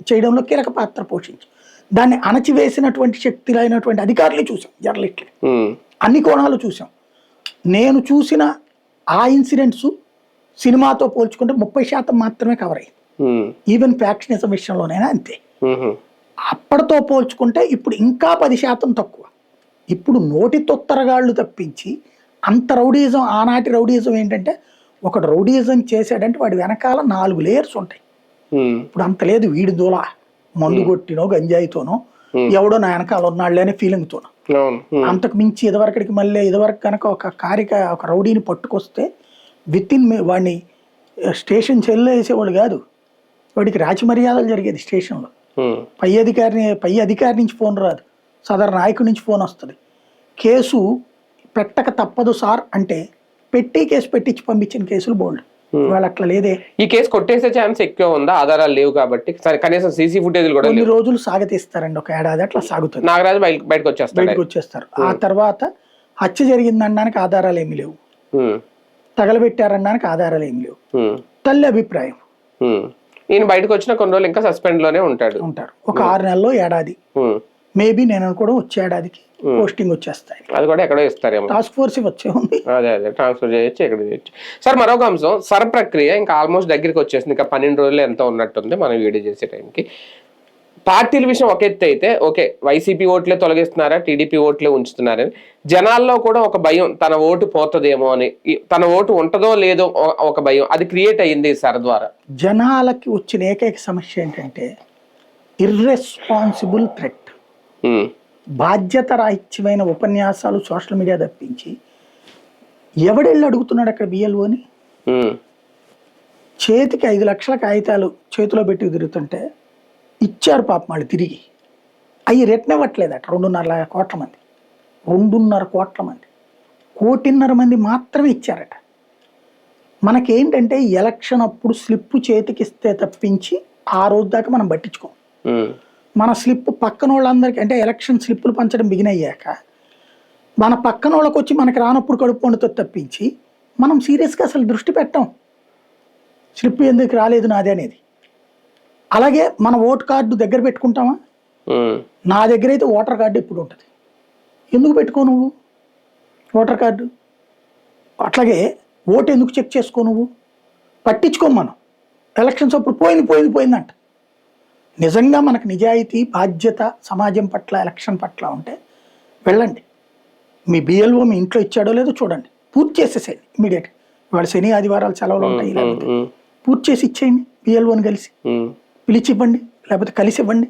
B: చేయడంలో కీలక పాత్ర పోషించి దాన్ని అణచివేసినటువంటి శక్తులైనటువంటి అధికారులు చూసాం, జర్నలిస్టులు అన్ని కోణాలు చూసాం. నేను చూసిన ఆ ఇన్సిడెంట్స్ సినిమాతో పోల్చుకుంటే 30% మాత్రమే కవర్ అయ్యింది. ఈవెన్ ఫ్యాక్షనిజం విషయంలోనైనా అంతే. అప్పటితో పోల్చుకుంటే ఇప్పుడు ఇంకా 10% తక్కువ. ఇప్పుడు నోటి తొత్తరగాళ్ళు తప్పించి అంత రౌడీయిజం, ఆనాటి రౌడీయిజం ఏంటంటే ఒకడు రౌడీయిజం చేశాడంటే వాడి వెనకాల 4 లేయర్స్ ఉంటాయి. ఇప్పుడు అంత లేదు. వీడి దూల మందు కొట్టినో గంజాయితోనో ఎవడో నా వెనకాల ఉన్నాళ్ళే అనే ఫీలింగ్తోనో. అంతకు మించి ఇదివరకు కనుక ఒక రౌడీని పట్టుకొస్తే విత్ ఇన్ వాడిని స్టేషన్ చెల్లు వేసేవాళ్ళు కాదు, వాడికి రాచి మర్యాదలు జరిగేది స్టేషన్లో. పై అధికారి నుంచి ఫోన్ రాదు, సదరు నాయకుడి నుంచి ఫోన్ వస్తుంది. కేసు పెట్టక తప్పదు సార్ అంటే కేసు పెట్టించి పంపించిన కేసులు బోల్డ్. వాళ్ళు అట్లా లేదే.
A: ఈ కేసు కొట్టేసే ఛాన్స్ ఎక్కువ ఉందా? ఆధారాలు లేవు కాబట్టి కనీసం సీసీ ఫుటేజ్ కూడా
B: కొన్ని రోజులు సాగతీస్తారండి, 1 ఏడాది అట్లా సాగుతుంది.
A: నాగరాజు బయటకు వచ్చేస్తారు.
B: ఆ తర్వాత హత్య జరిగిందనడానికి ఆధారాలు ఏమి లేవు, తగలబెట్టారనడానికి ఆధారాలు ఏమి లేవు, తల్లి అభిప్రాయం.
A: ఈయన బయటకు వచ్చిన కొన్ని రోజులు ఇంకా సస్పెండ్ లోనే ఉంటారు.
B: ఒక 6 నెలల్లో ఏడాది మేబీ నేను అనుకోవడం వచ్చే ఏడాదికి పోస్టింగ్ వచ్చేస్తాయి.
A: అది కూడా ఎక్కడో ఇస్తారేమో,
B: టాస్క్ ఫోర్స్ వచ్చే ఉంది.
A: అదే ట్రాన్స్ఫర్ చేయొచ్చు, ఎక్కడ చేయొచ్చు. సార్ మరొక అంశం, సర్ ప్రక్రియ ఇంకా ఆల్మోస్ట్ దగ్గరికి వచ్చేసింది. ఇంకా 12 రోజులు ఎంత ఉన్నట్టుంది మనం వీడియో చేసే టైంకి. పార్టీల విషయం ఒక ఎత్తు అయితే ఓకే, వైసీపీ ఓట్లే తొలగిస్తున్నారా, టీడీపీ ఓట్లే ఉంచుతున్నారని జనాల్లో కూడా ఒక భయం, తన ఓటు పోతుందేమో అని, తన ఓటు ఉంటుందో లేదో ఒక భయం అది క్రియేట్ అయ్యింది సర్ ద్వారా.
B: జనాలకి వచ్చిన ఏకైక సమస్య ఏంటంటే ఇర్రెస్పాన్సిబుల్ థ్రెట్, బాధ్యత రాహిత్యమైన ఉపన్యాసాలు సోషల్ మీడియా తప్పించి ఎవడెళ్ళి అడుగుతున్నాడు అక్కడ బిఎల్ఓని? చేతికి 5 లక్షల కాగితాలు చేతిలో పెట్టి తిరుగుతుంటే ఇచ్చారు పాపం వాళ్ళు తిరిగి. అవి రిటర్న్ ఇవ్వట్లేదట 2.5 కోట్ల మంది. 2.5 కోట్ల మంది, 1.5 కోటి మాత్రమే ఇచ్చారట. మనకేంటంటే ఎలక్షన్ అప్పుడు స్లిప్ చేతికిస్తే తప్పించి ఆ రోజు దాకా మనం పట్టించుకోం. మన స్లిప్ పక్కన వాళ్ళందరికీ, అంటే ఎలక్షన్ స్లిప్పులు పంచడం బిగిన్ అయ్యాక మన పక్కన వాళ్ళకి వచ్చి మనకి రానప్పుడు కడుపు పండుతో తప్పించి మనం సీరియస్గా అసలు దృష్టి పెట్టాం స్లిప్ ఎందుకు రాలేదు నాది అనేది. అలాగే మన ఓటు కార్డు దగ్గర పెట్టుకుంటామా? నా దగ్గర అయితే ఓటర్ కార్డు ఎప్పుడు ఉంటుంది, ఎందుకు పెట్టుకో నువ్వు ఓటర్ కార్డు? అట్లాగే ఓటు ఎందుకు చెక్ చేసుకో నువ్వు? పట్టించుకోం మనం. ఎలక్షన్స్ అప్పుడు పోయిందంట. నిజంగా మనకు నిజాయితీ, బాధ్యత సమాజం పట్ల, ఎలక్షన్ పట్ల ఉంటే వెళ్ళండి, మీ బిఎల్ఓ మీ ఇంట్లో ఇచ్చాడో లేదో చూడండి, పూర్తి చేసేసేయండి ఇమీడియట్గా. ఇవాళ శని ఆదివారాలు సెలవులు ఉంటాయి, లేకపోతే పూర్తి చేసి ఇచ్చేయండి. బిఎల్ఓని కలిసి పిలిచి ఇవ్వండి, లేకపోతే కలిసి ఇవ్వండి,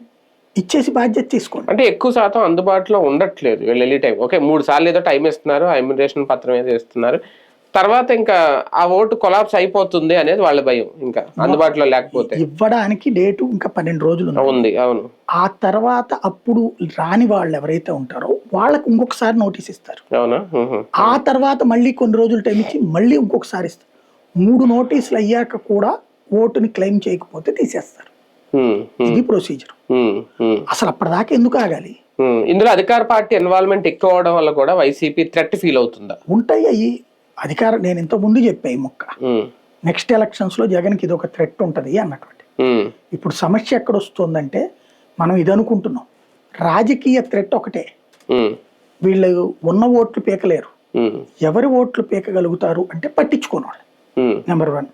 B: ఇచ్చేసి బాధ్యత తీసుకోండి.
A: అంటే ఎక్కువ శాతం అందుబాటులో ఉండట్లేదు వెళ్ళి టైం. ఓకే 3 సార్లు ఏదో టైం ఇస్తున్నారు, ఇమ్యూనేషన్ పత్రం ఏదో ఇస్తున్నారు, తర్వాత ఇంకా ఆ ఓటు కొలాప్స్ అయిపోతుంది అనేది వాళ్ళ భయం. ఇంకా అందుబాటులో లేకపోతే
B: ఇవ్వడానికి డేటు ఇంకా 12 రోజులు
A: ఉంది. అవును.
B: ఆ తర్వాత అప్పుడు రాని వాళ్ళు ఎవరైతే ఉంటారో వాళ్ళకు ఇంకొకసారి నోటీస్ ఇస్తారు.
A: అవునా?
B: ఆ తర్వాత మళ్ళీ కొన్ని రోజులు టైం ఇచ్చి మళ్ళీ ఇంకొకసారి ఇస్తారు. 3 నోటీసులు అయ్యాక కూడా ఓటుని క్లెయిమ్ చేయకపోతే తీసేస్తారు. ఇది ప్రొసీజర్. అసలు అప్పటిదాకా ఎందుకు ఆగాలి?
A: ఇందులో అధికార పార్టీ ఇన్వాల్వ్మెంట్ ఎక్కువ అవడం వల్ల కూడా వైసీపీ థ్రెట్ ఫీల్ అవుతుందా?
B: ఉంటాయి అయ్యి అధికారం. నేను ఇంత ముందు చెప్పా ఈ మొక్క, నెక్స్ట్ ఎలక్షన్స్ లో జగన్కి ఇది ఒక థ్రెట్ ఉంటది అన్నటువంటి. ఇప్పుడు సమస్య ఎక్కడ వస్తుందంటే మనం ఇది అనుకుంటున్నాం, రాజకీయ థ్రెట్ ఒకటే, వీళ్ళు ఉన్న ఓట్లు పీకలేరు, ఎవరి ఓట్లు పీకగలుగుతారు అంటే పట్టించుకోని వాళ్ళు, నెంబర్ 1.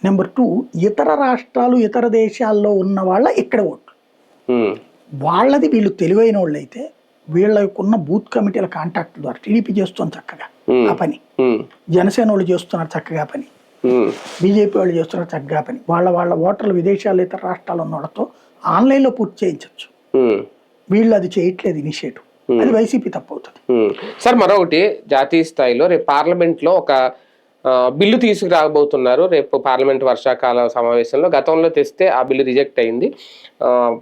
B: నెంబర్ 2, ఇతర రాష్ట్రాలు ఇతర దేశాల్లో ఉన్న వాళ్ళ ఇక్కడ ఓట్లు వాళ్ళది. వీళ్ళు తెలివైన వాళ్ళు అయితే వీళ్ళకున్న బూత్ కమిటీల కాంటాక్ట్ ద్వారా టీడీపీ చేస్తుంది చక్కగా ఆ పని, జనసేన వాళ్ళు చేస్తున్నారు చక్కగా పని, బీజేపీ వాళ్ళు చేస్తున్నారు చక్కగా పని. వాళ్ళ ఓటర్లు విదేశాల్లో ఇతర రాష్ట్రాలు ఉన్న వాళ్ళతో ఆన్లైన్లో పూర్తి చేయించవచ్చు. వీళ్ళు అది చేయట్లేదు ఇనిషియేటివ్, అది వైసీపీ తప్పు అవుతుంది.
A: సార్ మరొకటి, జాతీయ స్థాయిలో రేపు పార్లమెంట్ లో ఒక బిల్లు తీసుకురాబోతున్నారు. రేపు పార్లమెంట్ వర్షాకాల సమావేశంలో గతంలో తెస్తే ఆ బిల్లు రిజెక్ట్ అయింది.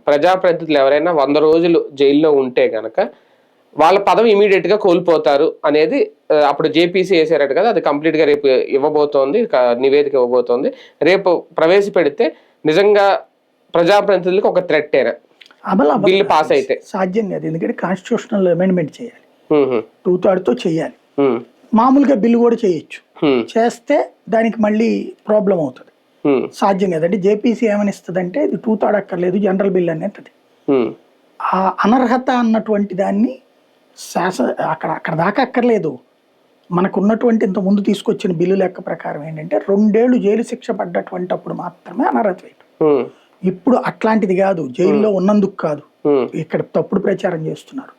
A: ప్రజాప్రతినిధులు ఎవరైనా 100 రోజులు జైల్లో ఉంటే గనక వాళ్ళ పదవి ఇమీడియట్ గా కోల్పోతారు అనేది అప్పుడు జేపీసీ వేసారట కదా, అది కంప్లీట్ గా రేపు ఇవ్వబోతోంది, నివేదిక ఇవ్వబోతోంది. రేపు ప్రవేశపెడితే నిజంగా ప్రజాప్రతినిధులకు ఒక థ్రెట్ అయినా బిల్లు పాస్ అయితే
B: సాధ్యం కాదు. ఎందుకంటే కాన్స్టిట్యూషనల్ అమెండ్మెంట్ చేయాలి, 2/3 చేయాలి. మామూలుగా బిల్లు కూడా చేయొచ్చు, చేస్తే దానికి మళ్ళీ ప్రాబ్లం అవుతుంది, సాధ్యం కదండి. జేపీసీ ఏమనిస్తుంది అంటే ఇది 2/3 అక్కర్లేదు, జనరల్ బిల్ అనేది. ఆ అనర్హత అన్నటువంటి దాన్ని అక్కడ దాకా అక్కర్లేదు. మనకు ఉన్నటువంటి ఇంత ముందు తీసుకొచ్చిన బిల్లు లెక్క ప్రకారం ఏంటంటే 2 ఏళ్ళు జైలు శిక్ష పడ్డటువంటి అప్పుడు మాత్రమే అనర్హత వేయటం. ఇప్పుడు అట్లాంటిది కాదు, జైల్లో ఉన్నందుకు కాదు, ఇక్కడ తప్పుడు ప్రచారం చేస్తున్నారు.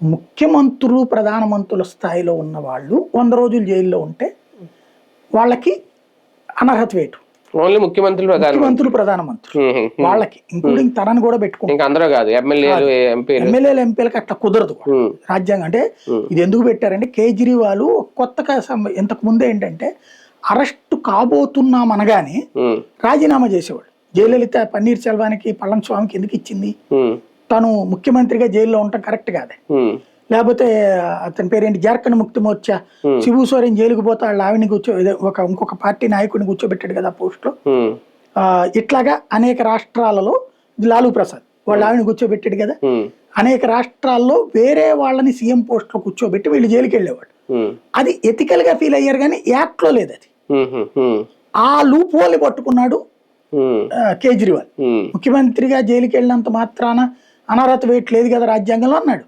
B: ముఖ్యమంత్రులు ప్రధానమంత్రుల స్థాయిలో ఉన్న వాళ్ళు 100 రోజులు జైల్లో ఉంటే వాళ్ళకి అనర్హత వేయటం.
A: ఓన్లీ ముఖ్యమంత్రులు
B: ప్రధానమంత్రులు వాళ్ళకి, ఇంక్లూడింగ్ తనని కూడా పెట్టుకుంటారు. ఎమ్మెల్యేలు ఎంపీలకి అట్లా కుదరదు రాజ్యాంగం. అంటే ఇది ఎందుకు పెట్టారంటే కేజ్రీవాల్ కొత్తగా ఇంతకు ముందు ఏంటంటే అరెస్ట్ కాబోతున్నాం అనగానే రాజీనామా చేసేవాడు. జయలలిత పన్నీర్ సెల్వానికి పళనిస్వామికి ఎందుకు ఇచ్చింది? తను ముఖ్యమంత్రిగా జైల్లో ఉండటం కరెక్ట్ కాదే. లేకపోతే అతని పేరేంటి, జార్ఖండ్ ముక్తి మోర్చా శిబు సోరెన్ జైలుకు పోతే వాళ్ళ ఆవిడని ఇంకొక పార్టీ నాయకుడిని కూర్చోబెట్టాడు కదా పోస్ట్ లో. ఇట్లాగా అనేక రాష్ట్రాలలో లాలూ ప్రసాద్ వాళ్ళ ఆవిడని కూర్చోబెట్టాడు కదా. అనేక రాష్ట్రాల్లో వేరే వాళ్ళని సీఎం పోస్ట్ లో కూర్చోబెట్టి వీళ్ళు జైలుకి వెళ్ళేవాడు. అది ఎథికల్ గా ఫీల్ అయ్యారు కానీ యాక్ట్ లో లేదు అది. ఆ లూప్ హోల్ పట్టుకున్నాడు కేజ్రీవాల్. ముఖ్యమంత్రిగా జైలుకి వెళ్ళినంత మాత్రాన అనర్హత వేయట్లేదు కదా రాజ్యాంగంలో అన్నాడు.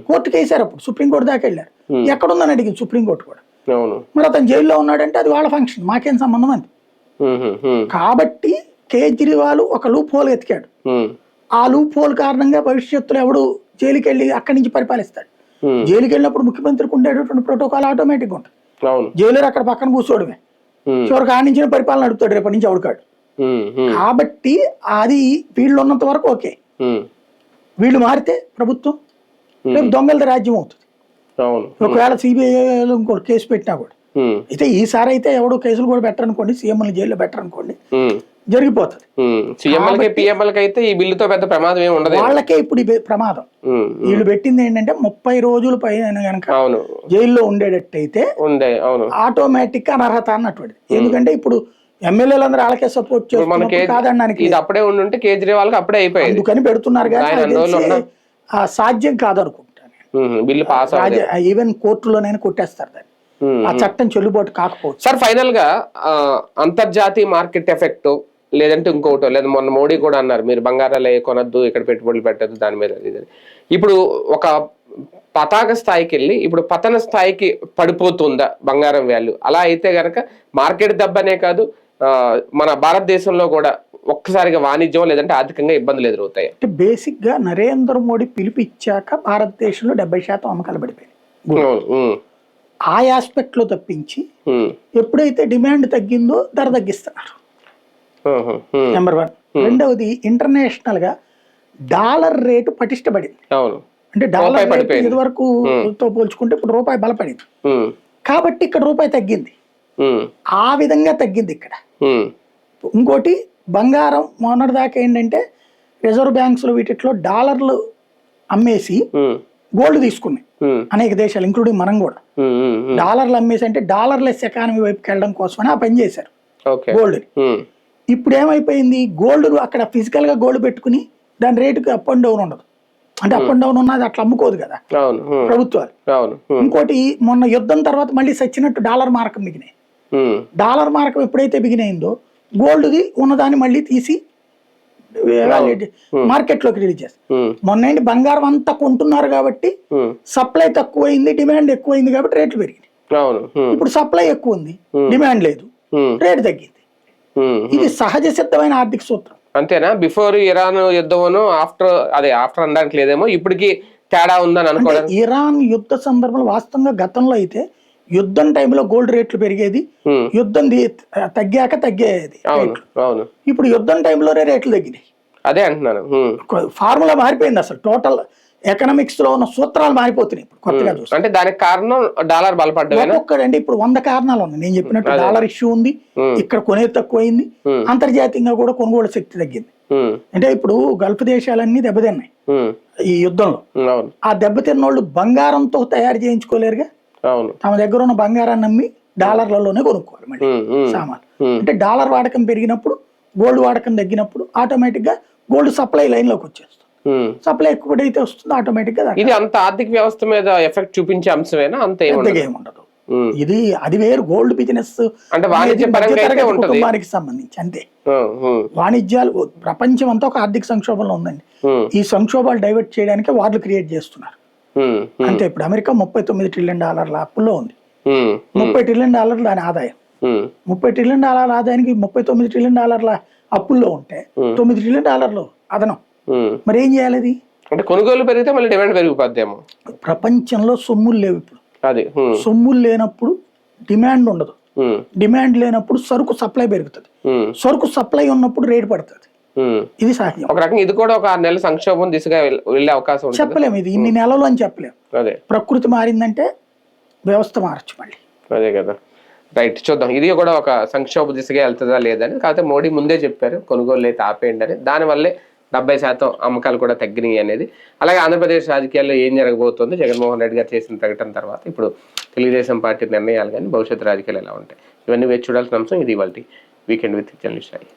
B: కోర్టుకి వేశారు, అప్పుడు సుప్రీంకోర్టు దాకా వెళ్ళారు. ఎక్కడుందని అడిగింది సుప్రీంకోర్టు కూడా. మరి అతను జైల్లో ఉన్నాడంటే అది వాళ్ళ ఫంక్షన్, మాకేం సంబంధం అంది. కాబట్టి కేజ్రీవాల్ ఒక లూప్ హోల్ ఎతికాడు. ఆ లూప్ హోల్ కారణంగా భవిష్యత్తులో ఎవడు జైలుకి వెళ్ళి అక్కడి నుంచి పరిపాలిస్తాడు. జైలుకి వెళ్ళినప్పుడు ముఖ్యమంత్రికి ఉండేటటువంటి ప్రోటోకాల్ ఆటోమేటిక్ ఉంటుంది. జైలర్ అక్కడ పక్కన కూర్చోవడమే, చివరికి ఆడి నుంచి పరిపాలన నడుపుతాడు రేపటి నుంచి ఎవడుకాడు. కాబట్టి అది వీళ్ళు ఉన్నంత వరకు ఓకే. వీళ్ళు మారితే ప్రభుత్వం రేపు దొంగలది రాజ్యం అవుతుంది. ఒకవేళ సిబిఐలో ఇంకో కేసు పెట్టినా కూడా అయితే ఈసారి అయితే ఎవడో కేసులు కూడా పెట్టరనుకోండి, సీఎంఎల్ జైల్లో పెట్టరనుకోండి, జరిగిపోతుంది. వాళ్ళకే ఇప్పుడు ప్రమాదం. వీళ్ళు పెట్టింది ఏంటంటే 30 రోజులు పైన కనుక జైల్లో ఉండేటట్టయితే ఆటోమేటిక్ అనర్హత అన్నటువంటిది. ఎందుకంటే ఇప్పుడు ఎమ్మెల్యేలందరూ వాళ్ళకే సపోర్ట్ చేస్తున్నారు కాదనడానికి
A: అప్పుడే ఉండుంటే కేజ్రీవాల్ అప్పుడే అయిపోయింది,
B: అందుకని పెడుతున్నారు. కానీ సాధ్యం కాదనుకుంటాను.
A: బిల్లు పాస్
B: ఈవెన్ కోర్టులోనైనా కొట్టేస్తారు దాన్ని, ఆ చట్టం చెల్లుబాటు కాకపోవచ్చు.
A: సార్ ఫైనల్ గా అంతర్జాతీయ మార్కెట్ ఎఫెక్ట్ లేదంటే ఇంకోటో, లేదా మొన్న మోడీ కూడా అన్నారు మీరు బంగారాలు కొనద్దు, ఇక్కడ పెట్టుబడులు పెట్టద్దు దాని మీద. ఇప్పుడు ఒక పతాక స్థాయికి వెళ్ళి ఇప్పుడు పతన స్థాయికి పడిపోతుందా బంగారం వాల్యూ? అలా అయితే గనక మార్కెట్ దెబ్బనే కాదు, మన భారతదేశంలో కూడా ఒక్కసారిగా వాణిజ్యం లేదంటే ఆర్థికంగా ఇబ్బందులు ఎదురవుతాయి.
B: అంటే బేసిక్ గా నరేంద్ర మోడీ పిలుపు ఇచ్చాక భారతదేశంలో 70% అమ్మకాలు పడిపోయాయి. ఆ ఆస్పెక్ట్ లో తప్పించి ఎప్పుడైతే డిమాండ్ తగ్గిందో ధర తగ్గిస్తున్నారు, నెంబర్ 1. రెండవది ఇంటర్నేషనల్ గా డాలర్ రేటు పటిష్టపడింది. అంటే డాలర్ ఇది వరకు తో పోల్చుకుంటే ఇప్పుడు రూపాయి బలపడింది కాబట్టి ఇక్కడ రూపాయి తగ్గింది. ఆ విధంగా తగ్గింది ఇక్కడ. ఇంకోటి బంగారం మొన్నటి దాకా ఏంటంటే రిజర్వ్ బ్యాంక్స్ లో వీటిలో డాలర్లు అమ్మేసి గోల్డ్ తీసుకున్నాయి అనేక దేశాలు, ఇంక్లూడింగ్ మనం కూడా. డాలర్లు అమ్మేసి అంటే డాలర్లెస్ ఎకానమీ వైపుకి వెళ్ళడం కోసమని ఆ పని చేశారు గోల్డ్. ఇప్పుడు ఏమైపోయింది, గోల్డ్ అక్కడ ఫిజికల్ గా గోల్డ్ పెట్టుకుని దాని రేటుకి అప్ అండ్ డౌన్ ఉండదు. అంటే అప్ అండ్ డౌన్ ఉన్నది అట్లా అమ్ముకోదు కదా ప్రభుత్వాలు. ఇంకోటి మొన్న యుద్ధం తర్వాత మళ్ళీ సచ్చినట్టు డాలర్ మార్కం మిగినాయి. డాలర్ మార్కం ఎప్పుడైతే బిగినైందో గోల్డ్ది ఉన్నదాన్ని మళ్ళీ తీసి మార్కెట్లోకి రిలీజ్ చేస్తారు. మొన్న ఏంటి బంగారం అంతా కొంటున్నారు కాబట్టి సప్లై తక్కువైంది, డిమాండ్ ఎక్కువైంది కాబట్టి రేట్లు పెరిగినాయి. ఇప్పుడు సప్లై ఎక్కువ ఉంది, డిమాండ్ లేదు, రేటు తగ్గింది. ఇది సహజ సిద్ధమైన ఆర్థిక సూత్రం.
A: అంతేనా? బిఫోర్ ఇరాన్ యుద్ధమును ఆఫ్టర్ అనడానికి లేదేమో, ఇప్పటికి తేడా ఉందని అనుకోవడం.
B: ఇరాన్ యుద్ధ సందర్భంలో వాస్తవంగా గతంలో అయితే యుద్ధం టైంలో గోల్డ్ రేట్లు పెరిగేది, యుద్ధం తగ్గాక తగ్గేది. ఇప్పుడు యుద్ధం టైంలోనే రేట్లు తగ్గినాయి.
A: అదే అంటున్నాను,
B: ఫార్ములా మారిపోయింది. అసలు టోటల్ ఎకనామిక్స్ లో ఉన్న సూత్రాలు మారిపోతున్నాయి ఇప్పుడు కొత్తగా చూస్తే.
A: అంటే దానికి కారణం డాలర్ బలపడ్డా.
B: ఒక్కడండి ఇప్పుడు 100 కారణాలు ఉన్నాయి. నేను చెప్పినట్టు డాలర్ ఇష్యూ ఉంది, ఇక్కడ కొనేది తక్కువైంది, అంతర్జాతీయంగా కూడా కొనుగోలు శక్తి తగ్గింది. అంటే ఇప్పుడు గల్ఫ్ దేశాలన్నీ దెబ్బతిన్నాయి ఈ యుద్ధంలో. ఆ దెబ్బతిన్నోళ్ళు బంగారంతో తయారు చేయించుకోలేరుగా, తమ దగ్గర ఉన్న బంగారాన్ని నమ్మి డాలర్లలోనే కొనుక్కోవాలి మళ్ళీ సామాన్లు. అంటే డాలర్ వాడకం పెరిగినప్పుడు గోల్డ్ వాడకం తగ్గినప్పుడు ఆటోమేటిక్ గా గోల్డ్ సప్లై లైన్ లోకి వచ్చేస్తుంది. సప్లై ఎక్కువైతే వస్తుందో ఆటోమేటిక్ గా.
A: ఇది అంత ఆర్థిక వ్యవస్థ మీద ఎఫెక్ట్ చూపించే అంశమేనా? అంత ఏముండదు.
B: ఇది అది వేరు. గోల్డ్ బిజినెస్
A: అంటే
B: కుటుంబానికి సంబంధించి అంతే. వాణిజ్యాలు ప్రపంచం అంతా ఒక ఆర్థిక సంక్షోభంలో ఉందండి. ఈ సంక్షోభాలు డైవర్ట్ చేయడానికి వార్లు క్రియేట్ చేస్తున్నారు అంతే. ఇప్పుడు అమెరికా $39 ట్రిలియన్ అప్పుల్లో ఉంది. $30 ట్రిలియన్ దాని ఆదాయం. $30 ట్రిలియన్ ఆదాయానికి $39 ట్రిలియన్ అప్పుల్లో ఉంటే $9 ట్రిలియన్ అదనం. మరి ఏం చేయాలి? అది
A: అంటే కొనుగోలు పెరిగితే మళ్ళీ డిమాండ్ పెరిగిపోద్దేమో.
B: ప్రపంచంలో సొమ్ములు లేవు ఇప్పుడు. సొమ్ములు లేనప్పుడు డిమాండ్ ఉండదు, డిమాండ్ లేనప్పుడు సరుకు సప్లై పెరుగుతుంది, సరుకు సప్లై ఉన్నప్పుడు రేటు పడుతుంది. ఇది సహజం.
A: ఒక రకంగా ఇది కూడా ఒక 6 నెలల సంక్షోభం దిశగా వెళ్ళే అవకాశం ఉంది.
B: చెప్పలేము ఇది ఇన్ని నెలలు అని చెప్పలేము. ప్రకృతి మారిందంటే వ్యవస్థ మారచ్చు మళ్ళీ.
A: అదే కదా, రైట్. చూద్దాం, ఇది కూడా ఒక సంక్షోభ దిశగా వెళ్తుందా లేదని. కాకపోతే మోడీ ముందే చెప్పారు కొనుగోలు అయితే ఆపేయండి అని. దానివల్లే 70% అమ్మకాలు కూడా తగ్గినాయి అనేది. అలాగే ఆంధ్రప్రదేశ్ రాజకీయాల్లో ఏం జరగబోతోంది, జగన్మోహన్ రెడ్డి గారు చేసిన ప్రకటన తర్వాత ఇప్పుడు తెలుగుదేశం పార్టీ నిర్ణయాలు కానీ భవిష్యత్తు రాజకీయాలు ఎలా ఉంటాయి, ఇవన్నీ వేచి చూడాల్సిన అంశం. ఇది ఇవాల్టి వీకెండ్ విత్ జర్నలిస్ట్.